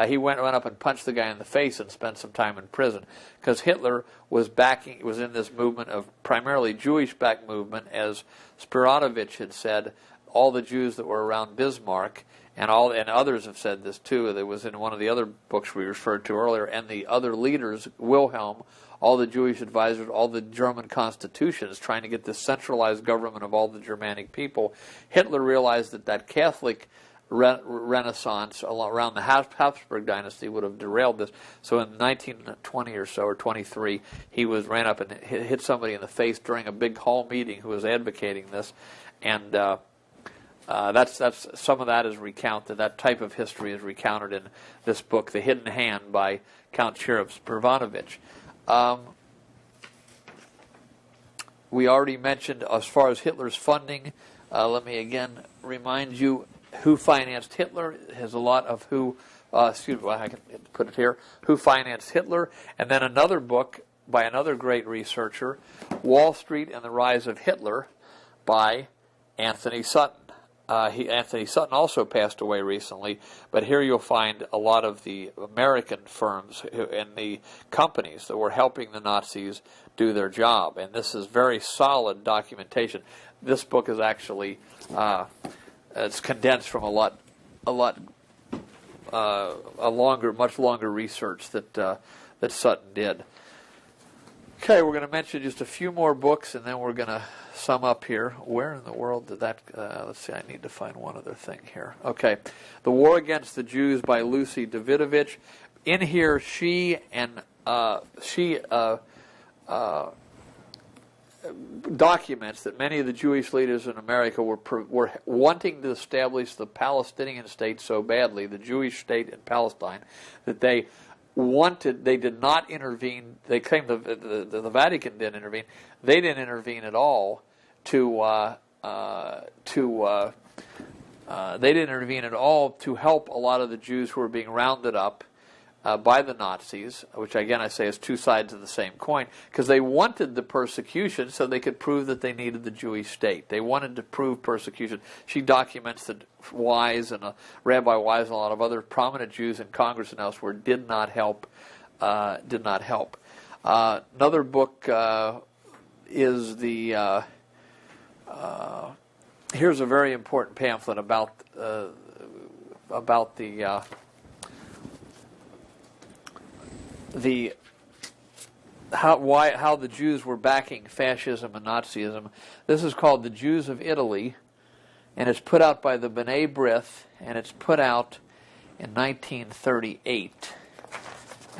He went up and punched the guy in the face and spent some time in prison because Hitler was in this movement of primarily Jewish-backed movement, as Spiridovich had said. All the Jews that were around Bismarck, and others have said this too. It was in one of the other books we referred to earlier, and the other leaders, Wilhelm, all the Jewish advisors, all the German constitutions, trying to get this centralized government of all the Germanic people. Hitler realized that Catholic Renaissance around the Habsburg dynasty would have derailed this. So in 1920 or so, or 23, he ran up and hit somebody in the face during a big hall meeting who was advocating this, and that's some of that is recounted. That type of history is recounted in this book, The Hidden Hand by Count Spiridovich. We already mentioned as far as Hitler's funding. Let me again remind you. Who Financed Hitler has a lot of I can put it here, Who Financed Hitler, and then another book by another great researcher, Wall Street and the Rise of Hitler by Anthony Sutton. Anthony Sutton also passed away recently, but here you'll find a lot of the American firms and the companies that were helping the Nazis do their job, and this is very solid documentation. This book is actually it's condensed from much longer research that Sutton did. Okay, we're going to mention just a few more books, and then we're going to sum up here. Where in the world did that? Let's see. I need to find one other thing here. Okay, The War Against the Jews by Lucy Davidovich. In here, she and she documents that many of the Jewish leaders in America were wanting to establish the Palestinian state so badly, the Jewish state in Palestine, that they did not intervene. They claimed the Vatican didn't intervene. They didn't intervene at all they didn't intervene at all to help a lot of the Jews who were being rounded up by the Nazis, which again I say is two sides of the same coin, because they wanted the persecution so they could prove that they needed the Jewish state. They wanted to prove persecution. She documents that Wise and Rabbi Wise and a lot of other prominent Jews in Congress and elsewhere did not help. Another book is the here's a very important pamphlet about the how the Jews were backing fascism and Nazism. This is called The Jews of Italy, and it's put out by the B'nai B'rith, and it's put out in 1938.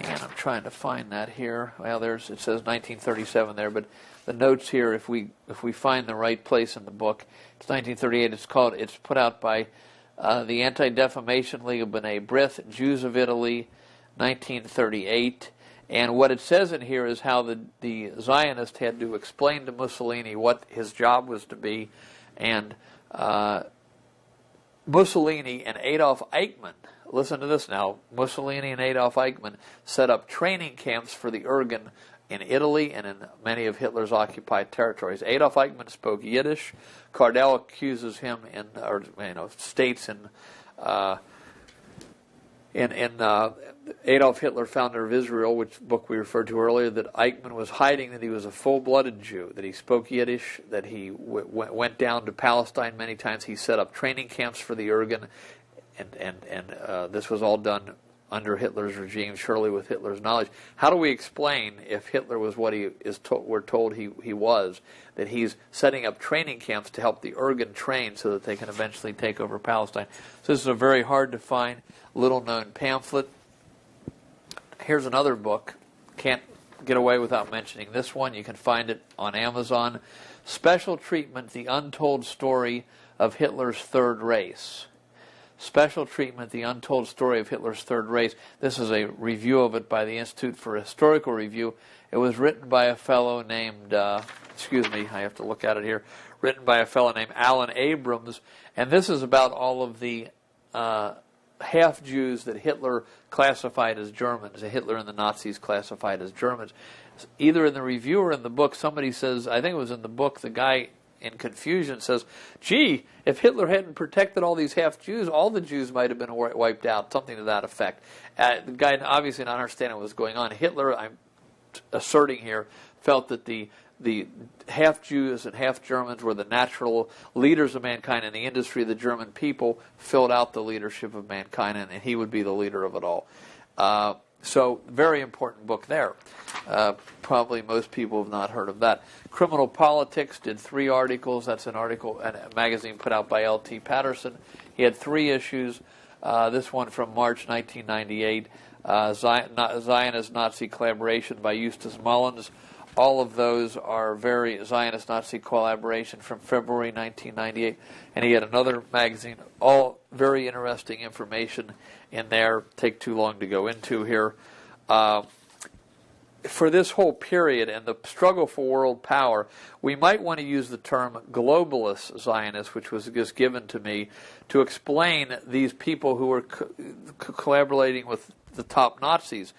And I'm trying to find that here. Well, it says 1937 there, but the notes here, if we find the right place in the book, it's 1938. It's put out by the Anti-Defamation League of B'nai B'rith, Jews of Italy, 1938. And what it says in here is how the Zionist had to explain to Mussolini what his job was to be, and Mussolini and Adolf Eichmann, listen to this now, Mussolini and Adolf Eichmann set up training camps for the Irgun in Italy and in many of Hitler's occupied territories. Adolf Eichmann spoke Yiddish. Cardell accuses him states in Adolf Hitler, founder of Israel, which book we referred to earlier, that Eichmann was hiding that he was a full-blooded Jew, that he spoke Yiddish, that he went down to Palestine many times. He set up training camps for the Irgun, and this was all done under Hitler's regime, surely with Hitler's knowledge. How do we explain, if Hitler was what we're told he was, that he's setting up training camps to help the Irgun train so that they can eventually take over Palestine? So this is a very hard-to-find, little-known pamphlet. Here's another book. Can't get away without mentioning this one. You can find it on Amazon. Special Treatment, The Untold Story of Hitler's Third Race. Special Treatment, The Untold Story of Hitler's Third Race. This is a review of it by the Institute for Historical Review. It was written by a fellow named, excuse me, I have to look at it here, written by a fellow named Alan Abrams, and this is about all of the half-Jews that Hitler classified as Germans, Hitler and the Nazis classified as Germans. Either in the review or in the book, somebody says, I think it was in the book, the guy in confusion says, gee, if Hitler hadn't protected all these half-Jews, all the Jews might have been wiped out, something to that effect. The guy obviously not understanding what was going on. Hitler, I'm asserting here, felt that the half-Jews and half-Germans were the natural leaders of mankind, and the industry of the German people filled out the leadership of mankind, and he would be the leader of it all. So, very important book there. Probably most people have not heard of that. Criminal Politics did 3 articles. That's an article, a magazine put out by L.T. Patterson. He had 3 issues. This one from March 1998, Zionist-Nazi Collaboration by Eustace Mullins. All of those are very Zionist-Nazi collaboration from February 1998. And he had another magazine, all very interesting information in there. Take too long to go into here. For this whole period and the struggle for world power, we might want to use the term globalist Zionists, which was just given to me, to explain these people who were collaborating with the top Nazis.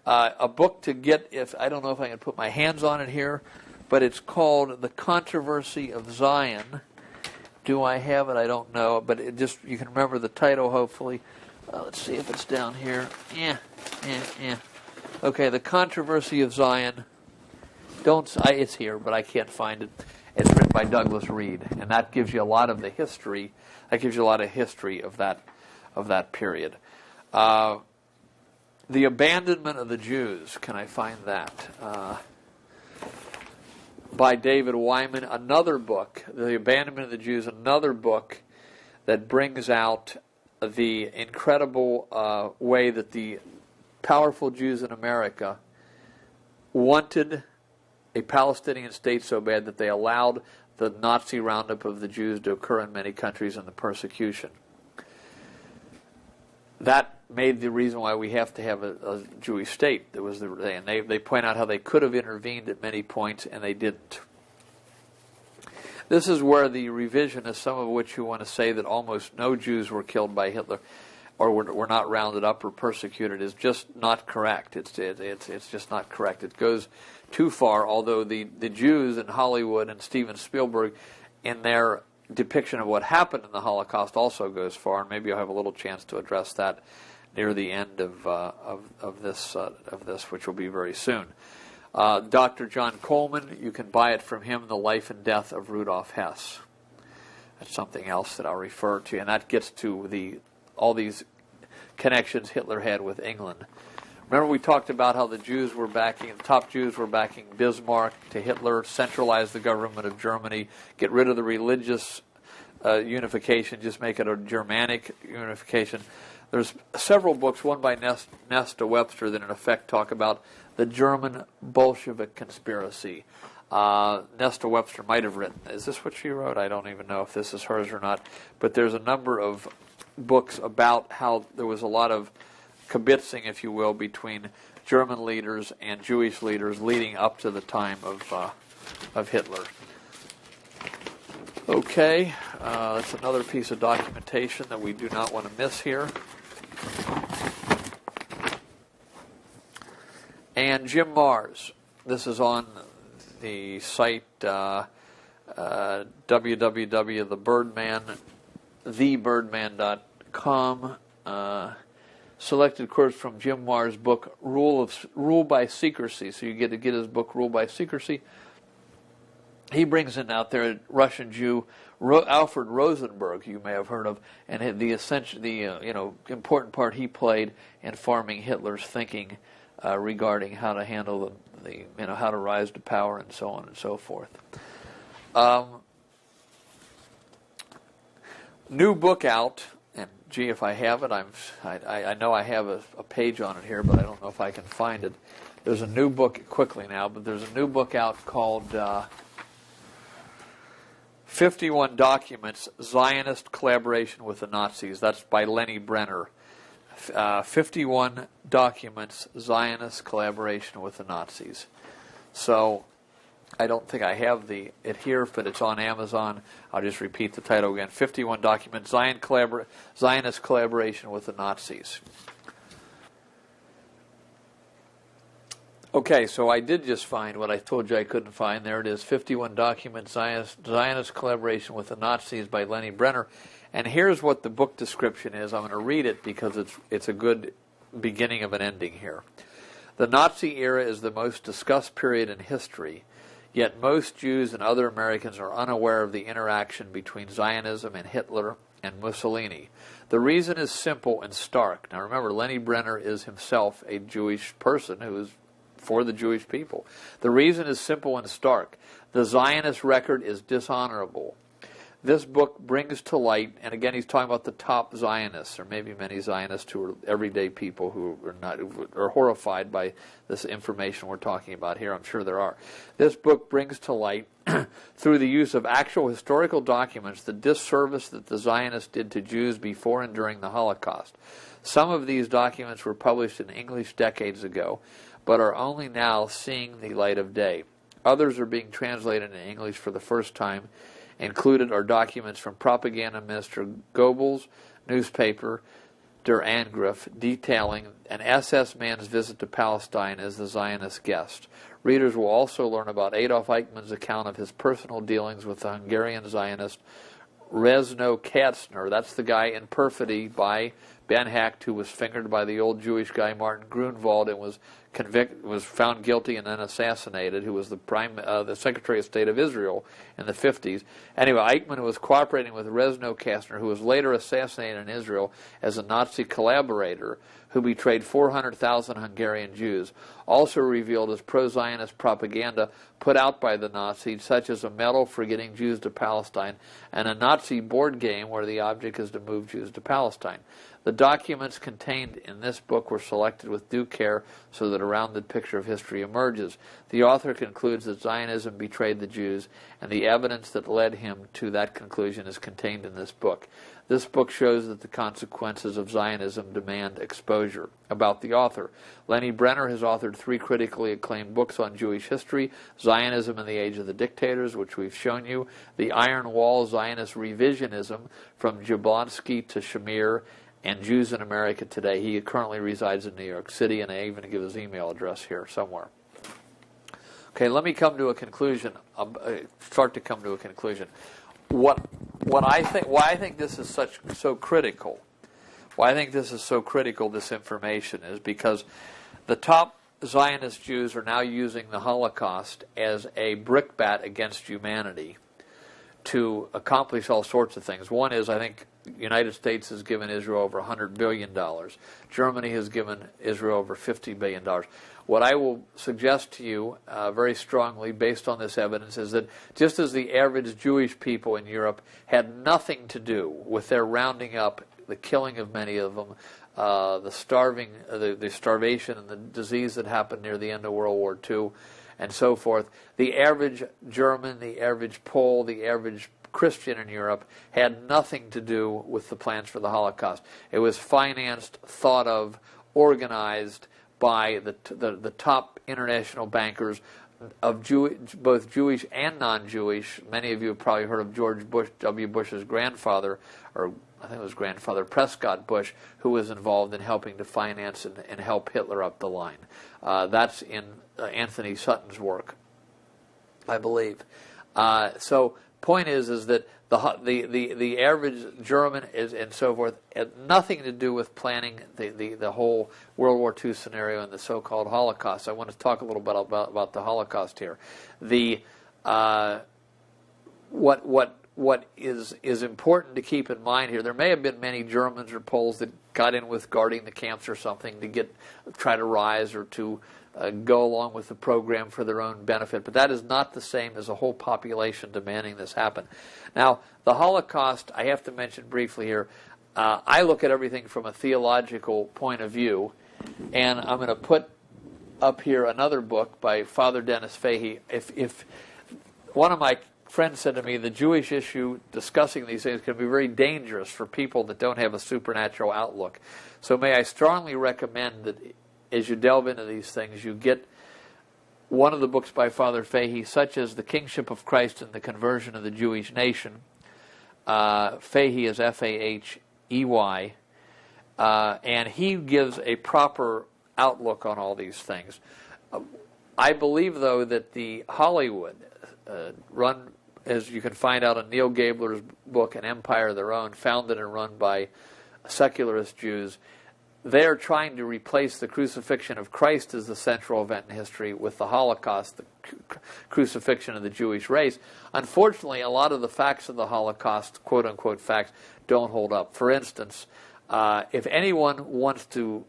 A book to get, I don't know if I can put my hands on it here, but it's called The Controversy of Zion. Do I have it? I don't know, but you can remember the title, hopefully. Let's see if it's down here. Okay, The Controversy of Zion. It's here, but I can't find it. It's written by Douglas Reed, and that gives you a lot of the history. That gives you a lot of history of that period. The Abandonment of the Jews. Can I find that? By David Wyman. Another book, The Abandonment of the Jews, another book that brings out the incredible way that the powerful Jews in America wanted a Palestinian state so bad that they allowed the Nazi roundup of the Jews to occur in many countries and the persecution. That made the reason why we have to have a Jewish state. That was and they point out how they could have intervened at many points and they didn't. This is where the revisionists, some of which who want to say that almost no Jews were killed by Hitler or were not rounded up or persecuted, is just not correct. It's just not correct. It goes too far, although the Jews in Hollywood and Steven Spielberg, in their depiction of what happened in the Holocaust, also goes far, and maybe I'll have a little chance to address that near the end of this, which will be very soon. Dr. John Coleman, you can buy it from him, The Life and Death of Rudolf Hess. That's something else that I'll refer to, and that gets to all these connections Hitler had with England. Remember we talked about how the top Jews were backing Bismarck to Hitler, centralize the government of Germany, get rid of the religious unification, just make it a Germanic unification. There's several books, one by Nesta Webster, that in effect talk about the German Bolshevik conspiracy. Nesta Webster might have written, is this what she wrote? I don't even know if this is hers or not. But there's a number of books about how there was a lot of kibitzing, if you will, between German leaders and Jewish leaders leading up to the time of Hitler. Okay, that's another piece of documentation that we do not want to miss here. And Jim Marrs. This is on the site www.thebirdman.com. Selected quotes from Jim Marrs' book Rule by Secrecy. So you get to get his book Rule by Secrecy. He brings in out there a Russian Jew, Alfred Rosenberg, you may have heard of, and the important part he played in forming Hitler's thinking regarding how to handle how to rise to power and so on and so forth. New book out, and gee, if I have it, I know I have a page on it here, but I don't know if I can find it. There's a new book quickly now, but there's a new book out called 51 Documents, Zionist Collaboration with the Nazis. That's by Lenny Brenner. 51 Documents, Zionist Collaboration with the Nazis. So I don't think I have it here, but it's on Amazon. I'll just repeat the title again. 51 Documents, Zionist Collaboration with the Nazis. Okay, so I did just find what I told you I couldn't find. There it is, 51 Documents, Zionist Collaboration with the Nazis by Lenny Brenner. And here's what the book description is. I'm going to read it because it's a good beginning of an ending here. The Nazi era is the most discussed period in history, yet most Jews and other Americans are unaware of the interaction between Zionism and Hitler and Mussolini. The reason is simple and stark. Now remember, Lenny Brenner is himself a Jewish person who is for the Jewish people. The reason is simple and stark. The Zionist record is dishonorable. This book brings to light, and again he's talking about the top Zionists, or maybe many Zionists who are everyday people who are horrified by this information we're talking about here. I'm sure there are. This book brings to light, through the use of actual historical documents, the disservice that the Zionists did to Jews before and during the Holocaust. Some of these documents were published in English decades ago, but are only now seeing the light of day. Others are being translated into English for the first time. Included are documents from Propaganda Minister Goebbels' newspaper, Der Angriff, detailing an SS man's visit to Palestine as the Zionist guest. Readers will also learn about Adolf Eichmann's account of his personal dealings with the Hungarian Zionist Rezno Katzner. That's the guy in Perfidy by Ben Hecht, who was fingered by the old Jewish guy Martin Grunwald and was found guilty and then assassinated, who was the Secretary of State of Israel in the 50s. Anyway, Eichmann was cooperating with Rezno Katzner, who was later assassinated in Israel as a Nazi collaborator who betrayed 400,000 Hungarian Jews. Also revealed as pro-Zionist propaganda put out by the Nazis, such as a medal for getting Jews to Palestine and a Nazi board game where the object is to move Jews to Palestine. The documents contained in this book were selected with due care so that a rounded picture of history emerges. The author concludes that Zionism betrayed the Jews, and the evidence that led him to that conclusion is contained in this book. This book shows that the consequences of Zionism demand exposure. About the author. Lenny Brenner has authored 3 critically acclaimed books on Jewish history: Zionism and the Age of the Dictators, which we've shown you, The Iron Wall, Zionist Revisionism, from Jablonski to Shamir, and Jews in America Today. He currently resides in New York City, and I even give his email address here somewhere. Okay, let me come to a conclusion. Start to come to a conclusion. Why I think this is so critical. Why I think this is so critical, this information, is because the top Zionist Jews are now using the Holocaust as a brickbat against humanity to accomplish all sorts of things. One is, I think, the United States has given Israel over $100 billion. Germany has given Israel over $50 billion. What I will suggest to you very strongly, based on this evidence, is that just as the average Jewish people in Europe had nothing to do with their rounding up, the killing of many of them, the starvation and the disease that happened near the end of World War II, and so forth, the average German, the average Pole, the average Christian in Europe had nothing to do with the plans for the Holocaust. It was financed, thought of, organized by the top international bankers of both Jewish and non-Jewish. Many of you have probably heard of George W. Bush's grandfather, or I think it was grandfather Prescott Bush, who was involved in helping to finance and help Hitler up the line. That's in Anthony Sutton's work, I believe. So point is that the average German is and so forth had nothing to do with planning the whole World War II scenario and the so-called Holocaust. I want to talk a little bit about the Holocaust here. What is important to keep in mind here, there may have been many Germans or Poles that got in with guarding the camps or something to try to rise or to go along with the program for their own benefit, but that is not the same as a whole population demanding this happen. Now, the Holocaust, I have to mention briefly here, I look at everything from a theological point of view, and I'm going to put up here another book by Father Dennis Fahey. If one of my friends said to me, the Jewish issue, discussing these things, can be very dangerous for people that don't have a supernatural outlook. So may I strongly recommend that as you delve into these things, you get one of the books by Father Fahey, such as The Kingship of Christ and the Conversion of the Jewish Nation. Fahey is F-A-H-E-Y. And he gives a proper outlook on all these things. I believe, though, that the Hollywood, run, as you can find out in Neil Gabler's book, An Empire of Their Own, founded and run by secularist Jews, they are trying to replace the crucifixion of Christ as the central event in history with the Holocaust, the crucifixion of the Jewish race. Unfortunately, a lot of the facts of the Holocaust, quote-unquote facts, don't hold up. For instance, if anyone wants to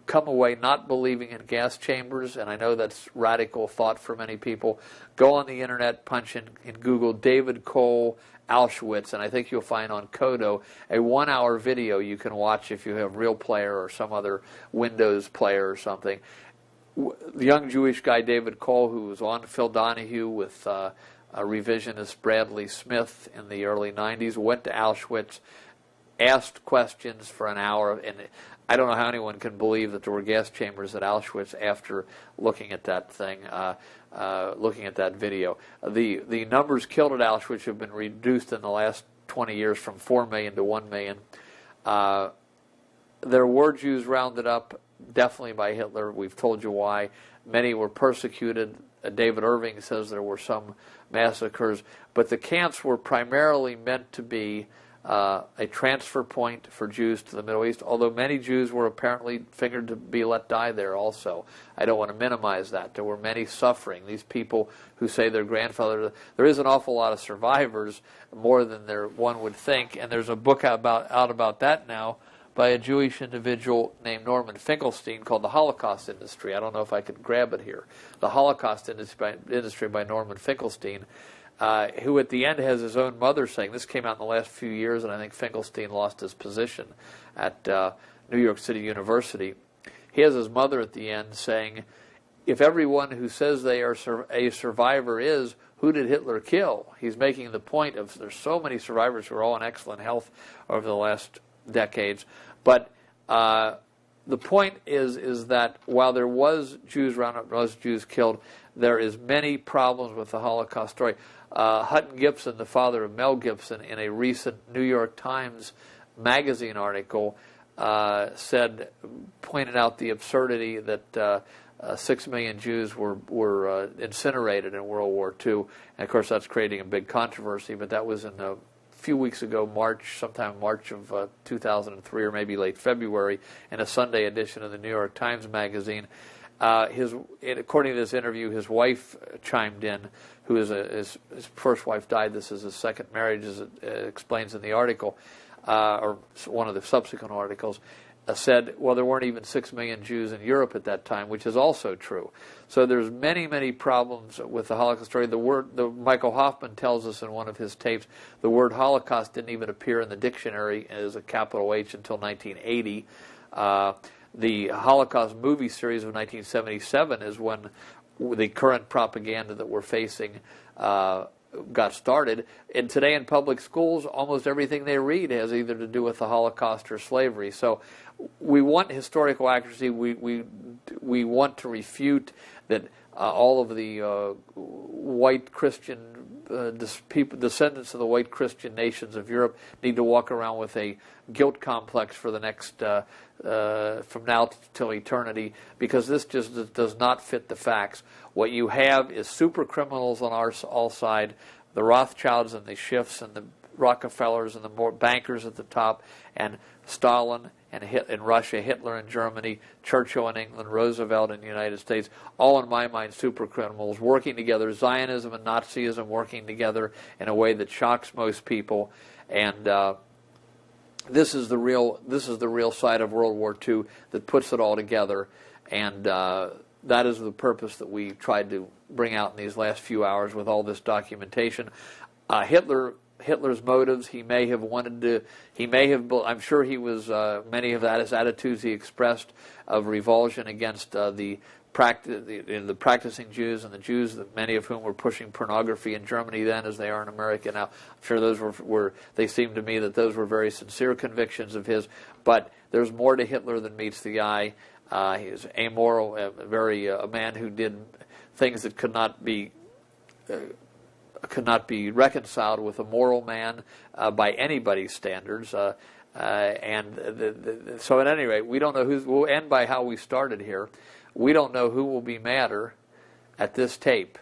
come away not believing in gas chambers, and I know that's radical thought for many people, go on the internet, punch in Google David Cole Auschwitz, and I think you'll find on Kodo a 1-hour video you can watch if you have Real Player or some other Windows player or something. The young Jewish guy David Cole, who was on Phil Donahue with a revisionist Bradley Smith in the early 90s, went to Auschwitz, asked questions for an hour, and I don't know how anyone can believe that there were gas chambers at Auschwitz after looking at that thing, looking at that video. The numbers killed at Auschwitz have been reduced in the last 20 years from 4 million to 1 million. There were Jews rounded up, definitely by Hitler. We've told you why. Many were persecuted. David Irving says there were some massacres, but the camps were primarily meant to be a transfer point for Jews to the Middle East, although many Jews were apparently figured to be let die there also. I don't want to minimize that. There were many suffering. These people who say their grandfather, there is an awful lot of survivors, more than one would think, and there's a book out about that now by a Jewish individual named Norman Finkelstein called The Holocaust Industry. I don't know if I could grab it here. The Holocaust Industry by Norman Finkelstein, who at the end has his own mother saying, this came out in the last few years, and I think Finkelstein lost his position at New York City University. He has his mother at the end saying, if everyone who says they are a survivor is, who did Hitler kill? He's making the point of there's so many survivors who are all in excellent health over the last decades. But the point is that while there was Jews rounded up, was Jews killed, there is many problems with the Holocaust story. Hutton Gibson, the father of Mel Gibson, in a recent New York Times magazine article, pointed out the absurdity that 6 million Jews were incinerated in World War II. And of course, that's creating a big controversy. But that was in a few weeks ago, sometime March of 2003, or maybe late February, in a Sunday edition of the New York Times magazine. According to this interview, his wife chimed in, who is his first wife died. This is his second marriage, as it explains in the article, or one of the subsequent articles. Said, well, there weren't even 6 million Jews in Europe at that time, which is also true. So there's many, many problems with the Holocaust story. Michael Hoffman tells us in one of his tapes, the word Holocaust didn't even appear in the dictionary as a capital H until 1980. The Holocaust movie series of 1977 is when the current propaganda that we're facing got started. And today in public schools, almost everything they read has either to do with the Holocaust or slavery. So we want historical accuracy. We want to refute that all of the white Christian descendants of the white Christian nations of Europe need to walk around with a guilt complex for the next from now till eternity, because this just does not fit the facts. What you have is super criminals on all side, the Rothschilds and the Schiffs and the Rockefellers and the more bankers at the top, and Stalin and in Russia, Hitler in Germany, Churchill in England, Roosevelt in the United States, all in my mind super criminals working together, Zionism and Nazism working together in a way that shocks most people. And this is the real side of World War II that puts it all together, and that is the purpose that we tried to bring out in these last few hours with all this documentation. Hitler's motives, he may have wanted to, I'm sure he was, many of his attitudes he expressed of revulsion against the practicing Jews and the Jews, that many of whom were pushing pornography in Germany then as they are in America now. I'm sure those they seemed to me that those were very sincere convictions of his, but there's more to Hitler than meets the eye. He was amoral, a man who did things that could not be reconciled with a moral man by anybody's standards. So at any rate, we don't know we'll end by how we started here. We don't know who will be madder at this tape.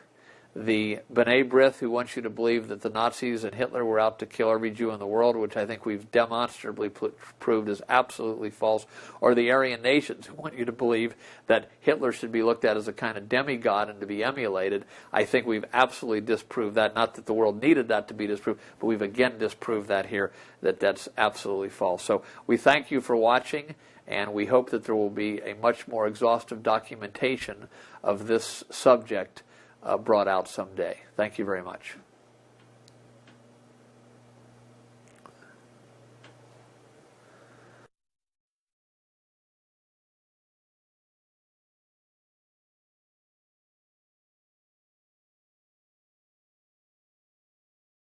The B'nai B'rith, who wants you to believe that the Nazis and Hitler were out to kill every Jew in the world, which I think we've demonstrably proved is absolutely false, or the Aryan nations, who want you to believe that Hitler should be looked at as a kind of demigod and to be emulated. I think we've absolutely disproved that. Not that the world needed that to be disproved, but we've again disproved that here, that that's absolutely false. So we thank you for watching, and we hope that there will be a much more exhaustive documentation of this subject brought out someday. Thank you very much.